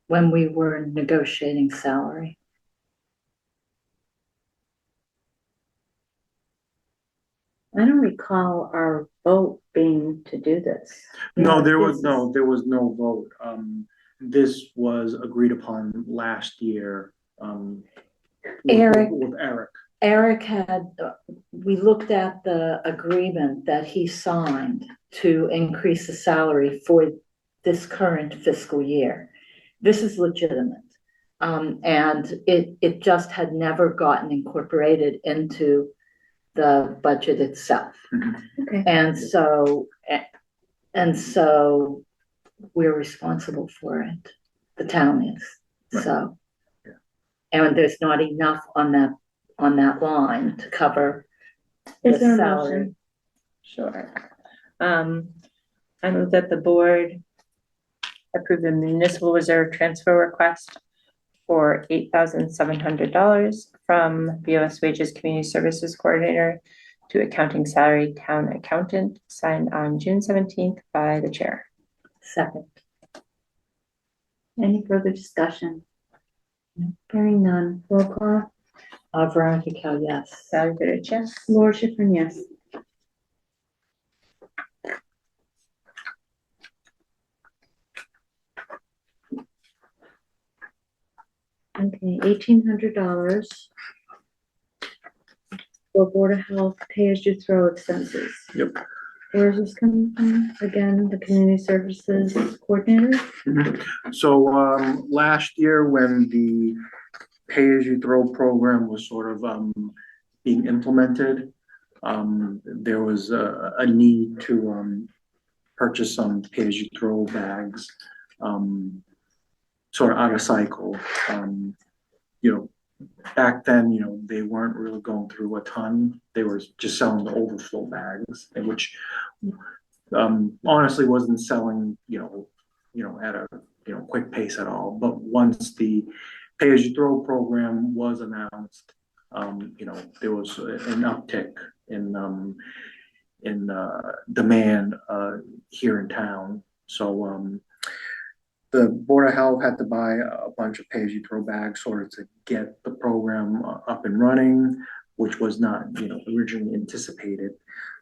When we were negotiating salary. I don't recall our vote being to do this. No, there was no vote. This was agreed upon last year. Eric. With Eric. Eric we looked at the agreement that he signed to increase the salary for this current fiscal year. This is legitimate. And it just had never gotten incorporated into the budget itself. Okay. And so we're responsible for it. The town is. Right. So, and there's not enough on that line to cover Is the there a salary. motion? Sure. I move that the board approve the municipal reserve transfer request for $8,700 from BOS wages community services coordinator to accounting salary town accountant, signed on June 17th by the chair. Second. Any further discussion? Hearing none, roll call. Veronica Cal, yes. Valerie Goodrich, yes. Laura Schiffern, yes. Okay, $1,800 for Board of Health pay-as-you-throw expenses. Yep. Where is this coming from? Again, the community services coordinator? So last year when the pay-as-you-throw program was sort of being implemented, there was a need to purchase some pay-as-you-throw bags, sort of out of cycle. Back then, they weren't really going through a ton. They were just selling the overflow bags, which honestly wasn't selling, at a quick pace at all. But once the pay-as-you-throw program was announced, there was an uptick in demand here in town. So the Board of Health had to buy a bunch of pay-as-you-throw bags sort of to get the program up and running, which was not, originally anticipated.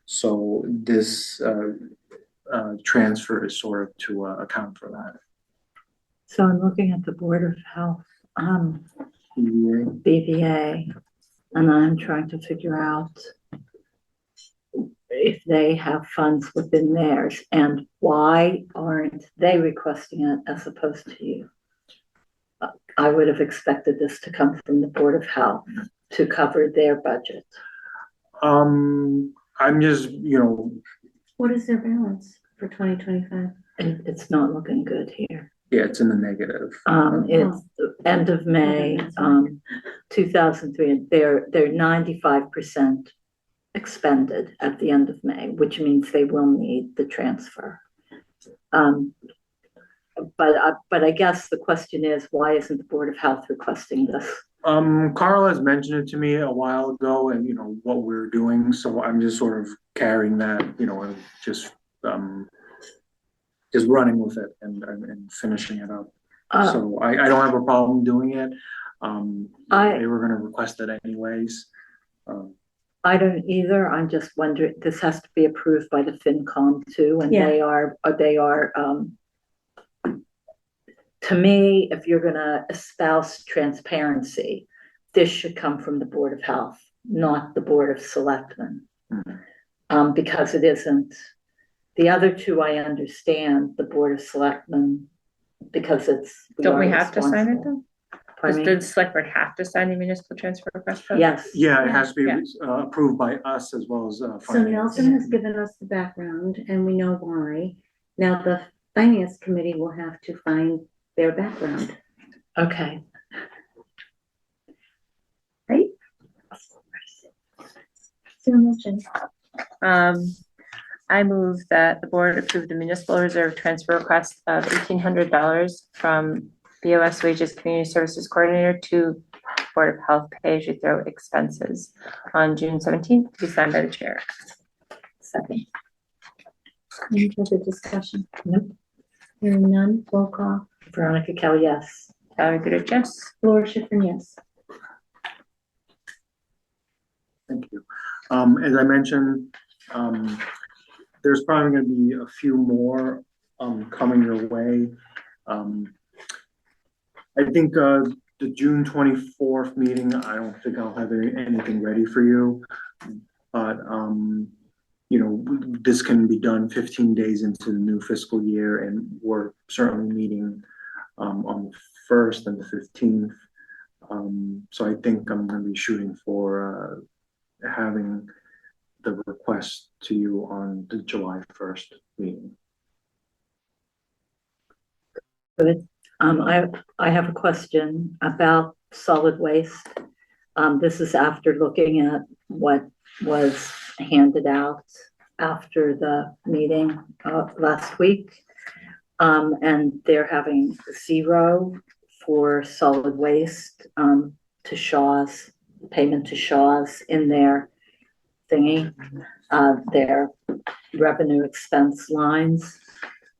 So this transfer is sort of to account for that. So I'm looking at the Board of Health, EVA. BVA, and I'm trying to figure out if they have funds within theirs and why aren't they requesting it as opposed to you? I would have expected this to come from the Board of Health to cover their budget. I'm just, What is their balance for 2025? It's not looking good here. yeah, it's in the negative. It's the end of May, 2003, they're 95% expended at the end of May, which means they will need the transfer. But I guess the question is, why isn't the Board of Health requesting this? Carl has mentioned it to me a while ago and, what we're doing. So I'm just sort of carrying that, and just running with it and finishing it up. So I don't have a problem doing it. They were gonna request it anyways. I don't either. I'm just wondering, this has to be approved by the FinCom too, and Yeah. they are, to me, if you're gonna espouse transparency, this should come from the Board of Health, not the Board of Selectmen. Because it isn't. The other two, I understand, the Board of Selectmen, because it's. Don't we are have to sign it responsible. though? Pardon me? Does the select board have to sign the municipal transfer request? vote? Yes. Yeah, it has to be Yeah. approved by us as well as So finance. Nelson has given us the background and we know why. Now the finance committee will have to find their background. Okay. Right? So motion. I move that the board approve the municipal reserve transfer request of $1,800 from BOS Wages Community Services Coordinator to Board of Health pay-as-you-throw expenses on June 17th to be signed by the chair. Second. Any further discussion? Nope. Hearing none, roll call. Veronica Kell, yes. Valerie Goodrich, yes. Laura Schiffern, yes. Thank you. As I mentioned, there's probably going to be a few more coming your way. I think the June 24th meeting, I don't think I'll have anything ready for you, but this can be done 15 days into the new fiscal year, and we're certainly meeting on the 1st and the 15th. So I think I'm going to be shooting for having the request to you on the July 1st meeting. Good. I have a question about solid waste. This is after looking at what was handed out after the meeting last week. And they're having 0 for solid waste to Shaw's, payment to Shaw's in their thingy, their revenue expense lines.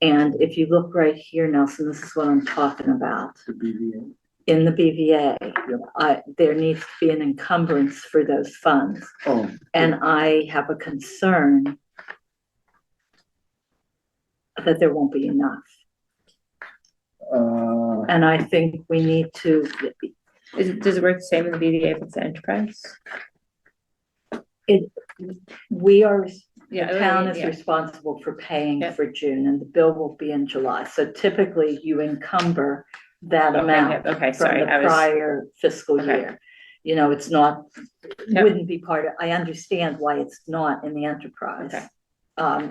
And if you look right here, Nelson, this is what I'm talking about. The BVA. In the BVA, there needs to be an encumbrance for those funds. Oh. And I have a concern that there won't be enough. And I think we need to. Does it work the same in the BVA if it's an enterprise? We are, Yeah, the town is yeah. responsible for paying Yeah. for June, and the bill will be in July. So typically you encumber that amount Okay, from sorry, the I was, prior fiscal Okay. year. It's not, Yep. wouldn't be part of, I understand why it's not in the enterprise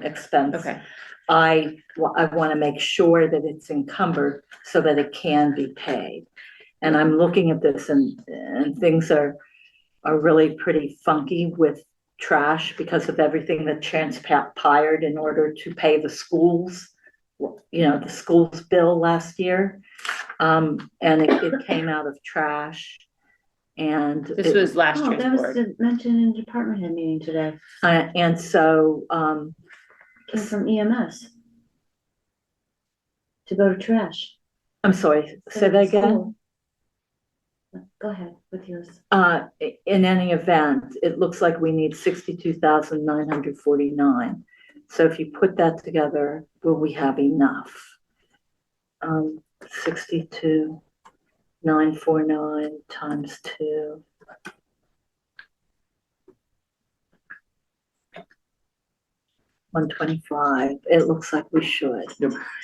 expense. okay, I want to make sure that it's encumbered so that it can be paid. And I'm looking at this and things are really pretty funky with trash because of everything that transpired in order to pay the schools, the schools bill last year. And it came out of trash. And this was last Oh, year's that was board. mentioned in department head meeting today. and so, Came from EMS. To go to trash. I'm sorry, say that again? Go ahead with yours. In any event, it looks like we need 62,949. So if you put that together, will we have enough? 62,949 times 2. $125. It looks like we should.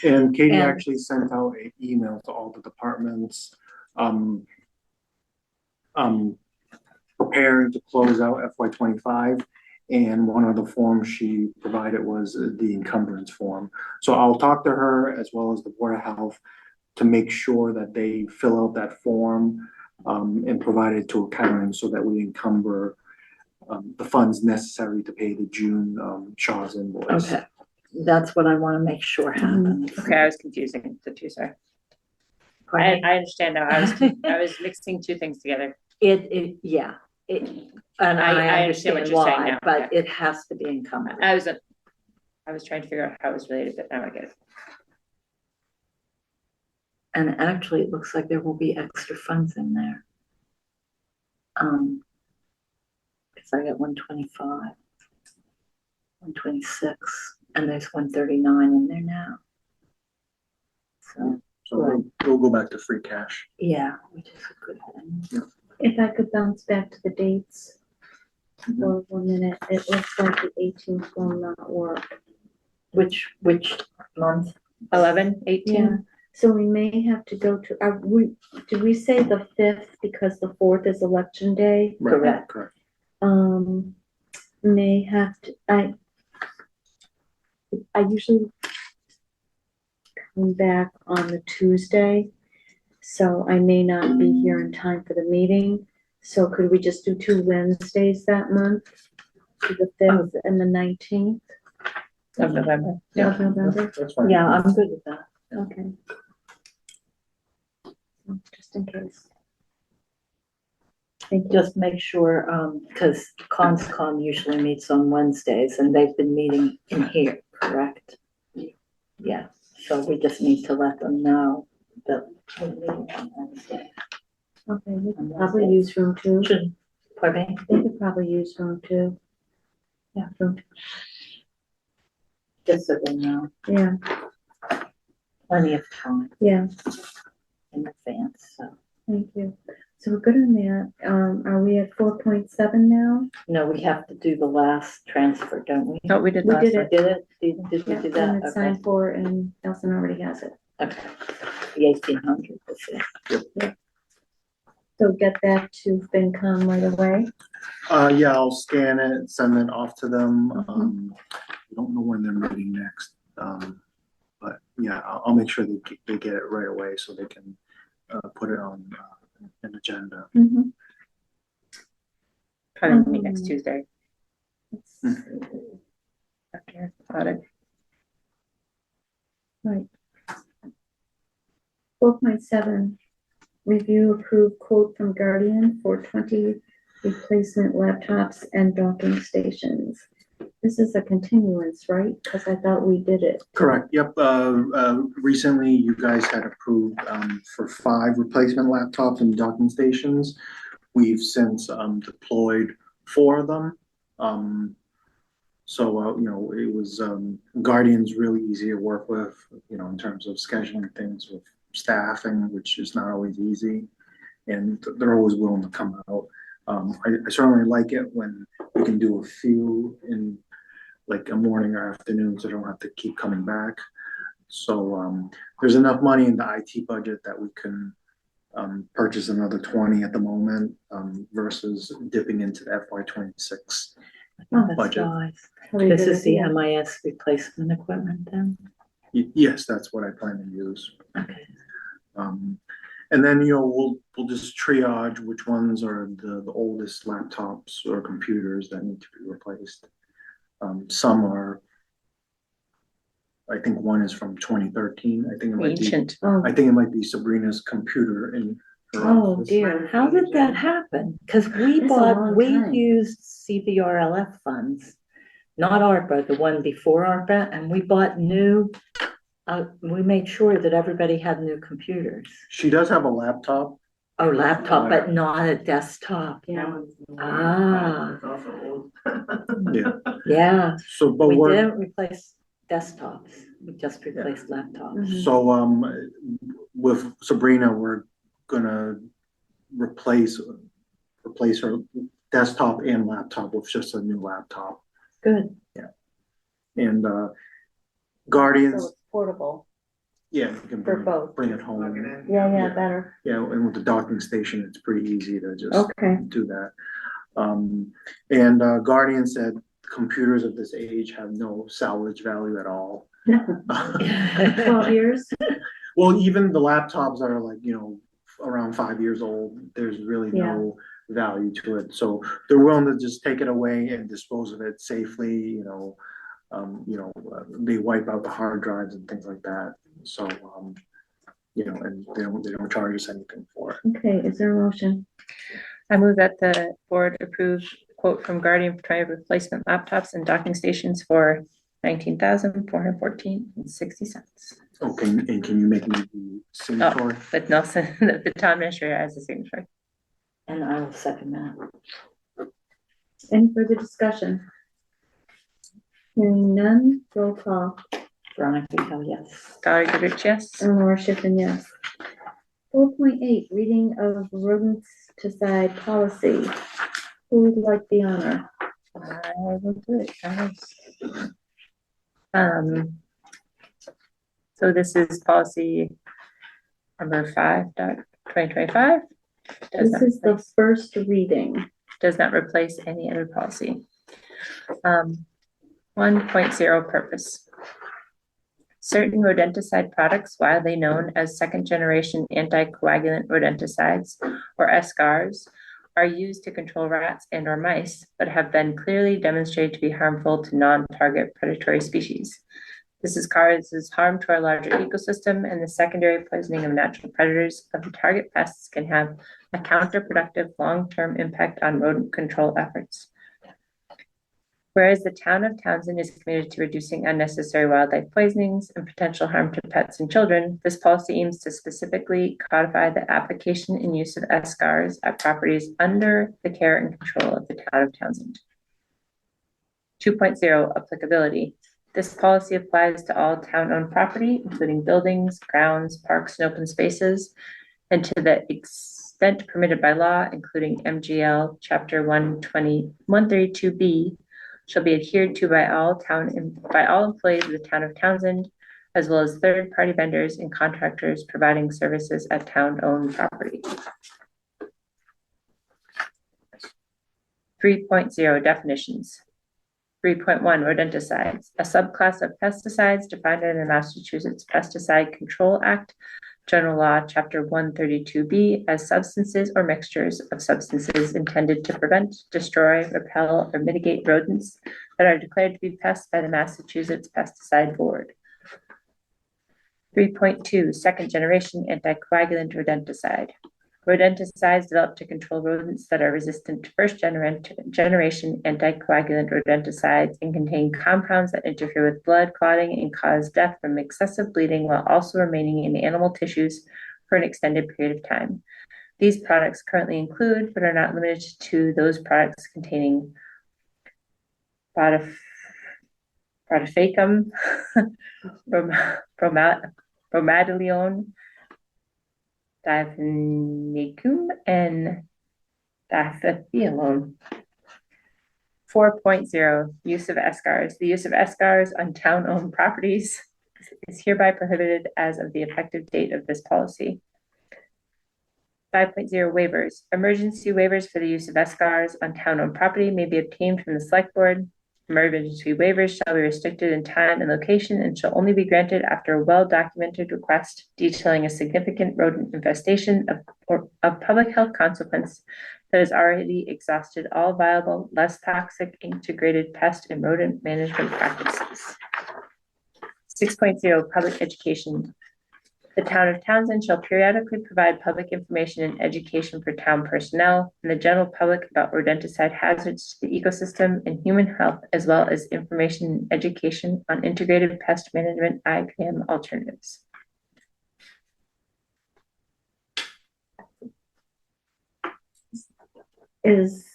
And Katie And- actually sent out an email to all the departments, preparing to close out FY 25. And one of the forms she provided was the encumbrance form. So I'll talk to her as well as the Board of Health to make sure that they fill out that form and provide it to accounting so that we encumber the funds necessary to pay the June Shaw's invoice. Okay, that's what I want to make sure happens. Okay, I was confusing the two, sorry. Pardon? I understand now. I was mixing two things together. Yeah, and I understand what understand you're saying why, now. but it has to be encumbered. I was trying to figure out how it was related, but now I get it. And actually, it looks like there will be extra funds in there. Because I got 125, 126, and there's 139 in there now. So, So we'll go back to free cash. yeah, which is a good thing. If I could bounce back to the dates for 1 minute, it looks like the 18th will not work. Which month? 11, 18? Yeah, so we may have to go to, did we say the 5th because the 4th is election day? Correct. Correct. May have to, I usually come back on the Tuesday, so I may not be here in time for the meeting. So could we just do 2 Wednesdays that month? The 5th and the 19th Of November. of November? That's fine. Yeah, I'm good with that. Okay. Just in case. Thank you. Just make sure, because CONSCOM usually meets on Wednesdays and they've been meeting in here, correct? Yeah, so we just need to let them know that we're meeting on Wednesday. Okay, we can probably use room 2. Should, pardon me? They could probably use room 2. Yeah. Just so they know, Yeah, plenty of time yeah, in advance, so. thank you. So we're good on that. Are we at 4.7 now? No, we have to do the last transfer, don't we? No, we did We last did one. it. Did it? Did we Yeah, do and that? it's Okay. signed for and Nelson already has it. Okay. The 1,800, that's it. So get that to FinCom right away. Yeah, I'll scan it, send it off to them. Mhm. I don't know when they're meeting next. But yeah, I'll make sure they get it right away so they can put it on an agenda. Mhm. Probably meet next Tuesday Let's see. after audit. Right. 4.7, review approved quote from Guardian for 20 replacement laptops and docking stations. This is a continuance, right? Because I thought we did it. Correct, yep. Recently, you guys had approved for 5 replacement laptops and docking stations. We've since deployed 4 of them. So, it was, Guardian's really easy to work with, in terms of scheduling things with staffing, which is not always easy. And they're always willing to come out. I certainly like it when we can do a few in like a morning or afternoon, so I don't have to keep coming back. So there's enough money in the IT budget that we can purchase another 20 at the moment versus dipping into the FY 26 That's budget. nice. Probably This good is the idea. MIS replacement equipment then? Yes, that's what I plan to use. Okay. And then, we'll just triage which ones are the oldest laptops or computers that need to be replaced. Some are, I think one is from 2013. I think it might be, Ancient. Oh, I think it might be Sabrina's computer in her oh office. dear. How did that happen? Because we That's a long we time. used CVRLF funds, not ARPA, the one before ARPA, and we bought new We made sure that everybody had new computers. She does have a laptop. Oh, laptop, but not a desktop. Yeah. Ah. It's also old. Yeah. Yeah, So, but we we're, didn't replace desktops. We just replaced laptops. Mhm. so, with Sabrina, we're gonna replace her desktop and laptop with just a new laptop. Good. And, So Guardians, it's portable. yeah, you can For both. bring it Plug it home. in. Yeah, Yeah. better. Yeah, and with the docking station, it's pretty easy to just Okay. do that. And Guardian said computers of this age have no salvage value at all. 12 years? Well, even the laptops that are like, around 5 years old, there's really no value to it. So they're willing to just take it away and dispose of it safely, they wipe out the hard drives and things like that. So, and they don't charge us anything for it. Okay, is there a motion? I move that the board approve quote from Guardian for 20 replacement laptops and docking stations for $19,414.60. Okay, and can you make me the signatory? With Nelson, the town administrator as a signature. And I will second that. Any further discussion? Hearing none, roll call. Veronica Kell, yes. Valerie Goodrich, yes. And Laura Schiffern, yes. 4.8, reading of rodenticide policy. Who would like the honor? I will do it, guys. So this is policy number 5.2025. This is the first reading. Does not replace any other policy. 1.0 purpose. Certain rodenticide products, widely known as second-generation anticoagulant rodenticides, or SCARs, are used to control rats and or mice, but have been clearly demonstrated to be harmful to non-target predatory species. This causes harm to our larger ecosystem, and the secondary poisoning of natural predators of the target pests can have a counterproductive long-term impact on rodent control efforts. Whereas the town of Townsend is committed to reducing unnecessary wildlife poisonings and potential harm to pets and children, this policy aims to specifically codify the application and use of SCARs at properties under the care and control of the town of Townsend. 2.0 applicability. This policy applies to all town-owned property, including buildings, grounds, parks, and open spaces, and to the extent permitted by law, including MGL Chapter 132B, shall be adhered to by all employees of the town of Townsend, as well as third-party vendors and contractors providing services at town-owned property. 3.0 definitions. 3.1 rodenticides, a subclass of pesticides defined in the Massachusetts Pesticide Control Act, General Law, Chapter 132B, as substances or mixtures of substances intended to prevent, destroy, repel, or mitigate rodents that are declared to be pests by the Massachusetts Pesticide Board. 3.2 second generation anticoagulant rodenticide. Rodenticides developed to control rodents that are resistant to first generation anticoagulant rodenticides and contain compounds that interfere with blood clotting and cause death from excessive bleeding while also remaining in animal tissues for an extended period of time. These products currently include, but are not limited to, those products containing Protifacum, bromadiolone, difenicum, and difethialone. 4.0 use of SCARs. The use of SCARs on town-owned properties is hereby prohibited as of the effective date of this policy. 5.0 waivers. Emergency waivers for the use of SCARs on town-owned property may be obtained from the select board. Emergency waivers shall be restricted in time and location and shall only be granted after a well-documented request detailing a significant rodent infestation of public health consequence that has already exhausted all viable, less toxic, integrated pest and rodent management practices. 6.0 public education. The town of Townsend shall periodically provide public information and education for town personnel and the general public about rodenticide hazards to the ecosystem and human health, as well as information and education on integrated pest management IPM alternatives. Is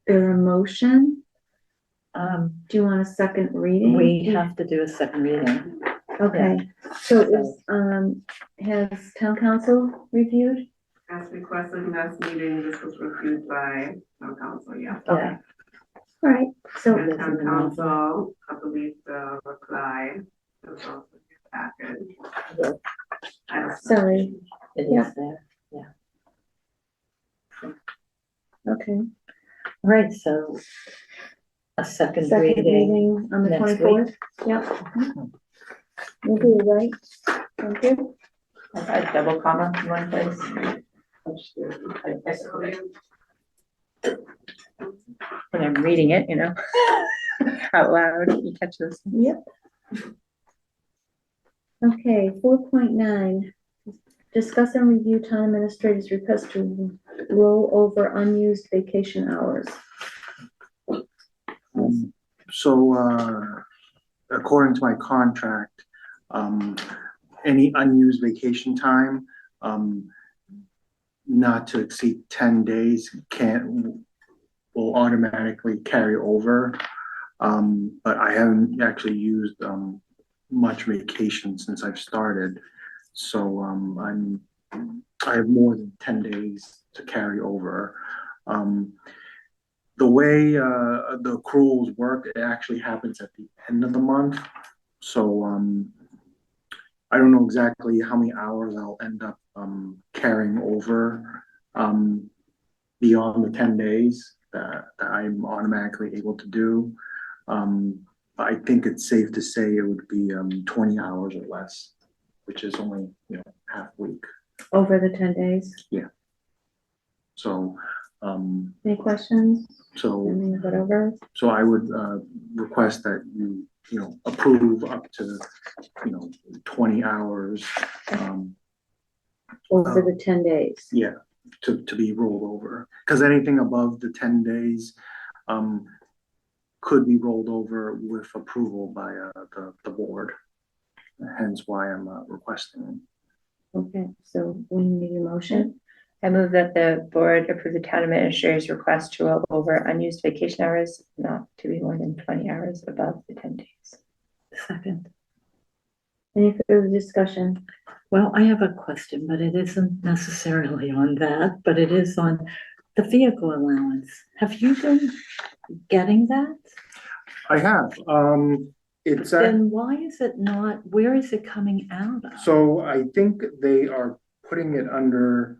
there a motion? Do you want a second reading? We have to do a second reading. Okay, so is, has town council reviewed? As requested in last meeting, this was reviewed by town council, yeah. Okay. All right, so, And town council, I believe the reply was also in your package. sorry, It Yeah. is there. okay. All right, so a second Second reading. reading on the next week. 24th? Yep. We'll do it, right? Thank you. A double comma in one place. When I'm reading it, you know, out loud, you catch this. Yep. Okay, 4.9, discuss and review town administrator's request to roll over unused vacation hours. So, according to my contract, any unused vacation time, not to exceed 10 days will automatically carry over. But I haven't actually used, much vacation since I've started. So, I have more than 10 days to carry over. The way the accruals work, it actually happens at the end of the month. So I don't know exactly how many hours I'll end up carrying over beyond the 10 days that I'm automatically able to do. I think it's safe to say it would be 20 hours or less, which is only, half week. Over the 10 days. So Any questions? I so mean, whatever. So I would request that you approve up to 20 hours. Over the 10 days. Yeah, to be rolled over, because anything above the 10 days could be rolled over with approval by the board. Hence why I'm requesting. Okay, so we need a motion. I move that the board approve the town administrator's request to roll over unused vacation hours not to be more than 20 hours above the 10 days. Second. Any further discussion? Well, I have a question, but it isn't necessarily on that, but it is on the vehicle allowance. Have you been getting that? I have. It's Then why is it not, where is it coming out of? so I think they are putting it under.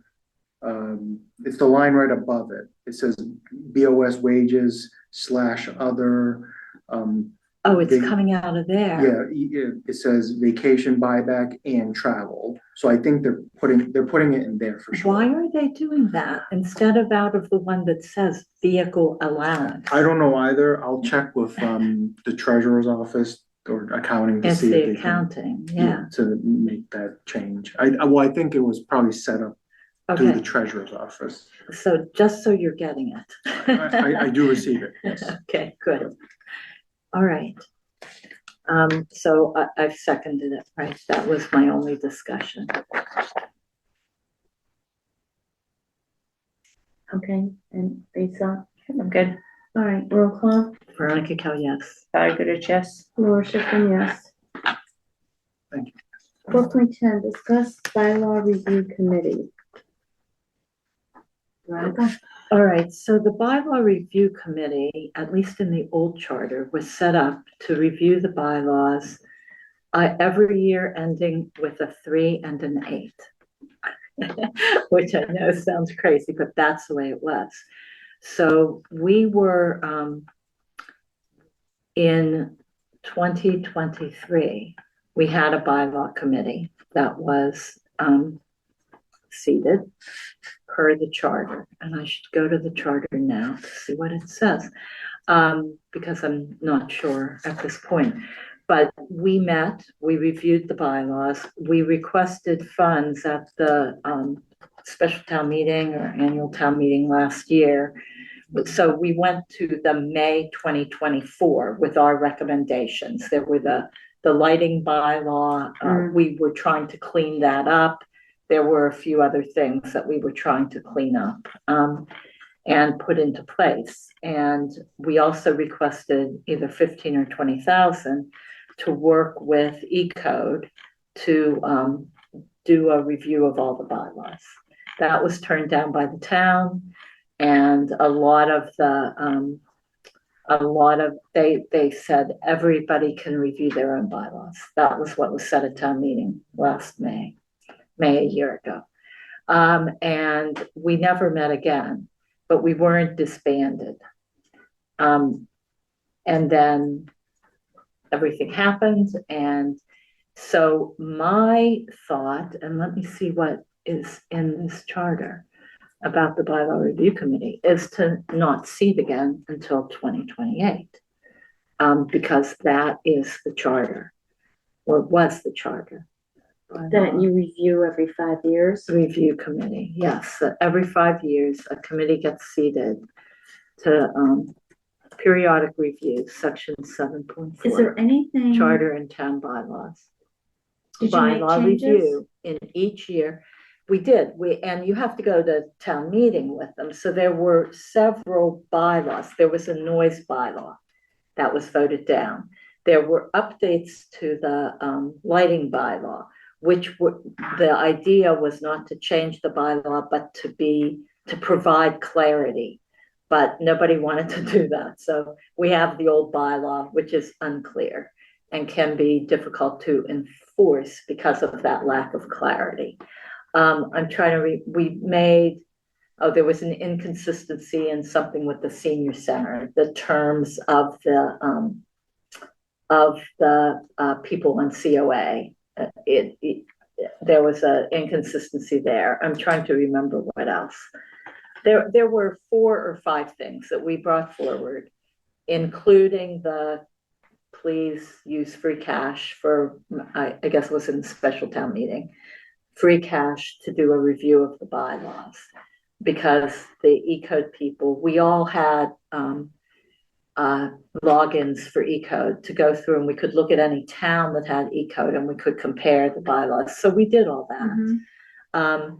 It's the line right above it. It says BOS wages / other. Oh, it's they- coming out of there. Yeah, it says vacation buyback and travel. So I think they're putting it in there for sure. Why are they doing that instead of out of the one that says vehicle allowance? I don't know either. I'll check with the treasurer's office or accounting to It's see if the they can, accounting, yeah. to make that change. I think it was probably set up through the Okay, treasurer's office. so just so you're getting it. I do receive it, yes. Okay, good. All right. So I've seconded it, right? That was my only discussion. Okay, and Lisa? I'm good. All right, roll call. Veronica Kell, yes. Sorry, good, yes. Laura Schiffern, yes. Thank you. 4.10, discuss bylaw review committee. Veronica? All right, so the bylaw review committee, at least in the old charter, was set up to review the bylaws every year ending with a 3 and an 8, which I know sounds crazy, but that's the way it was. So we were in 2023, we had a bylaw committee that was seated per the charter, and I should go to the charter now to see what it says, because I'm not sure at this point. But we met, we reviewed the bylaws, we requested funds at the special town meeting or annual town meeting last year. So we went to the May 2024 with our recommendations. There were the lighting bylaw, we were trying to clean that up. There were a few other things that we were trying to clean up and put into place. And we also requested either 15 or 20,000 to work with E-Code to do a review of all the bylaws. That was turned down by the town, and they said everybody can review their own bylaws. That was what was said at town meeting last May a year ago. And we never met again, but we weren't disbanded. And then everything happened. And so my thought, and let me see what is in this charter about the bylaw review committee, is to not seat again until 2028. Because that is the charter, or was the charter. That you review every 5 years? Review committee, yes. Every 5 years, a committee gets seated to periodic review, section 7.4. Is there anything? Charter and town bylaws. Did you make Bylaw changes? review in each year. We did, and you have to go to town meeting with them. So there were several bylaws. There was a noise bylaw that was voted down. There were updates to the lighting bylaw, which the idea was not to change the bylaw, but to provide clarity. But nobody wanted to do that. So we have the old bylaw, which is unclear and can be difficult to enforce because of that lack of clarity. I'm trying to there was an inconsistency in something with the senior center, the terms of the people on COA. There was an inconsistency there. I'm trying to remember what else. There were 4 or 5 things that we brought forward, including the please use free cash for, I guess it was in the special town meeting, free cash to do a review of the bylaws. Because the E-Code people, we all had logins for E-Code to go through, and we could look at any town that had E-Code and we could compare the bylaws. So we did all that. Mm-hmm.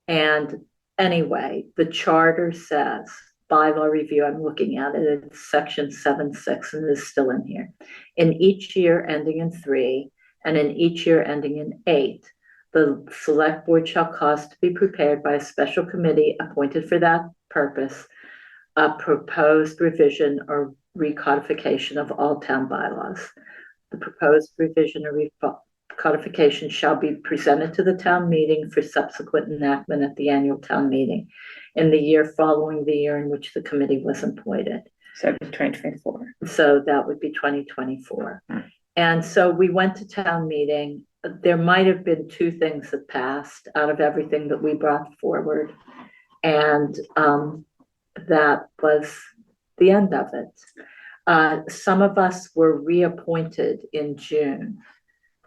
And anyway, the charter says, bylaw review, I'm looking at it, it's section 7.6, and it is still in here. In each year ending in 3, and in each year ending in 8, the select board shall cause to be prepared by a special committee appointed for that purpose, a proposed revision or recodification of all town bylaws. The proposed revision or recodification shall be presented to the town meeting for subsequent enactment at the annual town meeting in the year following the year in which the committee was appointed. So 2024. So that would be 2024. And so we went to town meeting. There might have been 2 things that passed out of everything that we brought forward. And that was the end of it. Some of us were reappointed in June,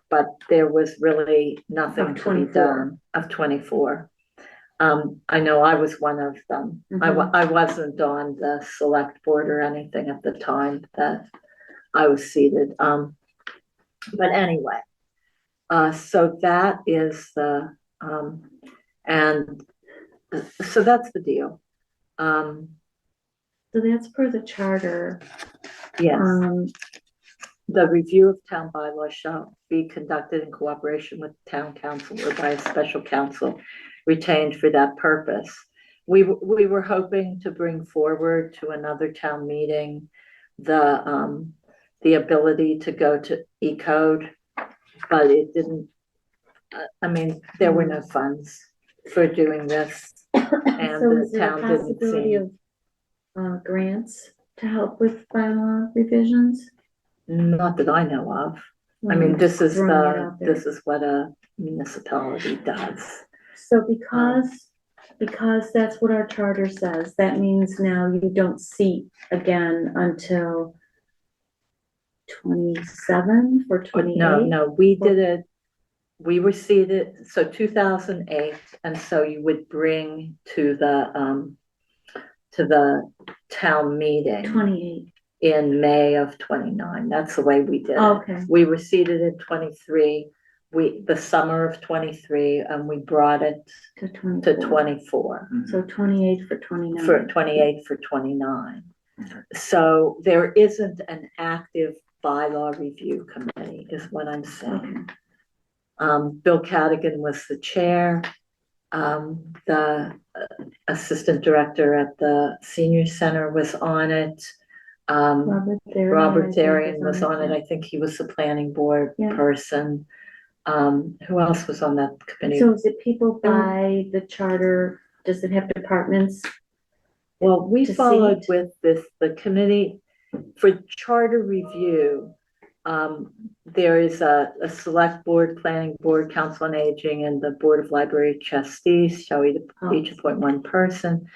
but there was really nothing to be done of 24. I know I was one of them. Mm-hmm. I wasn't on the select board or anything at the time that I was seated. But anyway, so that is the, and so that's the deal. So that's per the charter. Yes. The review of town bylaws shall be conducted in cooperation with town council or by a special council retained for that purpose. We were hoping to bring forward to another town meeting the ability to go to E-Code, but it didn't. I mean, there were no funds for doing this, and so the town didn't see of grants to help with bylaw revisions. Not that I know of. I mean, this is what a municipality does. So because that's what our charter says, that means now you don't seat again until 27 for 28? No, we did it, we received it, so 2008, and so you would bring to the town meeting 28. in May of 29. That's the way we did it. Okay. We received it in 23, the summer of 23, and we brought it To to 24. So 28 for 29. For 28 for 29. So there isn't an active bylaw review committee, is what I'm saying. Bill Cadigan was the chair. The assistant director at the senior center was on it. Robert Darian was on it. I think he was the planning board person. Who else was on that committee? So is it people by the charter? Does it have departments? Well, we to followed seat? with this, the committee for charter review. There is a select board, planning board, council on aging, and the board of library trustees shall each appoint one person.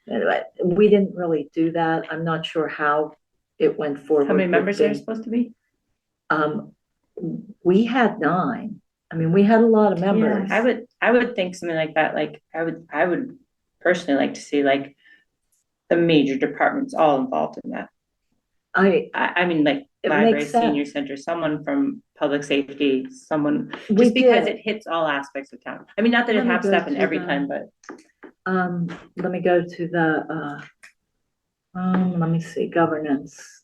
Anyway, we didn't really do that. I'm not sure how it went forward. How many with members are the- supposed to be? We had 9. I mean, we had a lot of members. I would think something like that, like, I would personally like to see like the major departments all involved in that. I mean, like It library, makes sense. senior center, someone from public safety, someone, We just because did. it hits all aspects of town. I mean, not that it Let me has to go happen to every the- time, but Let me go to the, let me see, governance.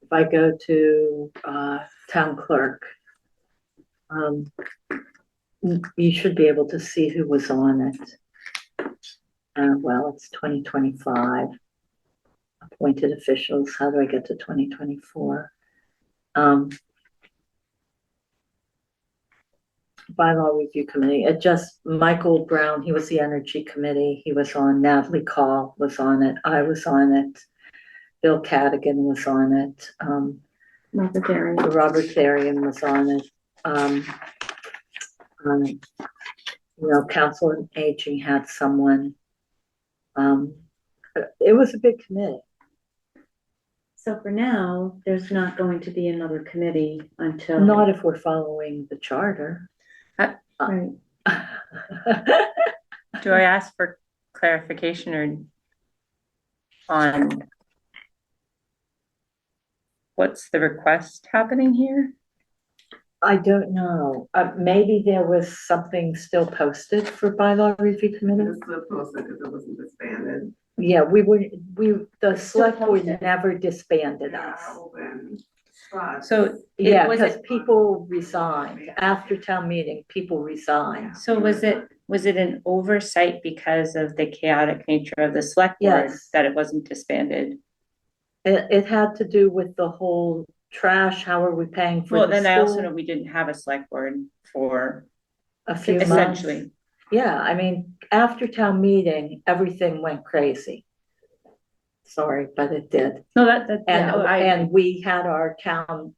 If I go to, town clerk, you should be able to see who was on it. Well, it's 2025. Appointed officials, how do I get to 2024? Bylaw review committee, it just, Michael Brown, he was the energy committee, he was on, Natalie Call was on it, I was on it, Bill Cadigan was on it, Robert Darian was on it. Council on Aging had someone. It was a big committee. So for now, there's not going to be another committee until. Not if we're following the charter. Right. do I ask for clarification or on what's the request happening here? I don't know. Maybe there was something still posted for bylaw review committee. It's still posted because it wasn't disbanded. Yeah, the select board posted. never disbanded There us. are open spots. So Yeah, was because it, people resigned after town meeting, people resigned. so was it an oversight because of the chaotic nature of the select board Yes. that it wasn't disbanded? It had to do with the whole trash, how are we paying for Well, the then I also school? know we didn't have a select board for A few months. essentially. Yeah, I mean, after town meeting, everything went crazy. Sorry, but it did. No, that, And we had our town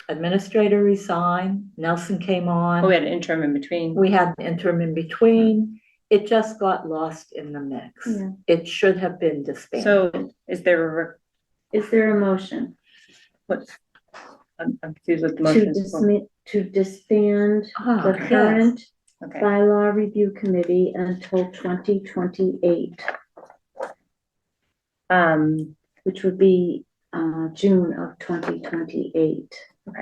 administrator resign, Nelson came on. we had an interim in between. We had an interim in between. It just got lost in the mix. Yeah. It should have been disbanded. So is there Is there a motion I'm confused with the to motion. disband Ah, the yes. current Okay, bylaw review committee until 2028, which would be June of 2028. is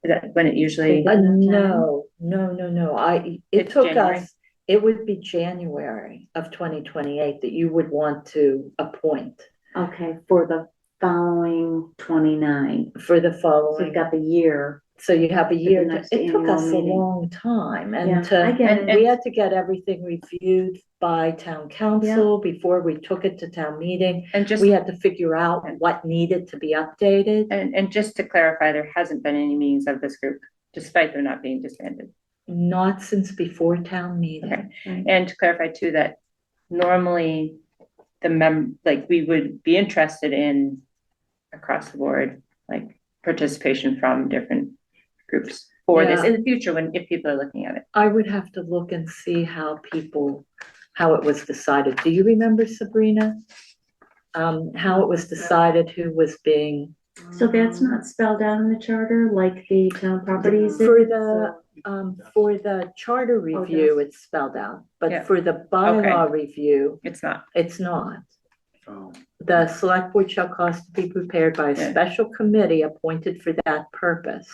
that when it usually, No. It It's took January. us, it would be January of 2028 that you would want to appoint Okay, for the following 29. for the So following. you've got the year. So you have a year, next it took annual us a meeting. long time Yeah, and I get it. we had to get everything reviewed by town council before we took it to town meeting. and just, We had to figure out what needed to be updated, and just to clarify, there hasn't been any meetings of this group, despite them not being disbanded. not since before town meeting. Okay. And to clarify too, that normally like we would be interested in across the board, like participation from different groups for this Yeah. in the future if people are looking at it. I would have to look and see how it was decided. Do you remember, Sabrina? how it was decided who was being, So that's not spelled out in the charter like the town properties? for is, for the charter review, it's spelled out, Yeah. but for the bylaw review, It's not. it's not. Oh, The select board shall cause to be prepared by a Yeah. special committee appointed for that purpose,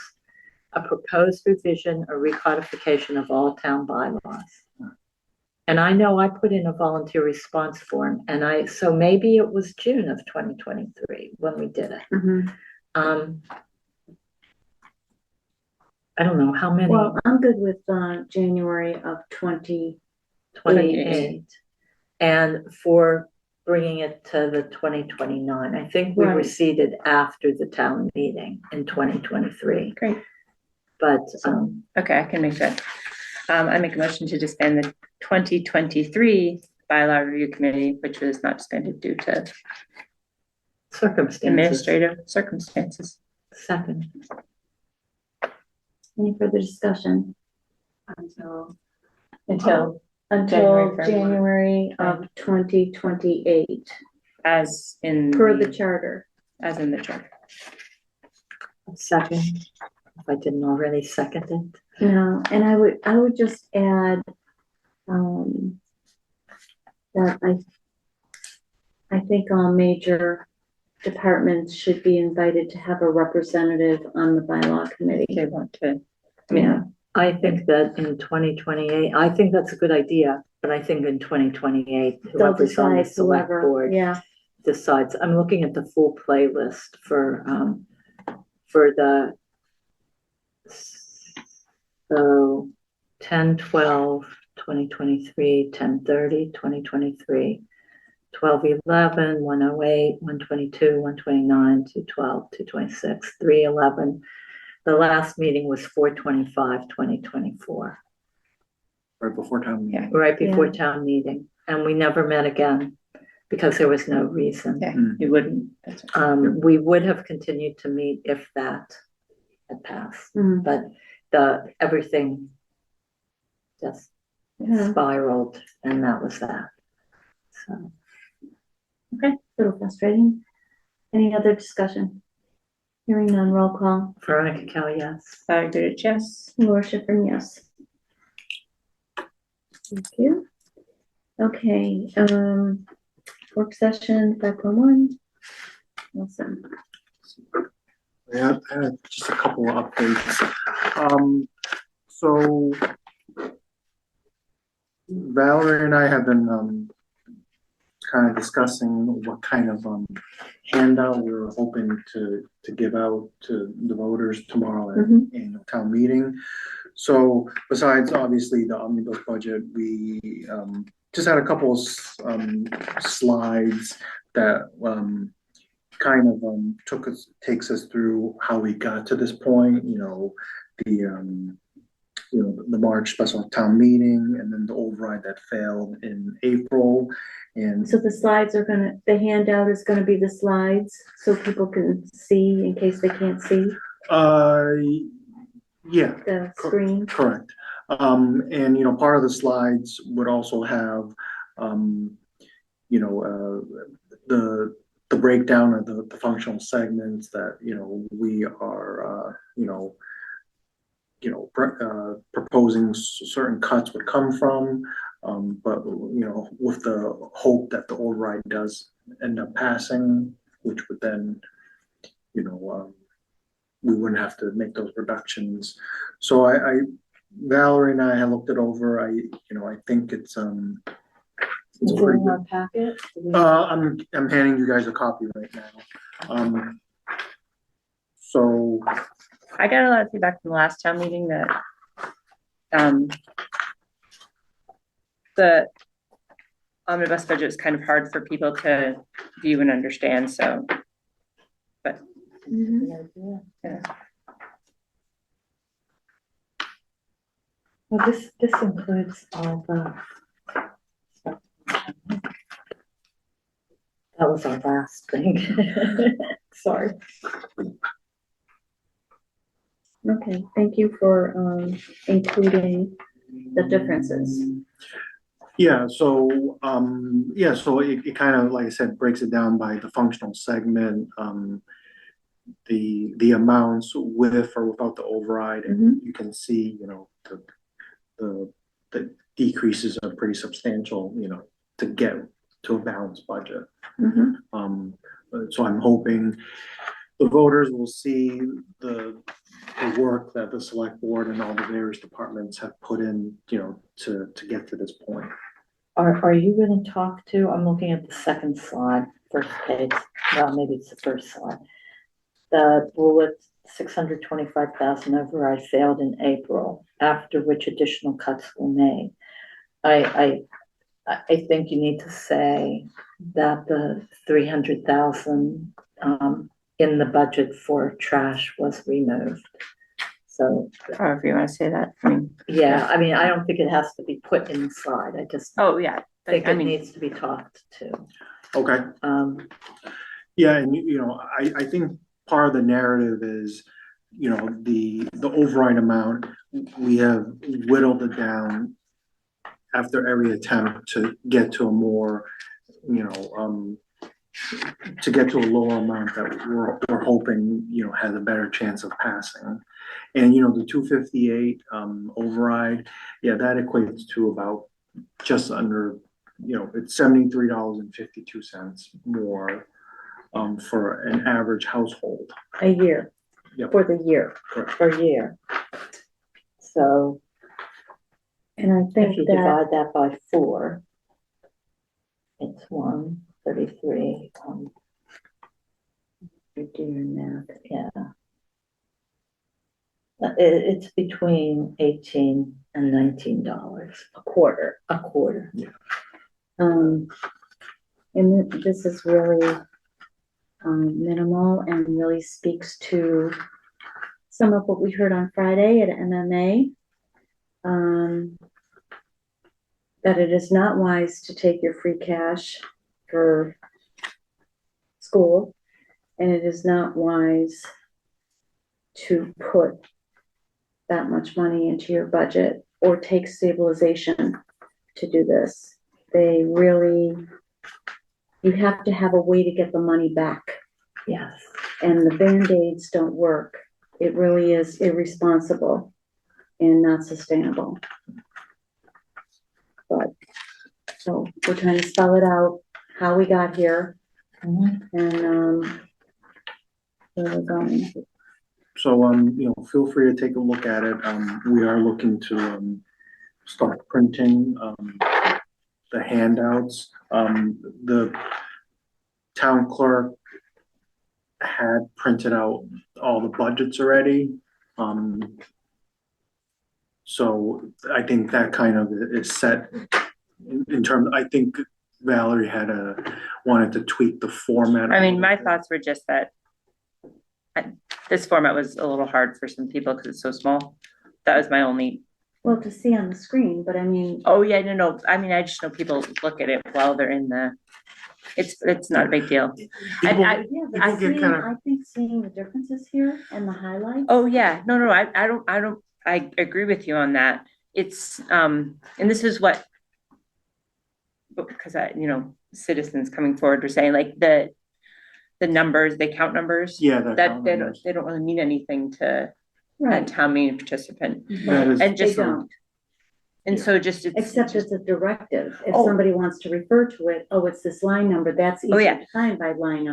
a proposed revision or recodification of all town bylaws. And I know I put in a volunteer response form, and so maybe it was June of 2023 when we did it. Mhm. I don't know how many, Well, I'm good with, January of 28. And for bringing it to the 2029, I think we were Right. seated after the town meeting in 2023. Great. But, Okay, I can make that. I make a motion to disband the 2023 bylaw review committee, which was not disbanded due to circumstances. administrative circumstances. Second. Any further discussion? Until Until Until January, January of 2028, as in per the charter. as in the charter. Second, if I didn't already second it. No, and I would just add, that I think all major departments should be invited to have a representative on the bylaw committee. They want to. Yeah, I think that in 2028, I think that's a good idea, but I think in 2028, they'll whoever's on the decide select whoever, board yeah, decides. I'm looking at the full playlist for the, so 10/12, 2023, 10/30, 2023, 12/11, 108, 122, 129, 212, 226, 3/11. The last meeting was 4/25, 2024, right before town meeting. right before Yeah. town meeting. And we never met again because there was no reason. Yeah, you wouldn't. That's right. We would have continued to meet if that had passed, Mhm. but everything just Yeah. spiraled, and that was that. So, Okay, a little frustrating. Any other discussion? Hearing none, roll call. Veronica Kell, yes. Goodrich, yes. Laura Schifrin, yes. Thank you. Okay, work session 5.1. Awesome. Yeah, I had just a couple of updates. So Valerie and I have been kind of discussing what kind of handout we were hoping to give out to the voters tomorrow at annual town meeting. So besides obviously the omnibus budget, we just had a couple of slides that kind of takes us through how we got to this point, the March special town meeting and then the override that failed in April. And So the slides are the handout is gonna be the slides so people can see in case they can't see yeah, the screen. correct. And part of the slides would also have the breakdown of the functional segments that we are proposing certain cuts would come from, but with the hope that the override does end up passing, which would then we wouldn't have to make those reductions. So Valerie and I have looked it over. I think it's pretty in good. our packet. I'm handing you guys a copy right now. So I got a lot of feedback from the last town meeting that the omnibus budget is kind of hard for people to view and understand, so. But yeah. Well, this includes all the. That was our last thing. Sorry. Okay, thank you for including the differences. Yeah, so it kind of, like I said, breaks it down by the functional segment, the amounts with or without the override, and you can see, the decreases are pretty substantial, to get to a balanced budget. So I'm hoping the voters will see the work that the select board and all the various departments have put in, to get to this point. Are you gonna talk to, I'm looking at the second slide, first page, well, maybe it's the first slide. The bullet 625,000 override failed in April, after which additional cuts were made. I think you need to say that the 300,000 in the budget for trash was removed. So, However you want to say that. I mean, yeah, I mean, I don't think it has to be put in the slide. I just oh, yeah. think I it mean, needs to be talked to. Okay. Yeah, and I think part of the narrative is, the override amount, we have whittled it down after every attempt to get to a more, to get to a lower amount that we're hoping, has a better chance of passing. And, the 258 override, yeah, that equates to about just under, it's $73.52 more for an average household. A year. Yep. For the year. Correct. Per year. So And I if think you that, divide that by 4, it's 133. you're doing math. Yeah. It's between $18 and $19 A quarter. a quarter. And this is really minimal and really speaks to some of what we heard on Friday at MMA. That it is not wise to take your free cash for school, and it is not wise to put that much money into your budget or take stabilization to do this. They really, you have to have a way to get the money back. Yes. And the Band-Aids don't work. It really is irresponsible and not sustainable. But, so we're trying to spell it out, how we got here, and, where we're going. So, feel free to take a look at it. We are looking to start printing the handouts. The town clerk had printed out all the budgets already. So I think that kind of is set in terms, I think Valerie wanted to tweak the format. I mean, my thoughts were just that this format was a little hard for some people because it's so small. That was my only. Well, to see on the screen, but I mean. Oh, yeah, no. I mean, I just know people look at it while they're in it's not a big deal. Yeah, but I think seeing the differences here and the highlights. Oh, yeah, no, I agree with you on that. It's, and this is what, because citizens coming forward were saying, like, the numbers, they count numbers. Yeah, that they don't really mean anything to a town meeting participant. And just they don't. And so just except it's a directive. If somebody wants to refer to it, it's this line number, that's easier to find by line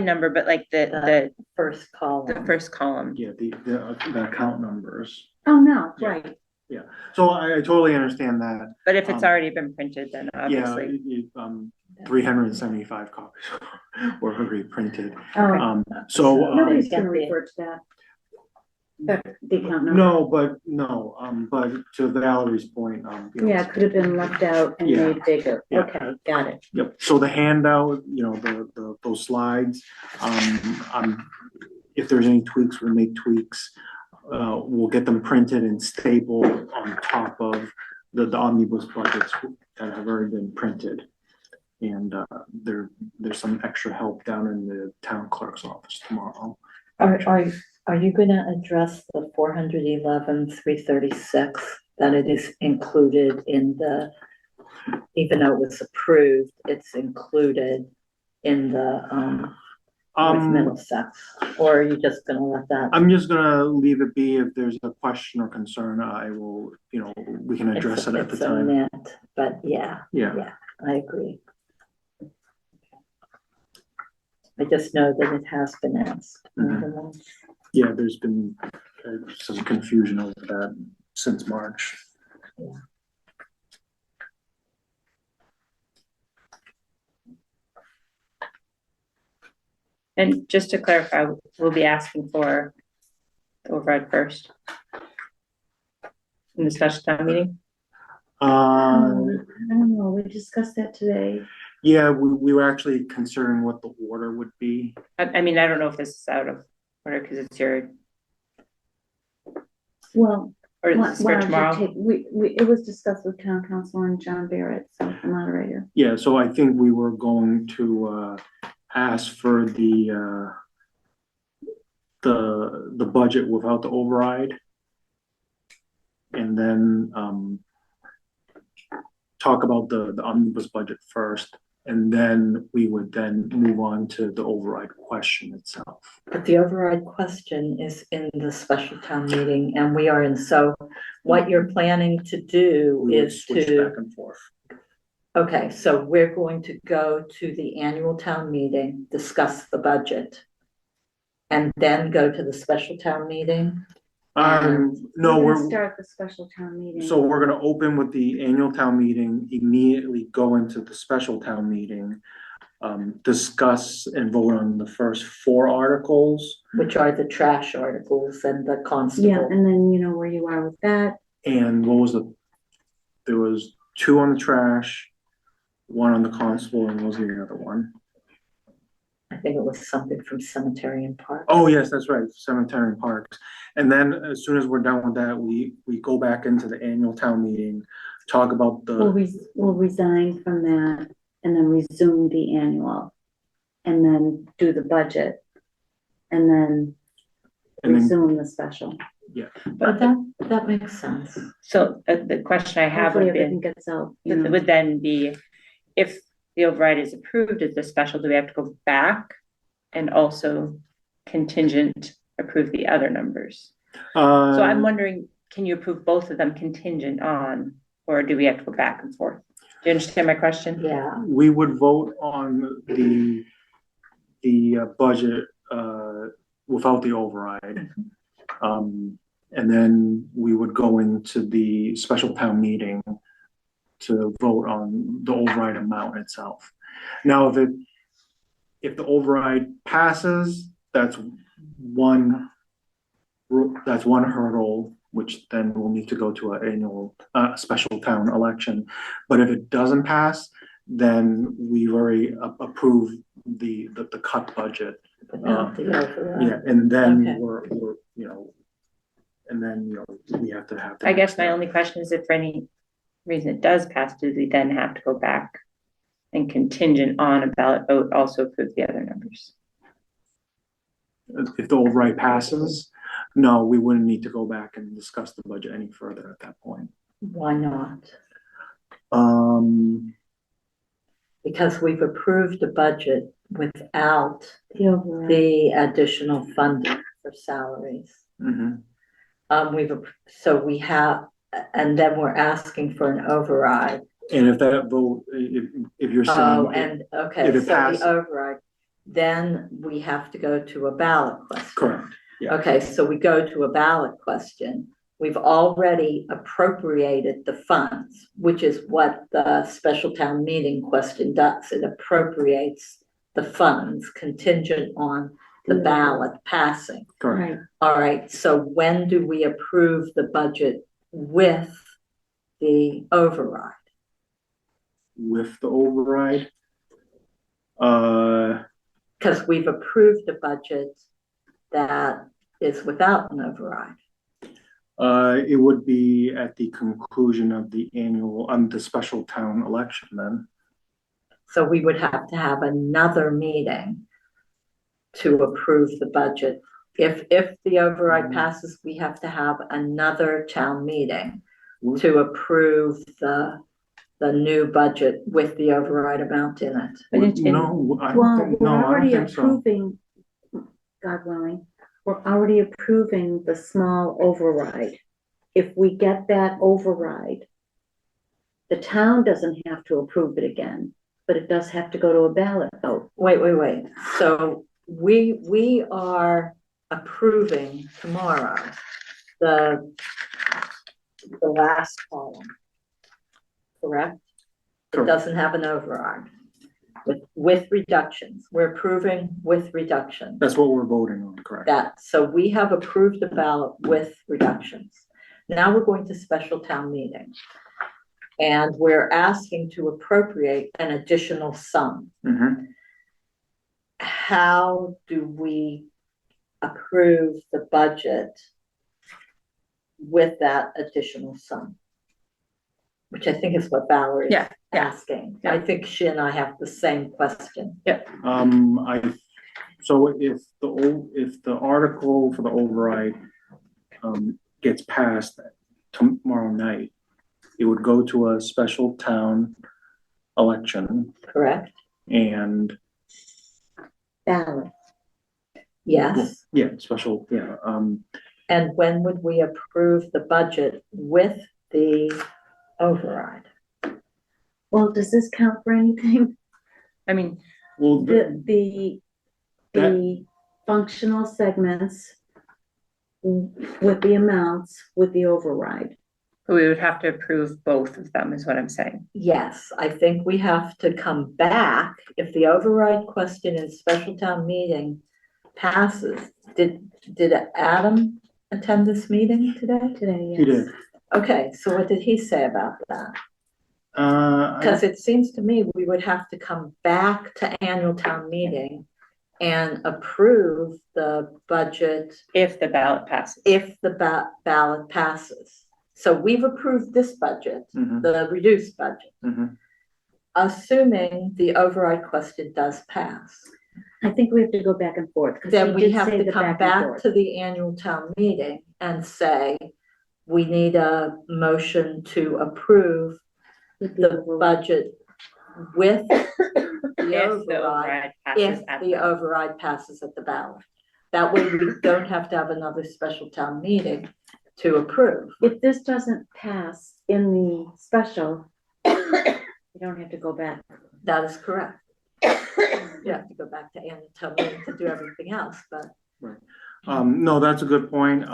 number. But like the first column. The first column. Yeah, the account numbers. Oh, no, right. Yeah, so I totally understand that. But if it's already been printed, then obviously. Yeah, 375 copies were already printed. So nobody's gonna refer to that. The account number. But to Valerie's point, yeah, it could have been left out and made bigger. Yeah. Okay, got it. Yep. So the handout, those slides, if there's any tweaks, we'll make tweaks. We'll get them printed and stapled on top of the omnibus budgets that have already been printed. And there's some extra help down in the town clerk's office tomorrow. Are you gonna address the 411, 336, that it is included in the even though it was approved, it's included in the, North Middlesex? Or are you just gonna let that? I'm just gonna leave it be. If there's a question or concern, I will, we can address it at the It's a time. net, but yeah, Yeah, I agree. I just know that it has been asked. yeah, there's been some confusion over that since March. And just to clarify, we'll be asking for the override first in the special town meeting. I don't know, we discussed that today. Yeah, we were actually considering what the order would be. I mean, I don't know if this is out of order because it's your, Well, or is why this for don't you tomorrow? it was discussed with town council and John Barrett, so the moderator. Yeah, so I think we were going to ask for the budget without the override. And then talk about the omnibus budget first, and then we would then move on to the override question itself. But the override question is in the special town meeting, and we are in, so what you're planning to do We would is switch to. back and forth. Okay, so we're going to go to the annual town meeting, discuss the budget, and then go to the special town meeting. No, We're gonna start the special town meeting. So we're gonna open with the annual town meeting, immediately go into the special town meeting, discuss and vote on the first 4 articles. Which are the trash articles and the constable. Yeah, and then you know where you are with that. And there was 2 on the trash, 1 on the constable, and what was the other one? I think it was something from cemetery and park. Oh, yes, that's right, cemetery and parks. And then as soon as we're done with that, we go back into the annual town meeting, talk about We'll resign from that and then resume the annual. And then do the budget. And then resume the special. Yeah. But that makes sense. So the question I have Hopefully would everything be, gets out. would then be, if the override is approved at the special, do we have to go back and also contingent approve the other numbers? So I'm wondering, can you approve both of them contingent on, or do we have to go back and forth? Do you understand my question? Yeah. We would vote on the budget without the override. And then we would go into the special town meeting to vote on the override amount itself. Now, if the override passes, that's one hurdle, which then will need to go to an annual special town election. But if it doesn't pass, then we've already approved the cut budget. Yeah, and then we're we have to have. I guess my only question is, if for any reason it does pass, do we then have to go back and contingent on a ballot vote also approve the other numbers? If the override passes, no, we wouldn't need to go back and discuss the budget any further at that point. Why not? Because we've approved the budget without the additional funding for salaries. Mm-hmm. And then we're asking for an override. And if that vote, if you're saying, if it passes, the override, then we have to go to a ballot question. Correct. Yeah. Okay, so we go to a ballot question. We've already appropriated the funds, which is what the special town meeting question does. It appropriates the funds contingent on the ballot passing. Correct. Right. All right, so when do we approve the budget with the override? With the override? Because we've approved a budget that is without an override. It would be at the conclusion of the annual, the special town election then. So we would have to have another meeting to approve the budget. If the override passes, we have to have another town meeting to approve the the new budget with the override amount in it. But No, I don't Well, think, we're no, I don't already think so. approving, God willing, we're already approving the small override. If we get that override, the town doesn't have to approve it again, but it does have to go to a ballot vote. Wait. So we are approving tomorrow the last column, correct? It Correct. doesn't have an override with reductions. We're approving with reductions. That's what we're voting on, correct? So we have approved the ballot with reductions. Now we're going to special town meeting. And we're asking to appropriate an additional sum. Mhm. How do we approve the budget with that additional sum? Which I think is what Valerie's Yeah, yeah. asking. Yeah. I think she and I have the same question. So if the article for the override, gets passed tomorrow night, it would go to a special town election Correct? and, Ballot. Yes. special, And when would we approve the budget with the override? Well, does this count for anything? I mean, well, The functional segments with the amounts with the override. we would have to approve both of them, is what I'm saying. Yes, I think we have to come back if the override question in special town meeting passes. Did Adam attend this meeting today? Today, yes. he did. Okay, so what did he say about that? Because it seems to me we would have to come back to annual town meeting and approve the budget If the ballot passes. if the ballot passes. So we've approved this budget, Mhm. the reduced budget, Mhm. assuming the override question does pass. I think we have to go back and forth. 'Cause Then he we did have say to the come and back forth. to the annual town meeting and say, we need a motion to approve With the override. budget with the If the override, override passes if at the override passes at the ballot. That way we don't have to have another special town meeting to approve. If this doesn't pass in the special, you don't have to go back. That is correct. You have to go back to annual town meeting to do everything else, but No, that's a good point.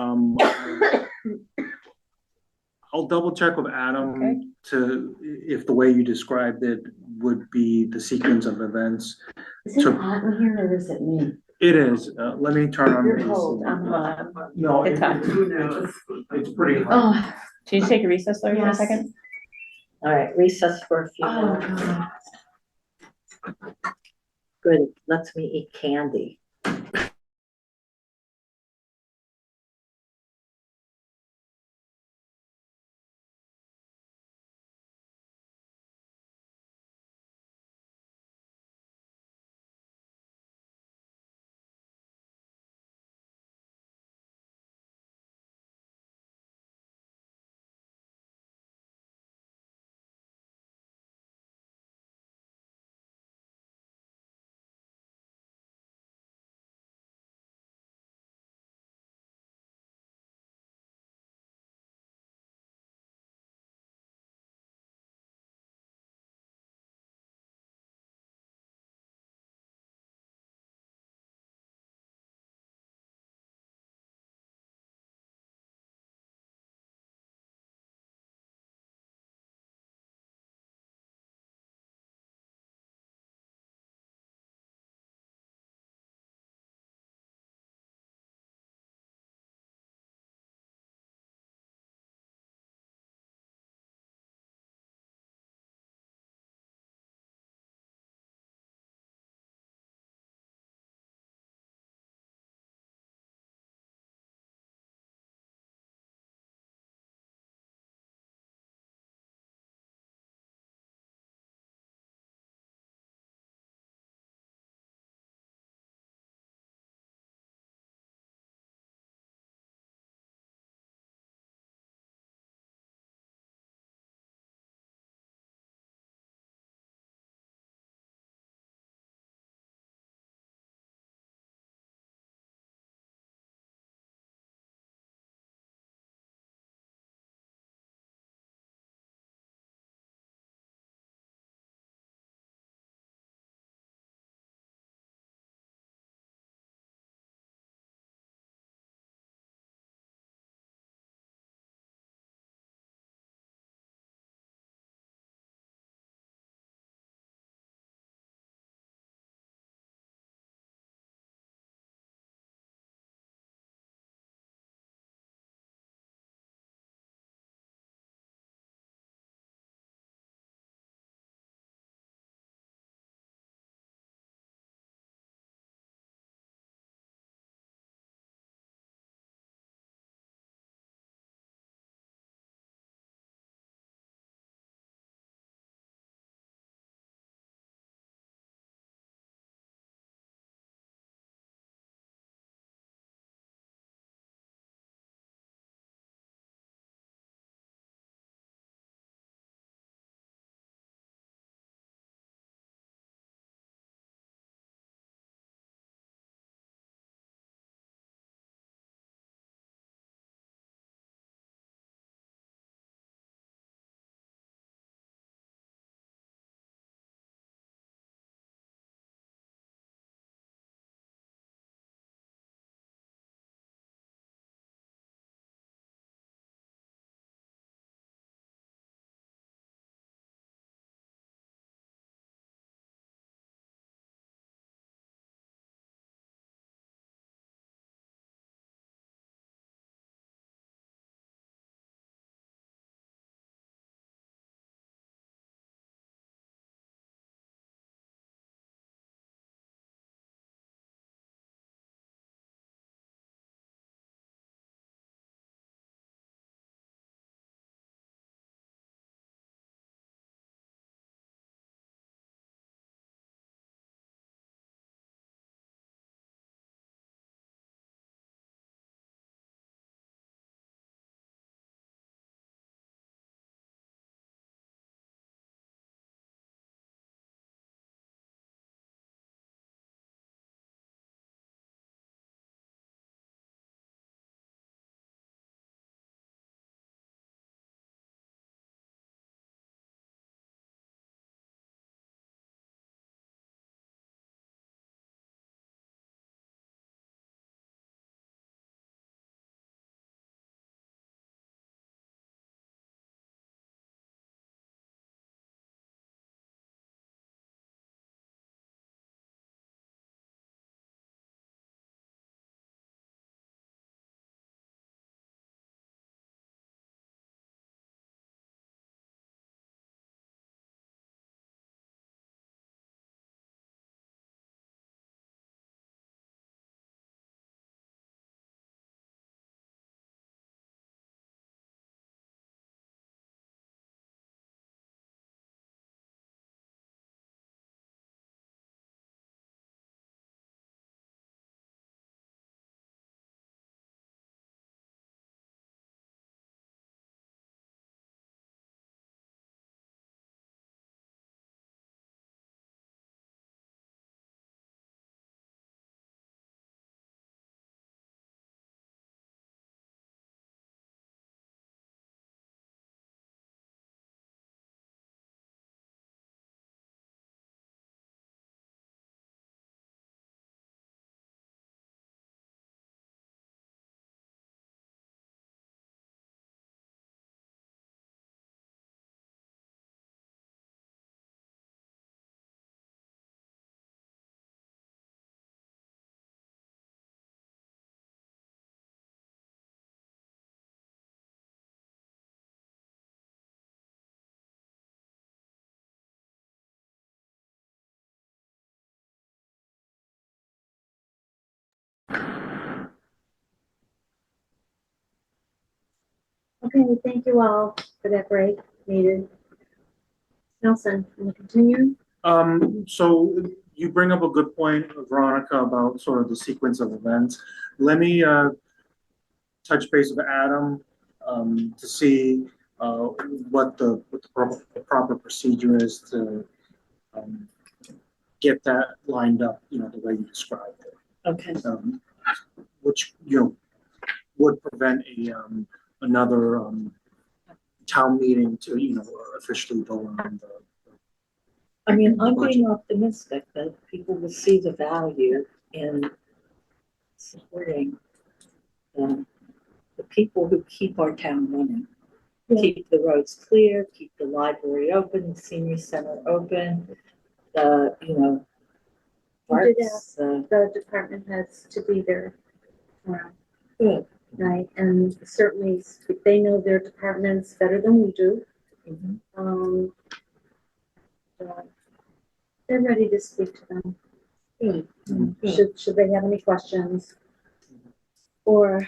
I'll double check with Adam Okay. if the way you described it would be the sequence of events. Is it So- hot in here or is it me? It is. Let me turn on. You're the AC. cold, I'm hot. No, It's hot. it's pretty hot. Oh, Should you take a recess, Lori, for a Yes. second? all right, recess for a few oh, minutes. God. Good, it lets me eat candy. Okay, thank you all for that break needed. Nelson, can we continue? So you bring up a good point, Veronica, about sort of the sequence of events. Let me, touch base with Adam, to see, what the proper procedure is to, get that lined up, the way you described it. Okay. Which, would prevent another, town meeting to, officially go on the. I mean, I'm being optimistic that people will see the value in supporting the people who keep our town running. Keep the roads clear, keep the library open, the senior center open, parks, The department heads to be there. good. Right, and certainly they know their departments better than we do. Mhm. They're ready to speak to them. Good. Should they have any questions? Or,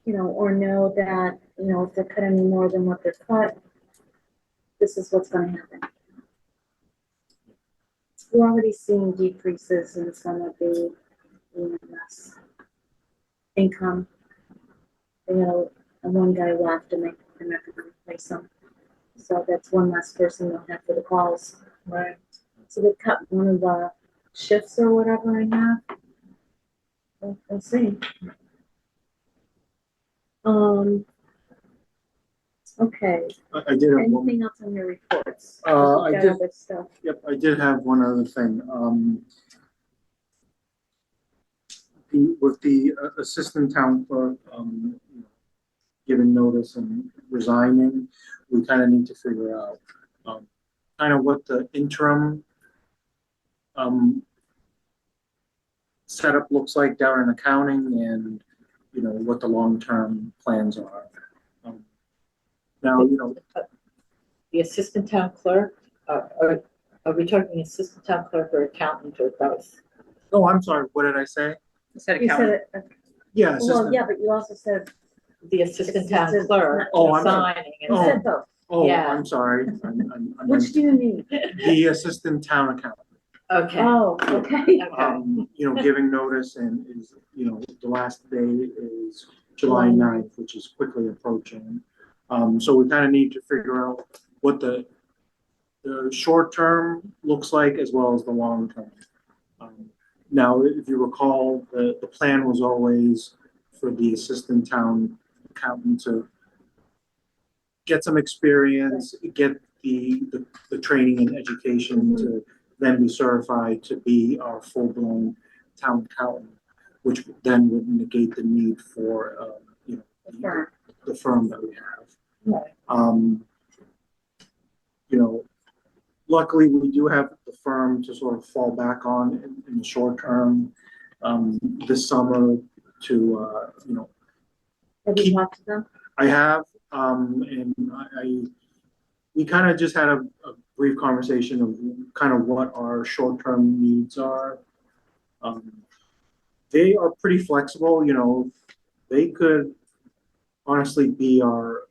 or know that, if they're cutting more than what they're cut, this is what's gonna happen. We're already seeing decreases in some of the EMS income. And one guy left and they're not gonna replace him. So that's one less person they'll have for the calls. Right. So they cut one of the shifts or whatever in half. We'll see. Okay, I did have one. anything else on your reports? I We've got did. other stuff. Yep, I did have one other thing. With the assistant town clerk, giving notice and resigning, we kind of need to figure out, kind of what the interim, setup looks like down in accounting and, what the long-term plans are. Now, The assistant town clerk, are we talking assistant town clerk or accountant or both? oh, I'm sorry, what did I say? You said You said accountant. it, Yeah, well, assistant. yeah, but you also said, The assistant town Assistant- clerk Oh, I'm sorry. resigning you and said both. Oh, Yeah. I'm sorry. I meant Which do you need? the assistant town accountant. okay. Oh, okay. Okay. Giving notice and is, the last day is July 9th, which is quickly approaching. So we kind of need to figure out what the short term looks like as well as the long term. Now, if you recall, the plan was always for the assistant town accountant to get some experience, get the training and education to then be certified to be our full-blown town accountant, which then would negate the need for, the firm that we have. Right. Luckily, we do have the firm to sort of fall back on in the short term, this summer to, Have you talked to them? I have, and we kind of just had a brief conversation of kind of what our short-term needs are. They are pretty flexible, they could honestly be our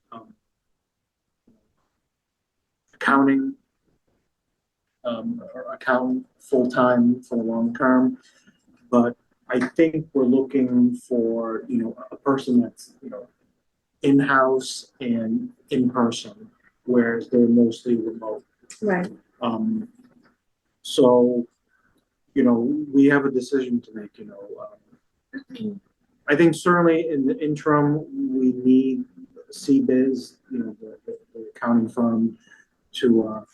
accounting or accountant full-time for the long term. But I think we're looking for, a person that's, in-house and in person, whereas they're mostly remote. Right. So, we have a decision to make, I think certainly in the interim, we need CBiz, the accounting firm to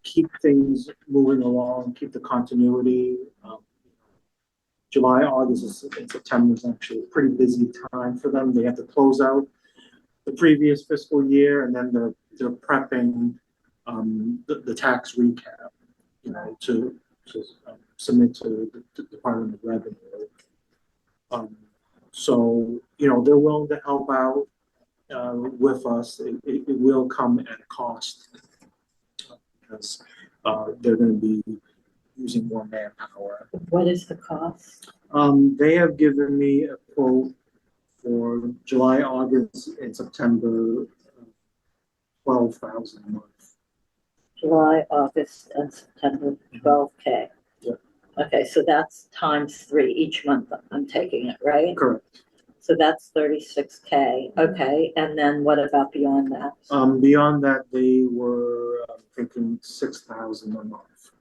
keep things moving along, keep the continuity. July, August, and September is actually a pretty busy time for them. They have to close out the previous fiscal year, and then they're prepping the tax recap, to submit to the Department of Revenue. So, they're willing to help out with us. It will come at a cost because they're going to be using more manpower. What is the cost? They have given me a quote For July, August, and September, 12,000 a month. July, August, and September, 12K. Yeah. Okay, so that's times 3 each month I'm taking it, right? Correct. So that's 36K. Okay, and then what about beyond that? Beyond that, they were thinking 6,000 a month.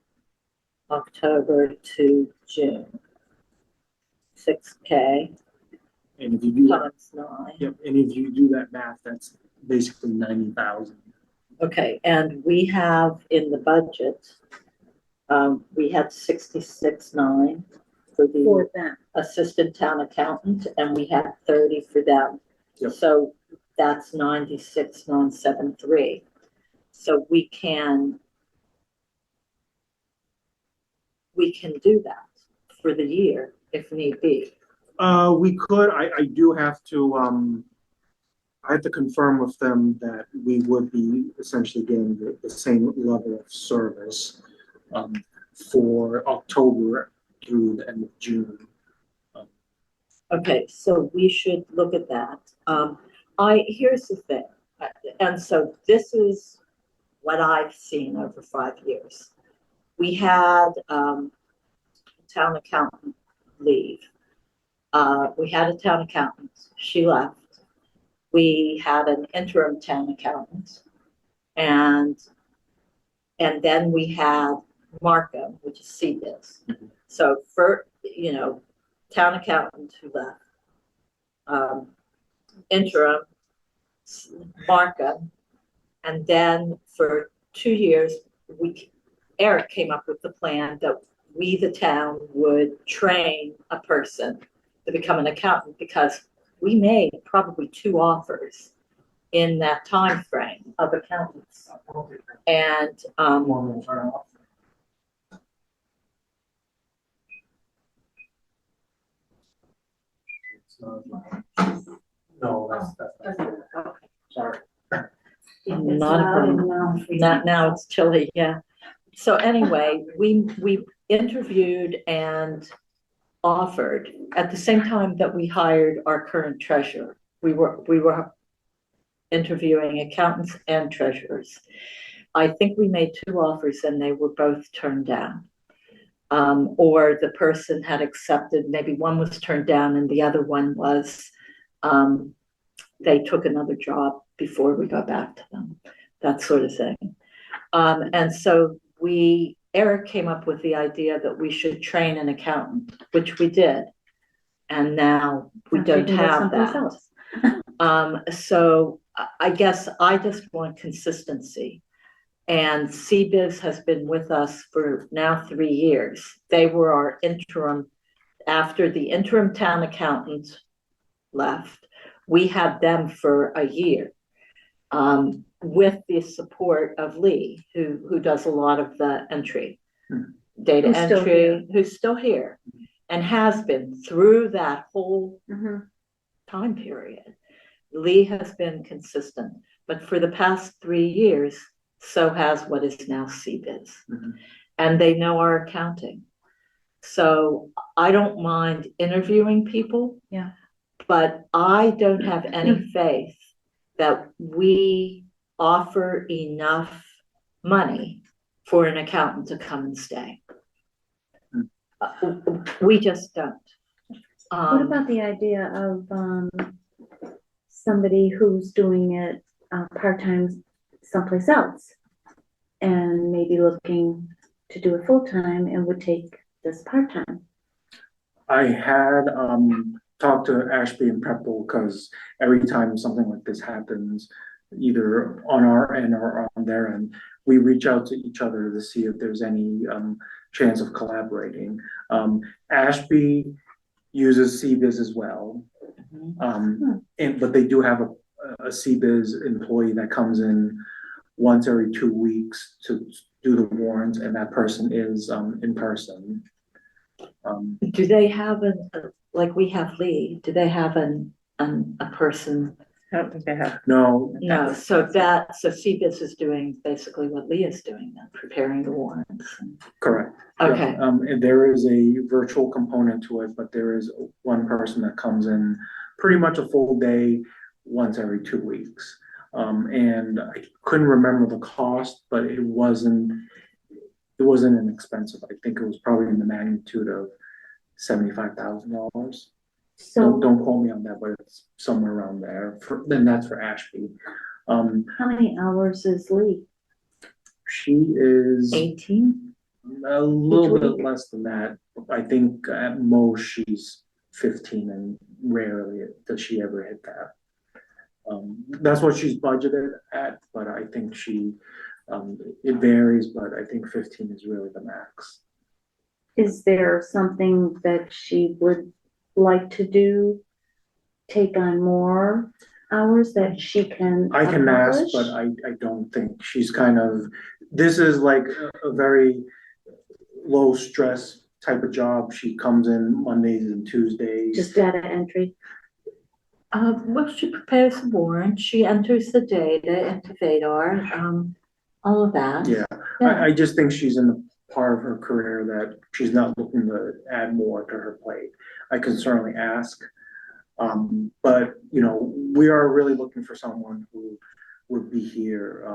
October to June. 6K And if you do that, times 9. yep, and if you do that math, that's basically 90,000. Okay, and we have in the budget, we had 66.9 for the For them. assistant town accountant, and we had 30 for them. Yep. So that's 96,973. So we can do that for the year if need be. We could, I do have to, I have to confirm with them that we would be essentially getting the same level of service, for October through the end of June. Okay, so we should look at that. Here's the thing, and so this is what I've seen over 5 years. We had town accountant leave. We had a town accountant, she left. We had an interim town accountant, and then we had Markham, which is CBIZ. Mm-hmm. So for, town accountant who left, interim, Markham, and then for 2 years, Eric came up with the plan that we, the town, would train a person to become an accountant, because we made probably 2 offers in that time frame of accountants. And No, that's sorry. not a problem. Now it's chilly, yeah. So anyway, we interviewed and offered at the same time that we hired our current treasurer. We were interviewing accountants and treasurers. I think we made 2 offers and they were both turned down. Or the person had accepted, maybe one was turned down and the other one was, they took another job before we got back to them, that sort of thing. And so Eric came up with the idea that we should train an accountant, which we did. And now we don't have that. So I guess I just want consistency. And CBIZ has been with us for now 3 years. They were our interim, after the interim town accountant left, we had them for a year. With the support of Lee, who does a lot of the data entry, who's still here and has been through that whole time period. Lee has been consistent, but for the past 3 years, so has what is now CBIZ. And they know our accounting. So I don't mind interviewing people, but I don't have any faith that we offer enough money for an accountant to come and stay. We just don't. What about the idea of somebody who's doing it part-time someplace else and maybe looking to do it full-time and would take this part-time? I had talked to Ashby and Preple, because every time something like this happens, either on our end or on their end, we reach out to each other to see if there's any chance of collaborating. Ashby uses CBIZ as well, but they do have a CBIZ employee that comes in once every 2 weeks to do the warrants, and that person is in person. Do they have like we have Lee, do they have a person? I don't think they have. No. No, so CBIZ is doing basically what Lee is doing then, preparing the warrants. Correct. Okay. Yeah. And there is a virtual component to it, but there is one person that comes in pretty much a full day once every 2 weeks. And I couldn't remember the cost, but it wasn't inexpensive. I think it was probably in the magnitude of $75,000. So Don't quote me on that, but it's somewhere around there. Then that's for Ashby. how many hours is Lee? She is 18? a little Each bit week? less than that. I think at most she's 15, and rarely does she ever hit that. That's what she's budgeted at, but I think it varies, but I think 15 is really the max. Is there something that she would like to do? Take on more hours that she can I can ask, accomplish? but I don't think she's this is like a very low stress type of job. She comes in Mondays and Tuesdays. Just data entry? Well, she prepares the warrant, she enters the data into Vadar, all of that. Yeah, I just think she's in the part of her career that she's not looking to add more to her plate. I can certainly ask. But, we are really looking for someone who would be here,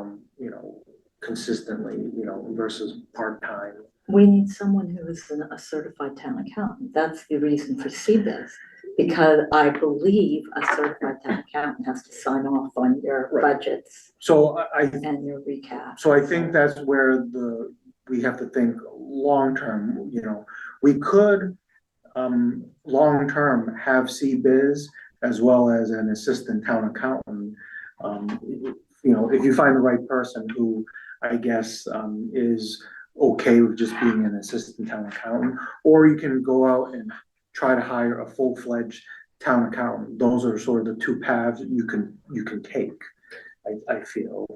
consistently, versus part-time. We need someone who is a certified town accountant. That's the reason for CBIZ. Because I believe a certified town accountant has to sign off on your Right. budgets So and your recap. So I think that's where we have to think long-term, we could, long-term have CBiz as well as an assistant town accountant. If you find the right person who I guess, is okay with just being an assistant town accountant, or you can go out and try to hire a full-fledged town accountant. Those are sort of the two paths that you can take, I feel.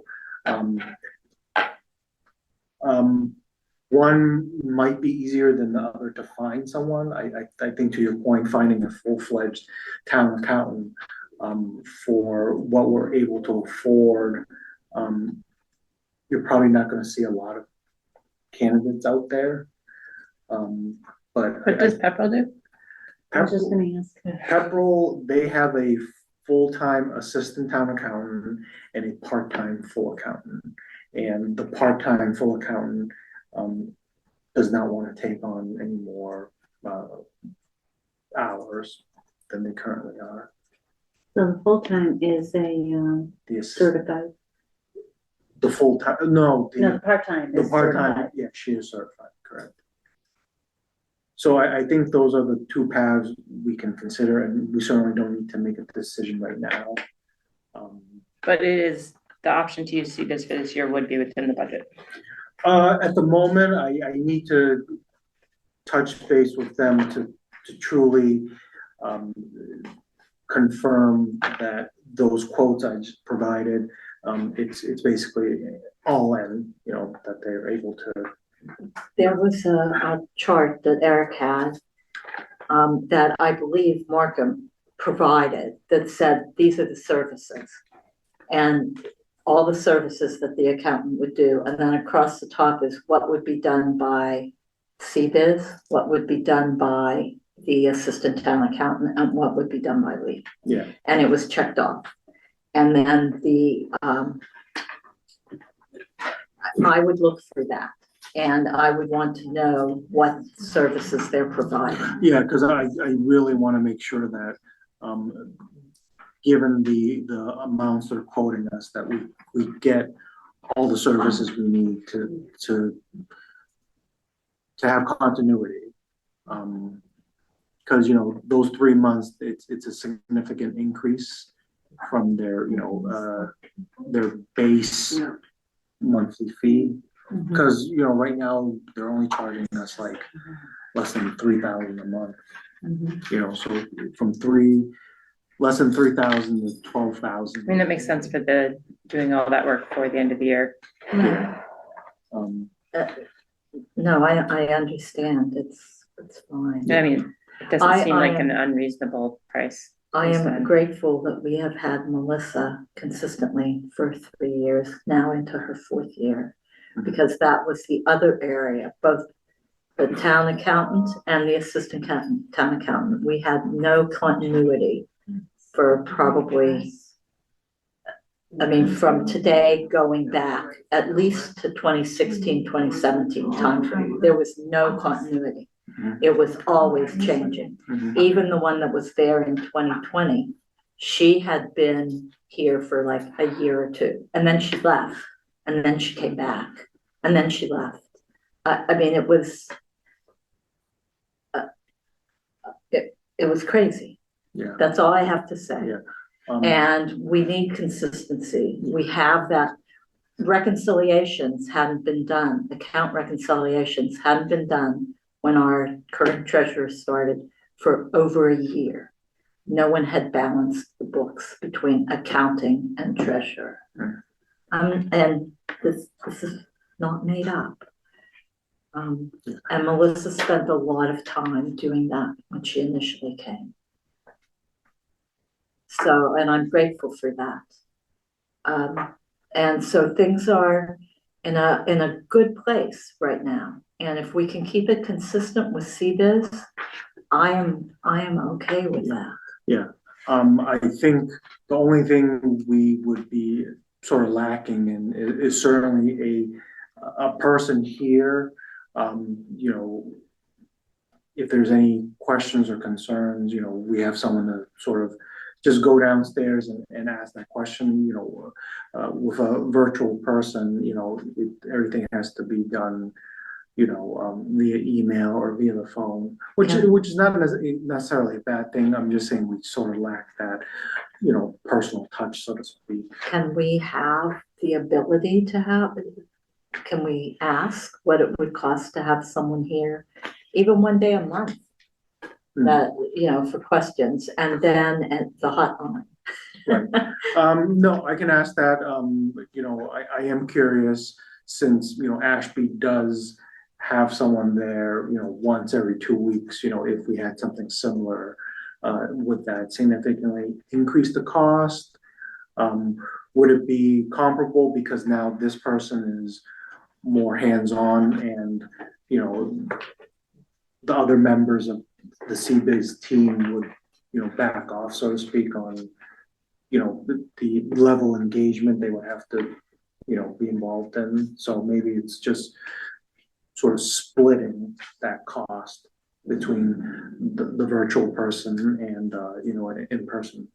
One might be easier than the other to find someone. I think to your point, finding a full-fledged town accountant for what we're able to afford, you're probably not going to see a lot of candidates out there. But What does Pepperell do? I was just gonna ask. Pepperell, they have a full-time assistant town accountant and a part-time full accountant. And the part-time full accountant does not want to take on any more hours than they currently are. So the full-time is The certified, The full-time, no, the part-time the is part-time, certified. yeah, she is certified, correct. So I think those are the two paths we can consider, and we certainly don't need to make a decision right now. But it is, the option to use CBIZ for this year would be within the budget. At the moment, I need to touch base with them to truly confirm that those quotes I just provided, it's basically all in, that they're able to. There was a chart that Eric had that I believe Markham provided that said these are the services and all the services that the accountant would do. And then across the top is what would be done by CBiz, what would be done by the assistant town accountant, and what would be done by Lee. Yeah. And it was checked off. And then I would look through that. And I would want to know what services they're providing. Yeah, because I really want to make sure that, given the amounts they're quoting us, that we get all the services we need to have continuity. Because those 3 months, it's a significant increase from their base monthly fee. Because right now they're only charging us like less than $3,000 a month. So from less than 3,000 to 12,000. I mean, that makes sense for doing all that work before the end of the year. Yeah. No, I understand. It's fine. I mean, it doesn't seem like am- an unreasonable price. I am Understand. grateful that we have had Melissa consistently for 3 years, now into her 4th year, because that was the other area, both the town accountant and the assistant town accountant. We had no continuity for probably, I mean, from today going back at least to 2016, 2017 timeframe, there was no continuity. It was always changing. Even the one that was there in 2020, she had been here for like a year or two, and then she left, and then she came back, and then she left. I mean, it was crazy. Yeah. That's all I have to say. Yeah. And we need consistency. We have that. Reconciliations hadn't been done. Account reconciliations hadn't been done when our current treasurer started for over a year. No one had balanced the books between accounting and treasurer. And this is not made up. And Melissa spent a lot of time doing that when she initially came. So, and I'm grateful for that. And so things are in a good place right now. And if we can keep it consistent with CBIZ, I am okay with that. Yeah. I think the only thing we would be sort of lacking in is certainly a person here. You know, if there's any questions or concerns, you know, we have someone to sort of just go downstairs and ask that question. You know, with a virtual person, you know, everything has to be done, you know, via email or via the phone, which is not necessarily a bad thing. I'm just saying we sort of lack that, you know, personal touch, so to speak. Can we have the ability to have? Can we ask what it would cost to have someone here, even one day a month, that, you know, for questions, and then at the hotline? Right. No, I can ask that. You know, I am curious, since, you know, Ashby does have someone there, you know, once every 2 weeks, you know, if we had something similar, would that significantly increase the cost? Would it be comparable because now this person is more hands-on, and, you know, the other members of the CBIZ team would, you know, back off, so to speak, on, you know, the level of engagement they would have to, you know, be involved in. So maybe it's just sort of splitting that cost between the virtual person and, you know, an in-person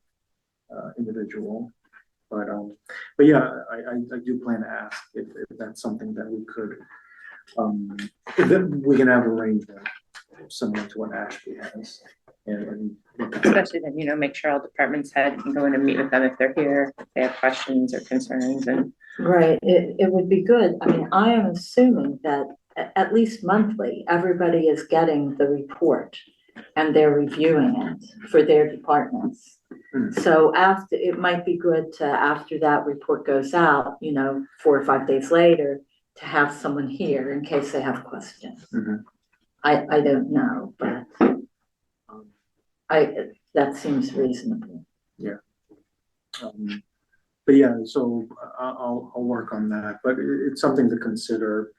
individual. But yeah, I do plan to ask if that's something that we could, if we can have arrangement similar to what Ashby has. And Especially then, you know, make sure all departments head can go in and meet with them if they're here, if they have questions or concerns. And right, it would be good. I mean, I am assuming that at least monthly, everybody is getting the report and they're reviewing it for their departments. So after, it might be good to, after that report goes out, you know, 4 or 5 days later, to have someone here in case they have questions. I don't know, but that seems reasonable. Yeah. But yeah, so I'll work on that, but it's something to consider.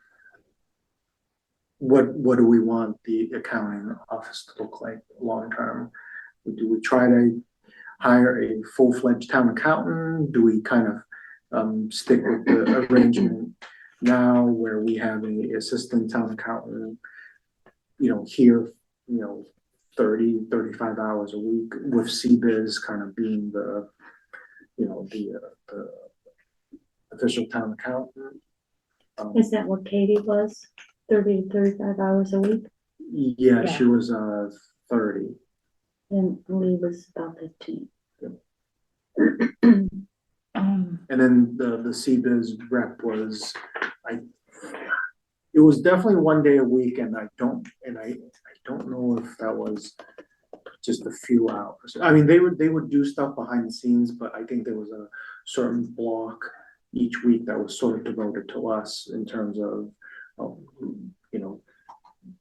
What do we want the accounting office to look like long term? Do we try to hire a full-fledged town accountant? Do we kind of stick with the arrangement now where we have a assistant town accountant, you know, here, you know, 30-35 hours a week, with CBIZ kind of being the, you know, the official town accountant? Is that what Katie was? 30 to 35 hours a week? Yeah, she was 30. And Lee was about 15. And then the CBIZ rep was, it was definitely 1 day a week, and I don't know if that was just a few hours. I mean, they would do stuff behind the scenes, but I think there was a certain block each week that was sort of devoted to us in terms of, you know,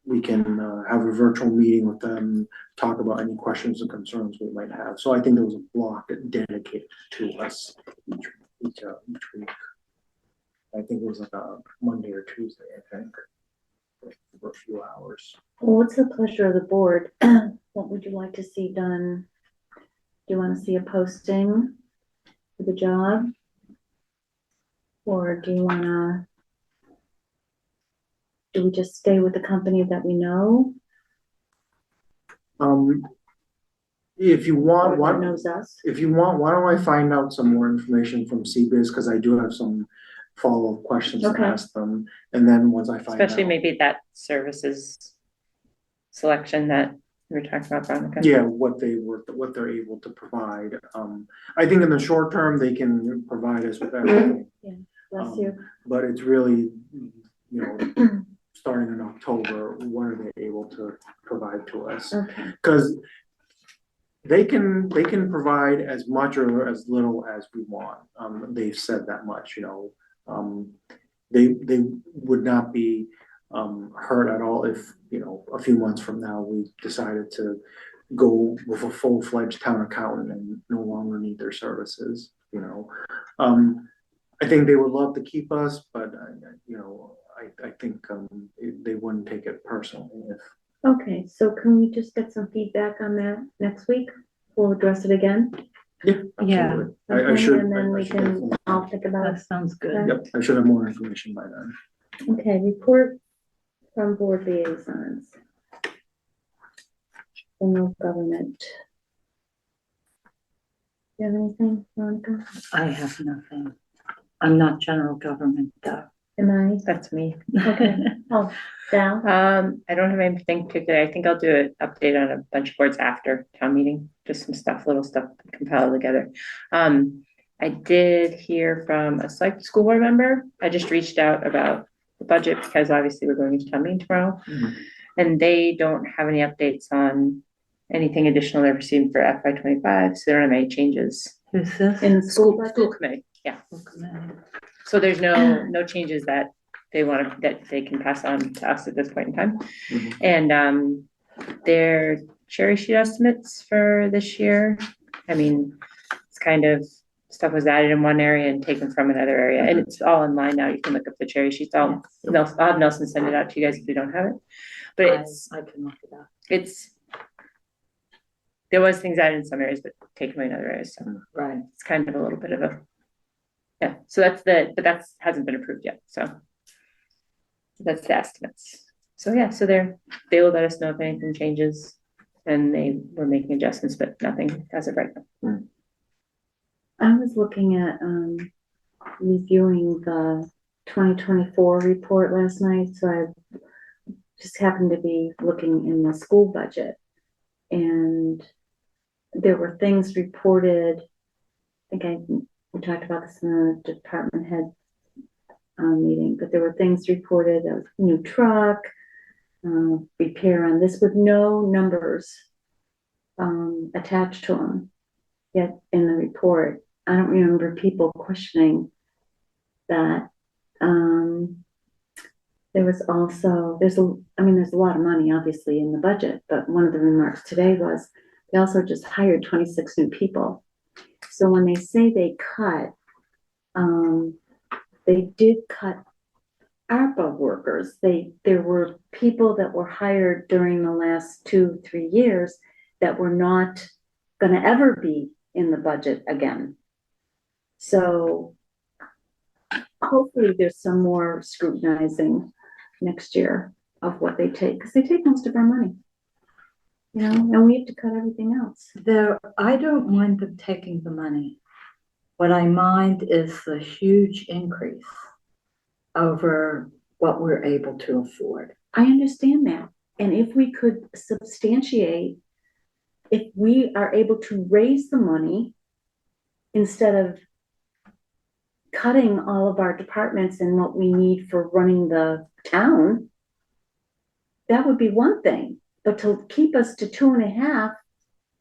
we can have a virtual meeting with them, talk about any questions and concerns we might have. So I think there was a block dedicated to us each week. I think it was like a Monday or Tuesday, I think, for a few hours. Well, what's the pleasure of the board? What would you like to see done Do you want to see a posting for the job? Or do you want to, do we just stay with the company that we know? If you want, Or that knows us? if you want, why don't I find out some more information from CBiz, because I do have some follow-up questions to Okay. ask them, and then once I find out. Especially maybe that services selection that we were talking about, Veronica. Yeah, what they're able to provide. I think in the short term, they can provide us with everything. Bless you. But it's really, starting in October, what are they able to provide to us? Okay. Because they can provide as much or as little as we want. They've said that much, they would not be hurt at all if, a few months from now, we decided to go with a full-fledged town accountant and no longer need their services, I think they would love to keep us, but, I think they wouldn't take it personally if. Okay, so can we just get some feedback on that next week? We'll address it again. Yeah, Yeah. absolutely. I Okay, should. and then I we should can, definitely- I'll think about That it. sounds good. Okay. Yep, I should have more information by then. Okay, report from board liaisons. General government. Do you have anything, Veronica? I have nothing. I'm not general government though. Am I? That's me. Okay. Oh, Val? I don't have anything particular. I think I'll do an update on a bunch of boards after town meeting, just some stuff, little stuff compiled together. I did hear from a select school board member. I just reached out about the budget because obviously we're going into town meeting tomorrow. Mhm. And they don't have any updates on anything additional they've received for FY25, so they don't have any changes. Who's this? In the school budget? School committee, yeah. So there's no changes that that they can pass on to us at this point in time. Mhm. And their cherry sheet estimates for this year, I mean, it's kind of stuff was added in one area and taken from another area, and it's all in line now. You can look up the cherry sheets. I'll have Nelson send it out to you guys if you don't have it. But I can look it up. There was things added in some areas, but taken away in other areas. So Right. it's kind of a little bit of a, yeah. So but hasn't been approved yet. So that's the estimates. So yeah, so they will let us know if anything changes, and they were making adjustments, but nothing as of right now. I was looking at, reviewing the 2024 report last night, so I just happened to be looking in the school budget. And there were things reported, I think we talked about this in the department head meeting, but there were things reported, a new truck, repair on this with no numbers attached to them yet in the report. I don't remember people questioning that. There was also, there's a lot of money obviously in the budget, but one of the remarks today was they also just hired 26 new people. So when they say they cut, they did cut ARPA workers. There were people that were hired during the last 2-3 years that were not going to ever be in the budget again. So hopefully there's some more scrutinizing next year of what they take, because they take most of our money, and we have to cut everything else. I don't mind them taking the money. What I mind is the huge increase over what we're able to afford. I understand that. And if we could substantiate, if we are able to raise the money instead of cutting all of our departments and what we need for running the town, that would be one thing. But to keep us to 2.5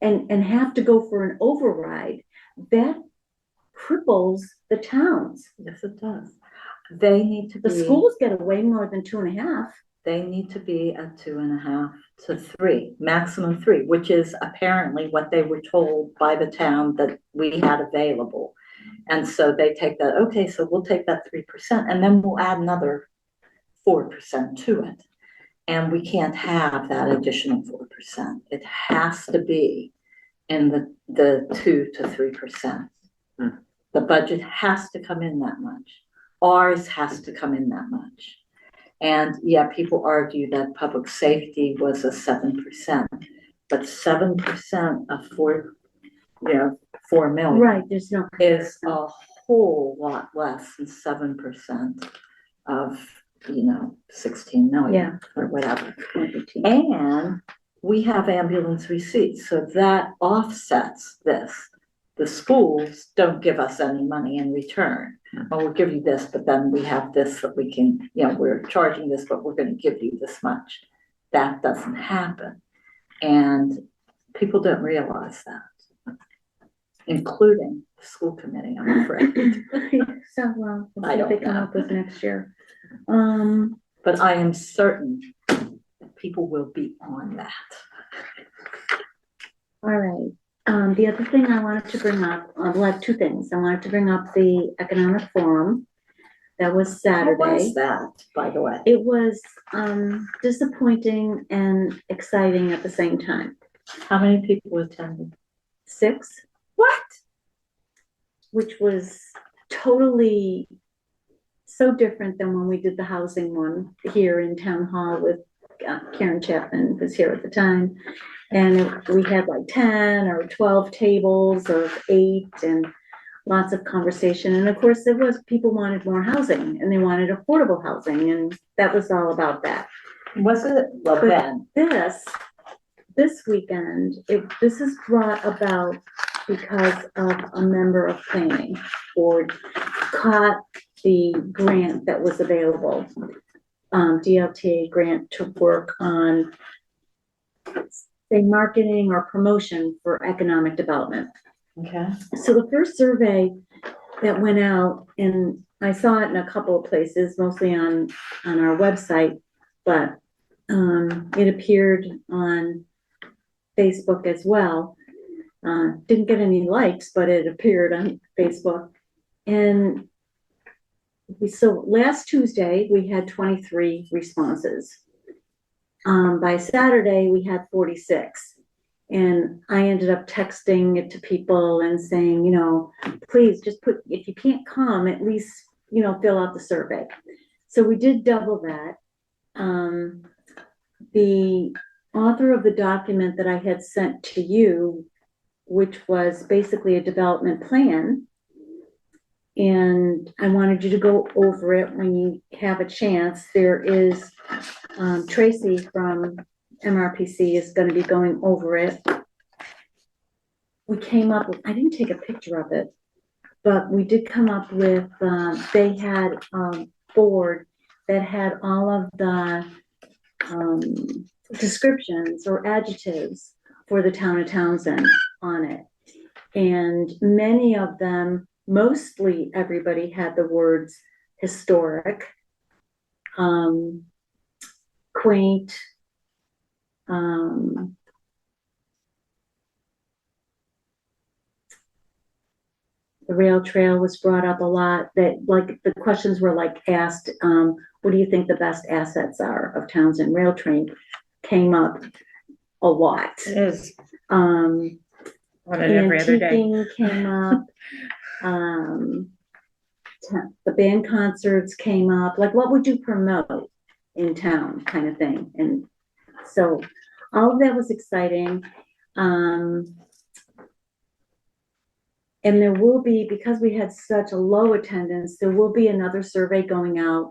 and have to go for an override, that cripples the towns. Yes, it does. They need to be. The schools get away more than 2.5. They need to be at 2.5 to 3, maximum 3, which is apparently what they were told by the town that we had available. And so they take that, okay, so we'll take that 3% and then we'll add another 4% to it. And we can't have that additional 4%. It has to be in the 2 to 3%. The budget has to come in that much. Ours has to come in that much. And yeah, people argue that public safety was a 7%, but 7% of 4 million. Right, there's no. Is a whole lot less than 7% of, 16 million. Yeah. Or whatever. And we have ambulance receipts, so that offsets this. The schools don't give us any money in return. Well, we'll give you this, but then we have this that we can, we're charging this, but we're going to give you this much. That doesn't happen. And people don't realize that, including the school committee, I'm afraid. So, well, we'll I see what they don't come know. up with next year. But I am certain that people will be on that. All right. The other thing I wanted to bring up, well, I have two things. I wanted to bring up the economic forum. That was Saturday. What was that, by the way? It was disappointing and exciting at the same time. How many people attended? 6. What? Which was totally so different than when we did the housing one here in town hall with Karen Chapman was here at the time. And we had like 10 or 12 tables of 8 and lots of conversation. And of course, there was people wanted more housing and they wanted affordable housing. And that was all about that. Was it? Well, But then. this weekend, this is brought about because of a member of planning board caught the grant that was available, DLTA grant to work on, say, marketing or promotion for economic development. Okay. So the first survey that went out, and I saw it in a couple of places, mostly on our website, but it appeared on Facebook as well. Didn't get any likes, but it appeared on Facebook. And so last Tuesday, we had 23 responses. By Saturday, we had 46. And I ended up texting it to people and saying, please just if you can't come, at least, fill out the survey. So we did double that. The author of the document that I had sent to you, which was basically a development plan, and I wanted you to go over it when you have a chance. There is Tracy from MRPC is going to be going over it. We came up with, I didn't take a picture of it, but we did come up with, they had a board that had all of the descriptions or adjectives for the town of Townsend on it. And many of them, mostly everybody had the words historic, quaint, the rail trail was brought up a lot. That, like, the questions were like asked, what do you think the best assets are of Townsend? Rail train came up a lot. It is. On it every other day. Antiquing came up. The band concerts came up. Like, what would you promote in town, kind of thing. And so all of that was exciting. And there will be, because we had such a low attendance, there will be another survey going out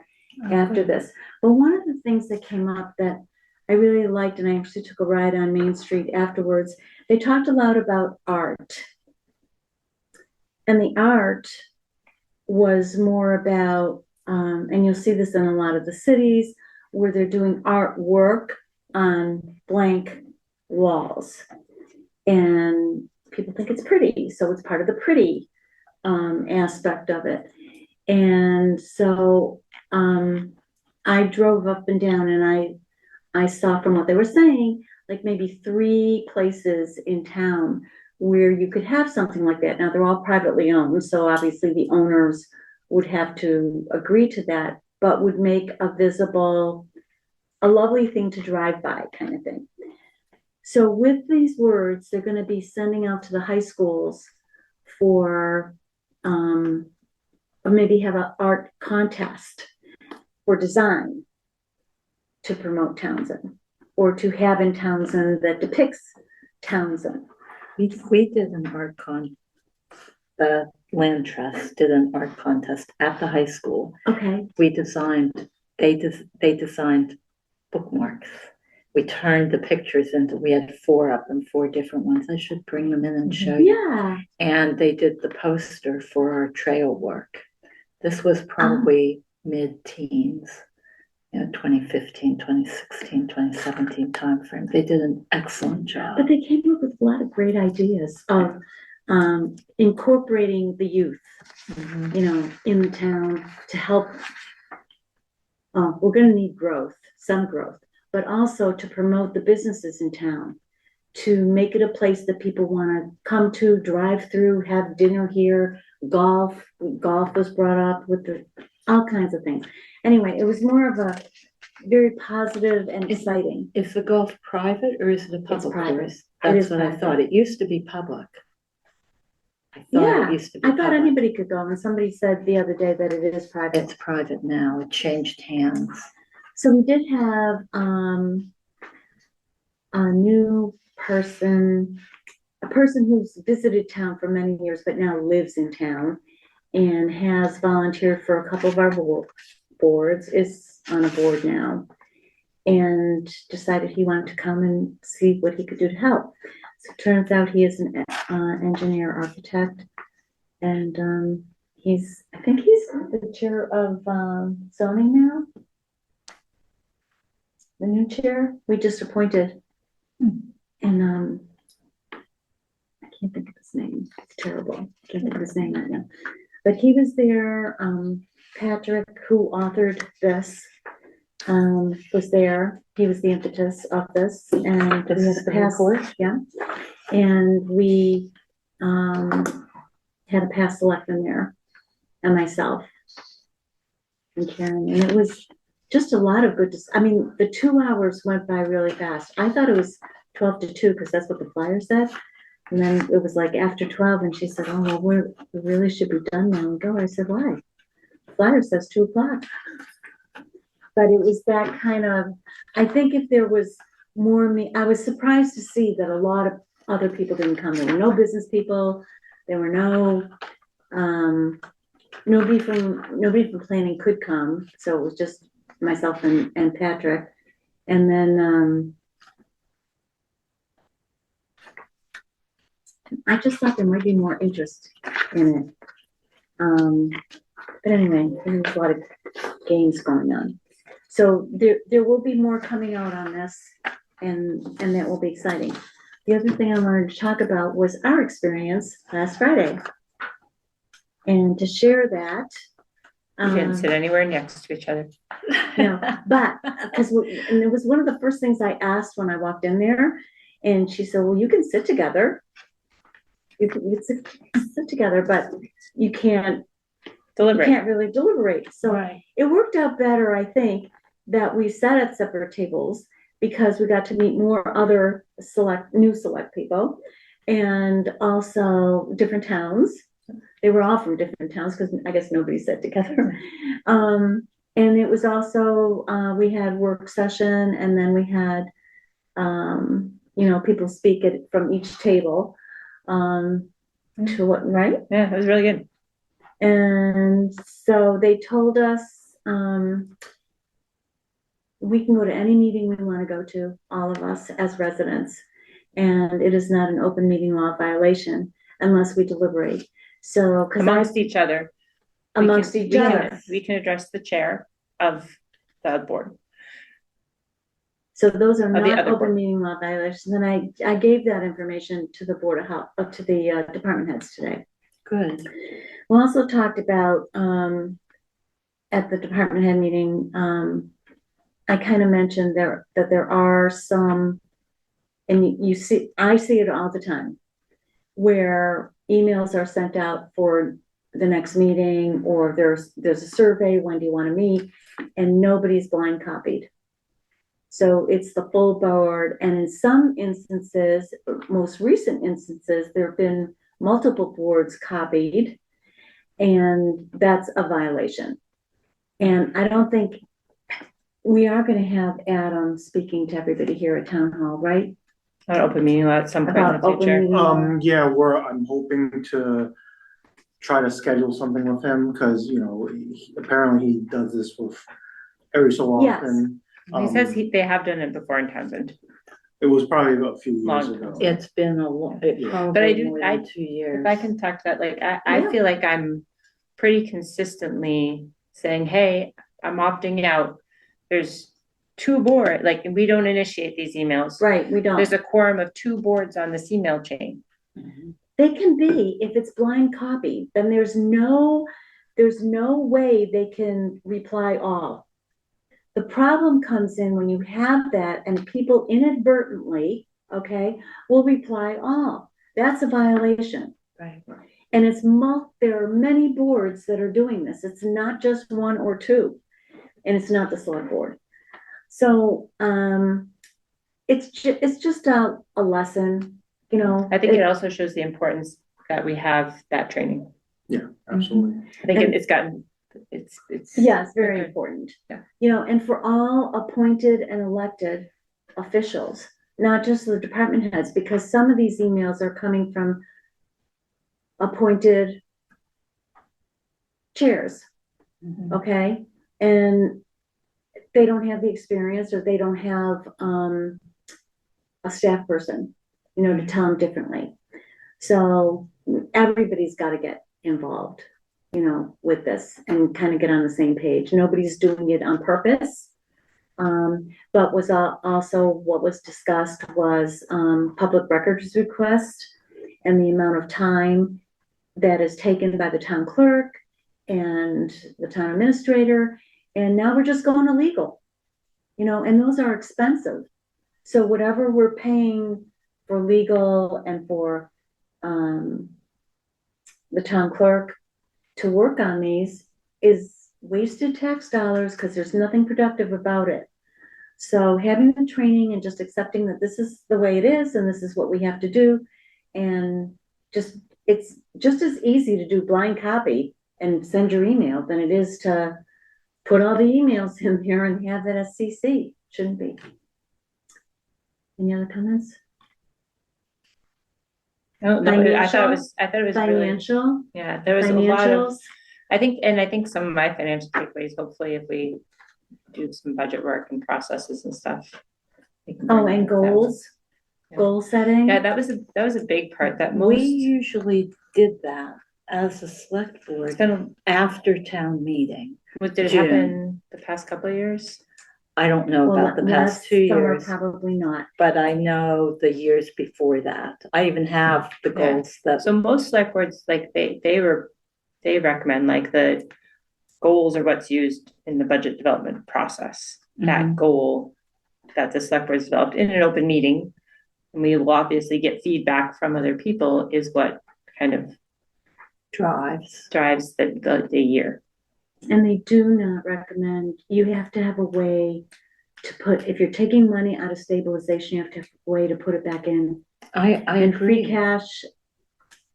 after this. But one of the things that came up that I really liked, and I actually took a ride on Main Street afterwards, they talked a lot about art. And the art was more about, and you'll see this in a lot of the cities, where they're doing artwork on blank walls. And people think it's pretty, so it's part of the pretty aspect of it. And so I drove up and down, and I saw from what they were saying, like maybe 3 places in town where you could have something like that. Now, they're all privately owned, so obviously the owners would have to agree to that, but would make a lovely thing to drive by kind of thing. So with these words, they're gonna be sending out to the high schools for, or maybe have an art contest for design to promote Townsend, or to have in Townsend that depicts Townsend. We did an the land trust did an art contest at the high school. Okay, They designed bookmarks. We turned the pictures into, we had 4 of them, 4 different ones. I should bring them in and show you. yeah, And they did the poster for our trail work. This was probably mid-teens, 2015, 2016, 2017 timeframe. They did an excellent job. but they came up with a lot of great ideas of incorporating the youth, in the town to help. We're gonna need growth, some growth, but also to promote the businesses in town, to make it a place that people wanna come to, drive through, have dinner here, golf was brought up with all kinds of things. Anyway, it was more of a very positive and exciting. Is the golf private or is it a public private. course? It That's is what I private. thought. It used to be public. Yeah, it used to be I thought public. anybody could go, and somebody said the other day that it is private. It's private now. It changed hands. So we did have a new person, a person who's visited town for many years, but now lives in town and has volunteered for a couple of our boards, is on a board now, and decided he wanted to come and see what he could do to help. So it turns out he is an engineer architect, and I think he's the chair of zoning now. The new chair we just appointed. And I can't think of his name. It's terrible. I can't think of his name right now. But he was there. Patrick, who authored this, was there. He was the impetus of this, and we had a past, yeah. And we had a past selectman there, and myself, and Karen, and it was just a lot of good. I mean, the 2 hours went by really fast. I thought it was 12 to 2 because that's what the flyer said. And then it was like after 12, and she said, "Oh, well, we really should be done now and go." I said, "Why?" The flyer says 2 o'clock. But it was that kind of, I think if there was more I was surprised to see that a lot of other people didn't come. There were no business people. There were nobody from planning could come. So it was just myself and Patrick. And then I just thought there might be more interest in it. But anyway, there was a lot of games going on. So there will be more coming out on this, and that will be exciting. The other thing I wanted to talk about was our experience last Friday. And to share that. You didn't sit anywhere next to each other. No, but because and it was one of the first things I asked when I walked in there, and she said, "Well, you can sit together. You can sit together, but you can't deliberate. You can't really deliberate." So It worked out better, I think, that we sat at separate tables because we got to meet more other new select people, and also different towns. They were all from different towns because I guess nobody sat together. And it was also, we had work session, and then we had, people speak from each table, to what, right? Yeah, it was really good. And so they told us, we can go to any meeting we want to go to, all of us as residents, and it is not an open meeting law violation unless we deliberate. So, amongst each other. We can address the chair of the board. So those are not open board. meeting law violations. And I gave that information to the Board of Health, up to the department heads today. Good. We also talked about, at the department head meeting, I kind of mentioned that there are some, and I see it all the time, where emails are sent out for the next meeting, or there's a survey, when do you want to meet, and nobody's blind copied. So it's the full board, and in some instances, most recent instances, there have been multiple boards copied, and that's a violation. And I don't think we are gonna have Adam speaking to everybody here at Town Hall, right? An open meeting at some point in About the open future. meeting. Yeah, I'm hoping to try to schedule something with him, because, you know, apparently he does this with every so Yes. often. He says they have done it before in Townsend. It was probably a few years Long ago. time. It's been a long, But I probably do- more than 2 years. If I can talk to that, like, I Yeah. feel like I'm pretty consistently saying, hey, I'm opting out. There's two board, like, we don't initiate these emails. Right, we don't. There's a quorum of two boards on this email chain. They can be, if it's blind copy, then there's no way they can reply all. The problem comes in when you have that and people inadvertently, okay, will reply all. That's a violation. Right. And there are many boards that are doing this. It's not just one or two, and it's not the select board. So, it's just a lesson, you know. I think it also shows the importance that we have that training. Yeah, absolutely. I think And- it's gotten, it's. Yeah, it's very Okay. important. Yeah. You know, and for all appointed and elected officials, not just the department heads, because some of these emails are coming from appointed chairs, okay? And they don't have the experience, or they don't have a staff person, you know, to tell them differently. So everybody's got to get involved, you know, with this and kind of get on the same page. Nobody's doing it on purpose. But was also what was discussed was public records request and the amount of time that is taken by the town clerk and the town administrator. And now we're just going to legal, you know, and those are expensive. So whatever we're paying for legal and for the town clerk to work on these is wasted tax dollars, because there's nothing productive about it. So having the training and just accepting that this is the way it is and this is what we have to do, and it's just as easy to do blind copy and send your email than it is to put all the emails in here and have it as CC. Shouldn't be. Any other comments? No, I thought it was really, Financial, yeah, there was a lot of, financials, I think some of my financial takeaways, hopefully if we do some budget work and processes and stuff. we can oh, bring and that down. goals, Yeah. goal setting. Yeah, that was a big part that We most, usually did that as a select it's board been, after town meeting. did it June. happen the past couple of years? I don't know Well, about the past last 2 summer, years, probably not. but I know the years before that. I even have the Yeah. goals that, So most select boards, like they recommend like the goals are what's used in the budget development process. That goal that the select board has developed in an open meeting, and we will obviously get feedback from other people, is what kind of drives. drives the year. And they do not recommend, you have to have a way to put, if you're taking money out of stabilization, you have to have a way to put it back in. I And free agree. cash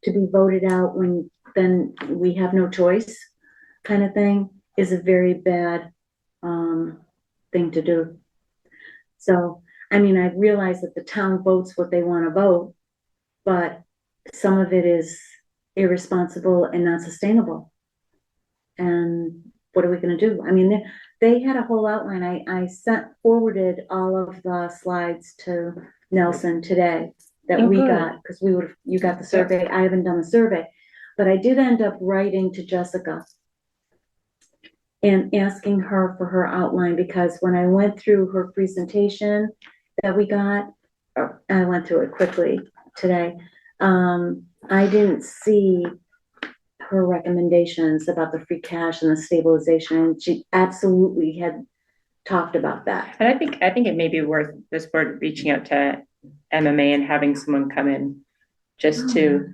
to be voted out when then we have no choice, kind of thing, is a very bad thing to do. So, I mean, I realize that the town votes what they want to vote, but some of it is irresponsible and not sustainable. And what are we gonna do? I mean, they had a whole outline. I forwarded all of the slides to Nelson today that Oh, we good. got, because you got the survey. I haven't done the survey. But I did end up writing to Jessica and asking her for her outline, because when I went through her presentation that we got, I went through it quickly today. I didn't see her recommendations about the free cash and the stabilization. She absolutely had talked about that. And I think it may be worth this board reaching out to MMA and having someone come in just to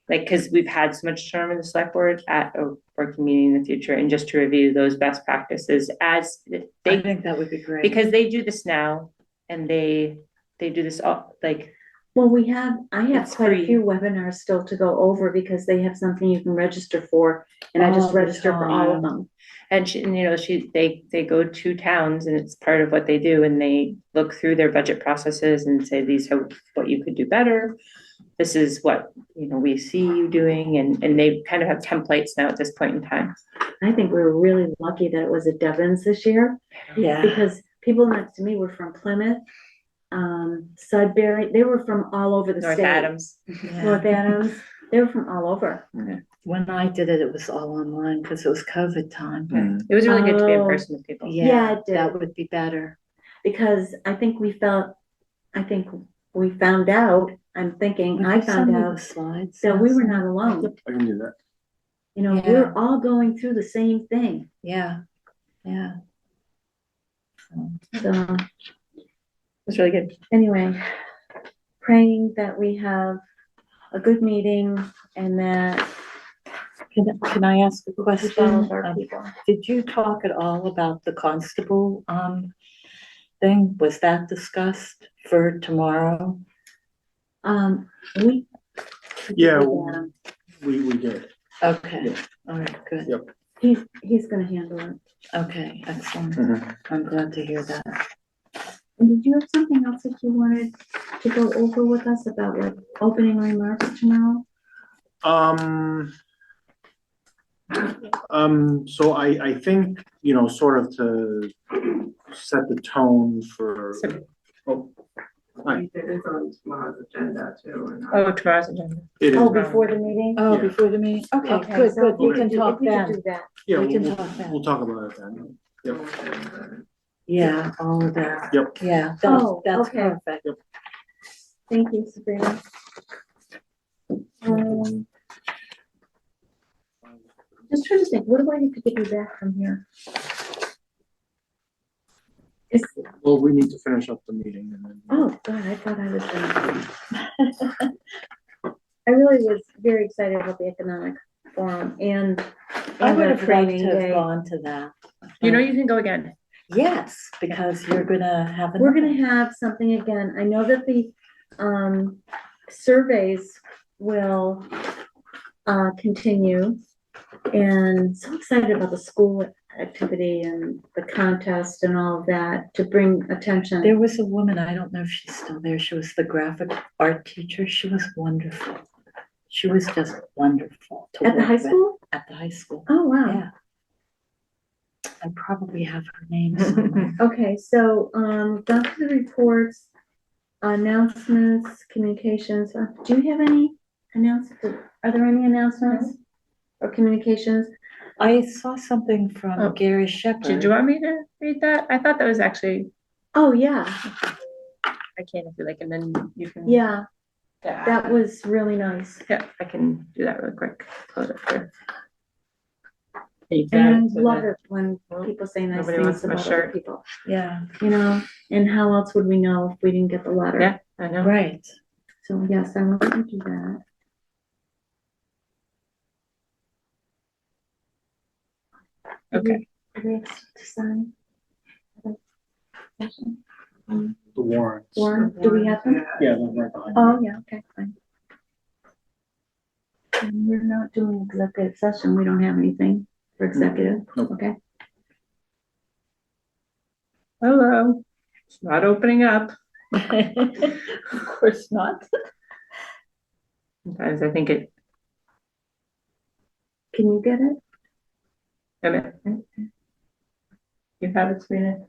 like, cause we've had so much turnover in the select board at a working meeting in the future, and just to review those best practices as I they, think that would be great. because they do this now, and they do this all, like, Well, I have It's quite a free. few webinars still to go over because they have something you can register for. And I All just the register for all of time. them. and she, and, you know, they go to towns, and it's part of what they do, and they look through their budget processes and say, these are what you could do better. This is what, you know, we see you doing, and they kind of have templates now at this point in time. I think we were really lucky that it was at Devon's this year Yeah. because people next to me were from Plymouth, Sudbury. They were from all over the North state. Adams. North Adams. They were from all over. When I did it, it was all online because it was COVID time. It was really good to be in Oh. person with people. Yeah, it did. That would be better. Because I think we found out, I found out the slides. that we were not alone. I can do that. You know, Yeah. we're all going through the same thing. Yeah, yeah. So It's really good. anyway, praying that we have a good meeting and that Can I ask a we question? follow our people. Did you talk at all about the constable, thing? Was that discussed for tomorrow? We. Yeah, Yeah, Um, we did. Okay, Yeah. all right, good. Yep. he's gonna handle it. Okay, excellent. Mhm. I'm glad to hear that. And did you have something else that you wanted to go over with us about like opening remarks tomorrow? So I think, you know, sort of to set the tone for, oh, hi. It is on tomorrow's agenda too. and Oh, tomorrow's agenda. It is, Oh, before the meeting? Oh, Yeah. before the meeting? Okay, Okay, good, so good. if We you can could- talk if you could then. do that. yeah, we can we'll, talk then. we'll talk about it then. Yep. Yeah, all of that. Yep. Yeah, Oh, that's okay. perfect. Thank you, Sabrina. Just trying to think, what do I need to get you back from here? Well, we need to finish up the meeting and then. Oh, God, I thought I was done. I really was very excited about the economic forum and. I and would the have loved training to have day. gone to that. You know, you can go again. Yes, because you're gonna have. We're gonna another. have something again. I know that the, surveys will, continue. And so excited about the school activity and the contest and all of that to bring attention. There was a woman, I don't know if she's still there, she was the graphic art teacher, she was wonderful. She was just wonderful. to At the work high with. school? At the high school, Oh, wow. yeah. I probably have her name somewhere. Okay, so, gone through the reports, announcements, communications. Do you have any announcements? Are there any announcements or communications? I saw something from Oh. Gary Shepherd. Did you want me to read that? I thought that was actually, Oh, yeah, I can if you like, and then you can. yeah, Yeah. that was really nice. Yeah, I can do that really quick. Close it there. And I love it when people say nice Nobody wants things my about other shirt. people, Yeah, you know, and how else would we know if we didn't get the letter? Yeah, I know. right. So yes, I want to do that. Okay. Do we have to sign? The warrants. Warren, do we have them? Yeah, they're right behind. Oh, yeah, okay, fine. And we're not doing executive session, we don't have anything for executive, Nope. okay? Hello. It's not opening up. Of course not. Sometimes I think it, Can you get it? a minute. You have it, Serena?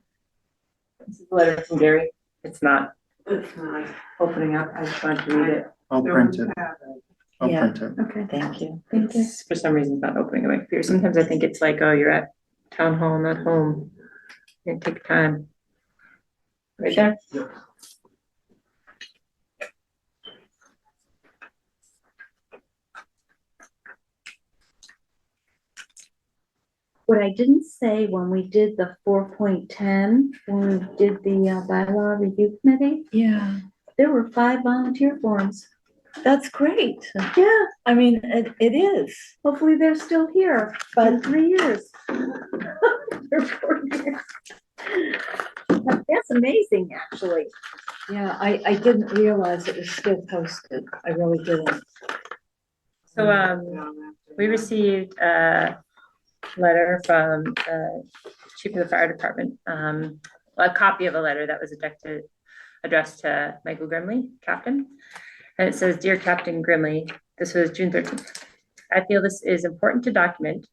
This is a letter from Gary. It's not It's not. opening up. I just wanted to read it. I'll print it. I'll Yeah. print it. Okay, Thank you. thank you. It's, for some reason, it's not opening on my computer. Sometimes I think it's like, oh, you're at town hall, not home. You take time. Right there? What I didn't say when we did the 4.10, when we did the bylaw review committee, Yeah. there were 5 volunteer forms. That's great. Yeah, I mean, it is, hopefully they're still here in but 3 years. Or 4 years. That's amazing, actually. yeah, I didn't realize it was still posted. I really didn't. So, we received a letter from the chief of the fire department, a copy of a letter that was addressed to Michael Grimley, captain. And it says, "Dear Captain Grimley," this was June 13th. "I feel this is important to document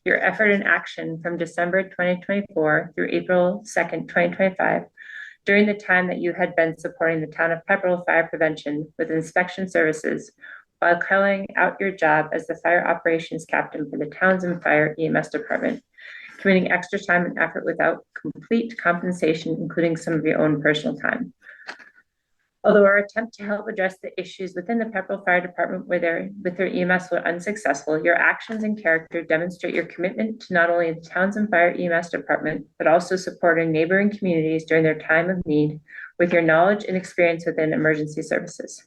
your effort and action from December 2024 through April 2nd, 2025, during the time that you had been supporting the town of Pepperell Fire Prevention with inspection services while carrying out your job as the fire operations captain for the Townsend Fire EMS department, committing extra time and effort without complete compensation, including some of your own personal time. Although our attempt to help address the issues within the Pepperell Fire Department with their EMS were unsuccessful, your actions and character demonstrate your commitment to not only the Townsend Fire EMS department, but also supporting neighboring communities during their time of need with your knowledge and experience within emergency services.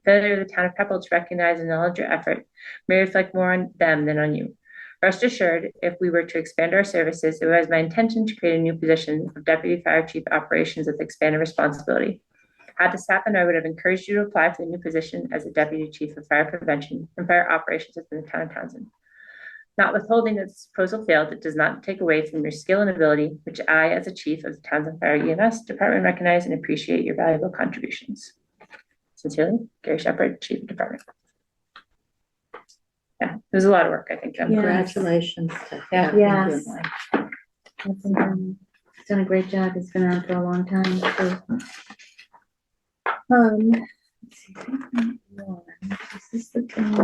Failure of the town of Pepperell to recognize and acknowledge your effort may reflect more on them than on you. Rest assured, if we were to expand our services, it was my intention to create a new position of Deputy Fire Chief Operations with expanded responsibility. Had this happened, I would have encouraged you to apply for the new position as a Deputy Chief of Fire Prevention and Fire Operations within the town of Townsend. Not withholding that this proposal failed, it does not take away from your skill and ability, which I, as a Chief of the Townsend Fire EMS Department, recognize and appreciate your valuable contributions. Sincerely, Gary Shepherd, Chief of Department." Yeah, it was a lot of work, I think. Congratulations to Yeah. Captain Yes. Grimley. He's done a great job. He's been around for a long time. So. Let's see, 3.1. This is the thing.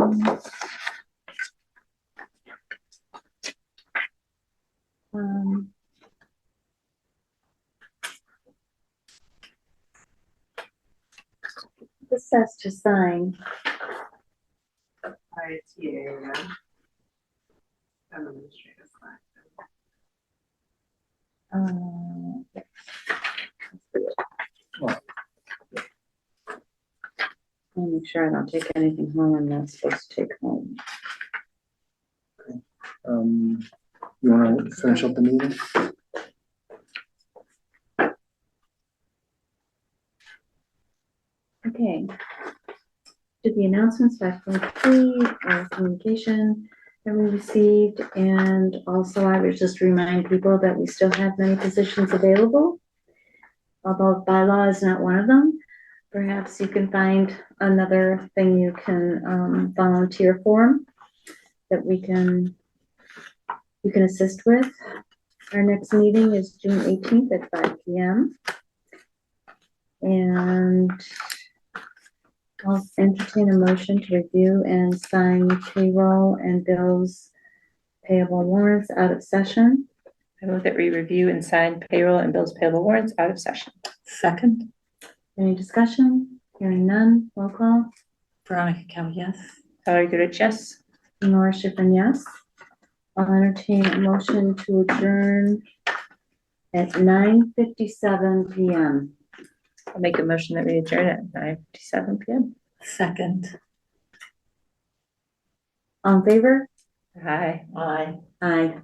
This says to sign. ITA. Administrative sign. I'll make sure I don't take anything home I'm not supposed to take home. You wanna finish up the meeting? Okay. To the announcements 5.3, our communication that we received, and also I would just remind people that we still have many positions available. Although bylaw is not one of them, perhaps you can find another thing you can volunteer for that you can assist with. Our next meeting is June 18th at 5 p.m. And I'll entertain a motion to review and sign payroll and bills payable warrants out of session. I move that we review and sign payroll and bills payable warrants out of session. Second, Any discussion? Hearing none, roll call. Veronica Kell, yes. Valerie Goodrich, yes. Nora Schifrin, yes. I'll entertain a motion to adjourn at 9:57 p.m. I'll make a motion that we adjourn at 9:57 p.m. Second, All in favor? Aye. aye. Aye.